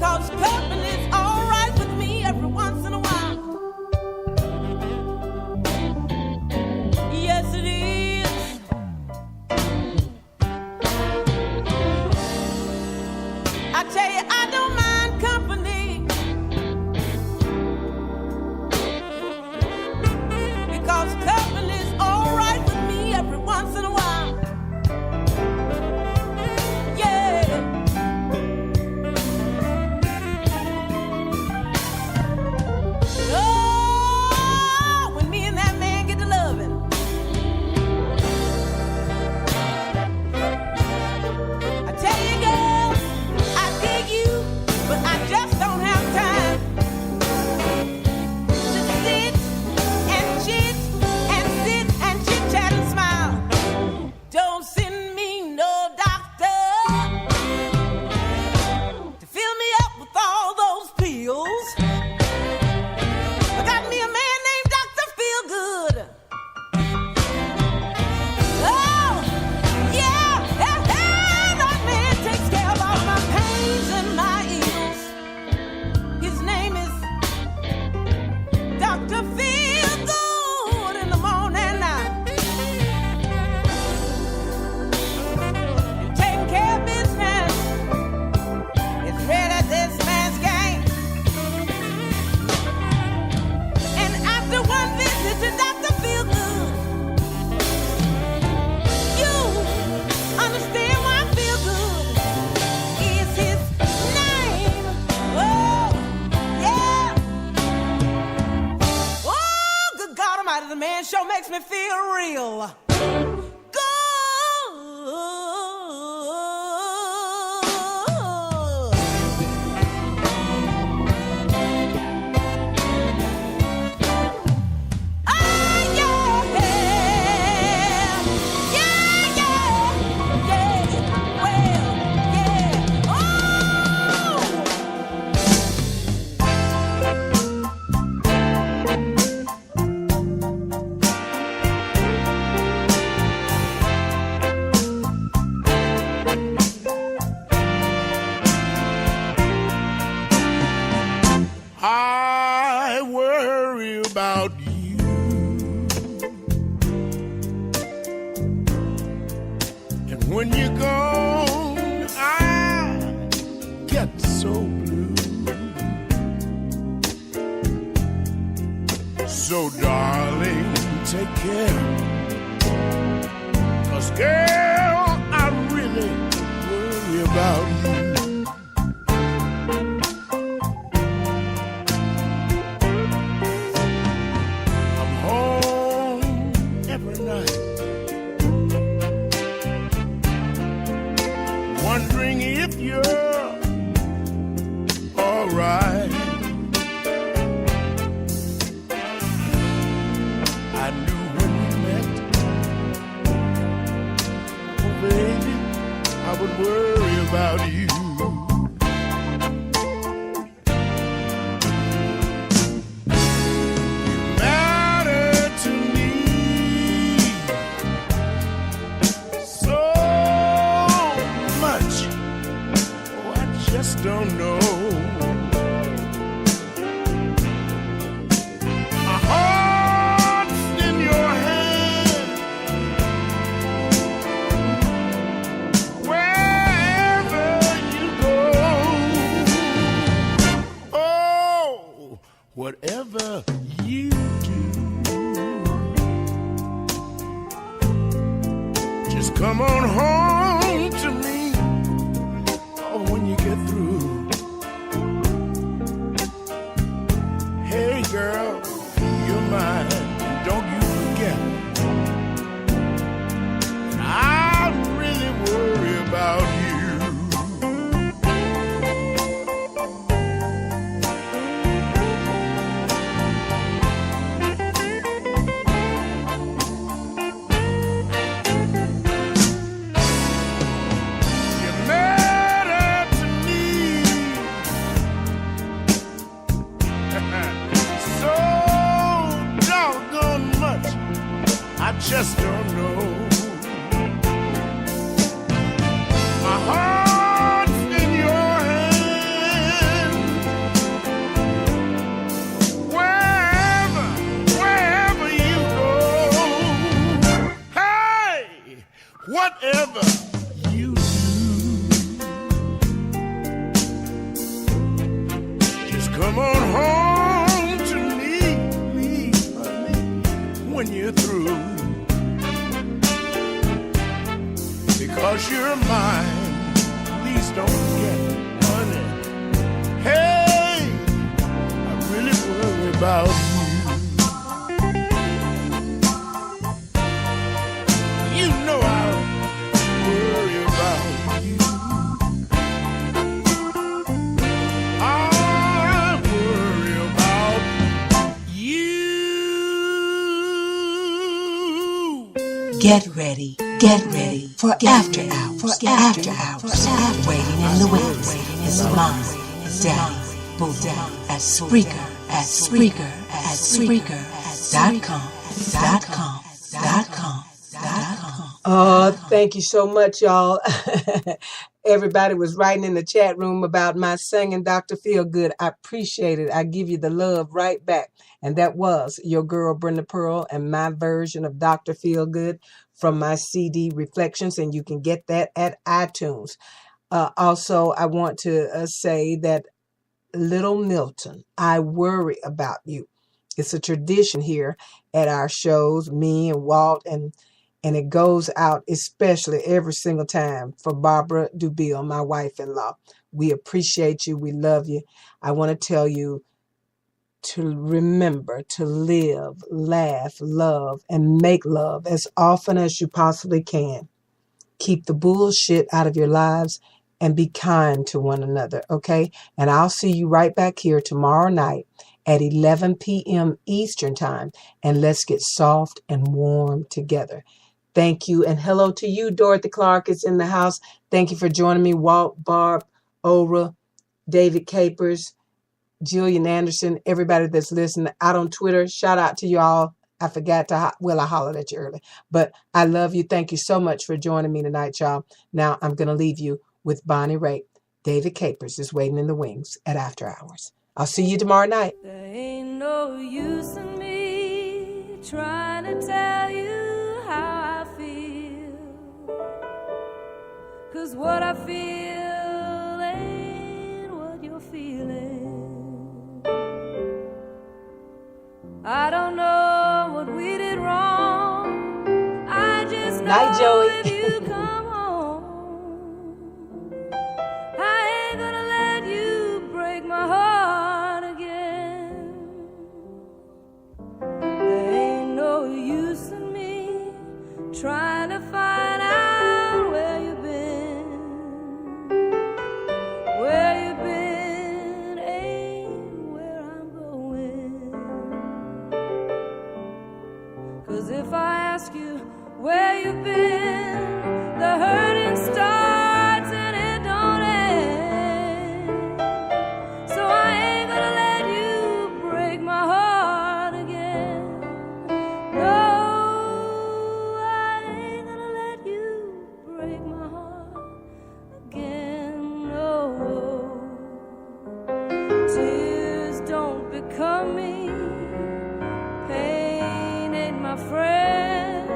because company's all right with me every once in a while. Yes, it is. I tell you, I don't mind company, because company's all right with me every once in a while. Yeah. Oh, when me and that man get to loving, I tell you, girl, I dig you, but I just don't have time to sit and chit and sit and chit chat and smile. Don't send me no doctor to fill me up with all those pills. I got me a man named Dr. Feelgood. Oh, yeah, that man takes care of all my pains and my ills. His name is Dr. Feelgood in the morning now. Taking care of business. It's really this man's game. And after one visit to Dr. Feelgood, you understand why Feelgood is his name. Oh, yeah. Oh, good God Almighty, the man sure makes me feel real good. Ah, yeah. Yeah, yeah. Yeah. Well, yeah. Oh! I worry about you, and when you're gone, I get so blue. So darling, take care, 'cause girl, I really worry about you. I'm home every night, wondering if you're alright. I knew when we met, oh baby, I would worry about you. You matter to me so much, oh I just don't know. My heart's in your hand, wherever you go. Oh, whatever you do, just come on home to me. Oh, when you get through, Come on home to me, honey, when you're through. Because you're mine, please don't forget, honey. Hey, I really worry about you. You know I worry about you. I worry about you. Get ready for After Hours. Waiting in the wings is Mom, Daddy, Boo at Spreaker.com. Thank you so much, y'all. Everybody was writing in the chat room about my singing Dr. Feelgood. I appreciate it. I give you the love right back. And that was your girl, Brenda Pearl, and my version of Dr. Feelgood from my CD Reflections. And you can get that at iTunes. Also, I want to say that Little Milton, I worry about you. It's a tradition here at our shows, me and Walt, and it goes out especially every single time for Barbara Dubiel, my wife-in-law. We appreciate you. We love you. I want to tell you to remember to live, laugh, love, and make love as often as you possibly can. Keep the bullshit out of your lives and be kind to one another, okay? And I'll see you right back here tomorrow night at 11 p.m. Eastern Time, and let's get soft and warm together. Thank you, and hello to you. Dorothy Clark is in the house. Thank you for joining me. Walt, Barb, Ora, David Capers, Jillian Anderson, everybody that's listening out on Twitter. Shout out to y'all. I forgot to, I hollered at you early, but I love you. Thank you so much for joining me tonight, y'all. Now I'm going to leave you with Bonnie Raitt. David Capers is waiting in the wings at After Hours. I'll see you tomorrow night. There ain't no use in me trying to tell you how I feel, 'cause what I feel ain't what you're feeling. I don't know what we did wrong. I just know Night, Joey. if you come home, I ain't gonna let you break my heart again. There ain't no use in me trying to find out where you've been. Where you've been ain't where I'm going. 'Cause if I ask you where you've been, the hurting starts and it don't end. So I ain't gonna let you break my heart again. No, I ain't gonna let you break my heart again. No, tears don't become me. Pain ain't my friend.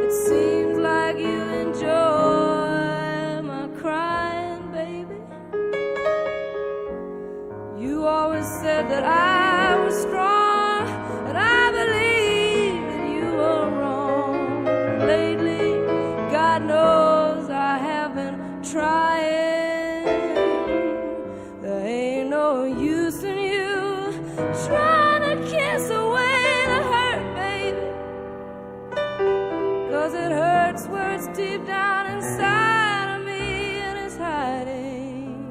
It seems like you enjoy my crying, baby. You always said that I was strong, and I believe that you were wrong. Lately, God knows I have been trying. There ain't no use in you trying to kiss away the hurt, baby. 'Cause it hurts where it's deep down inside of me and it's hiding.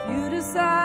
If you decide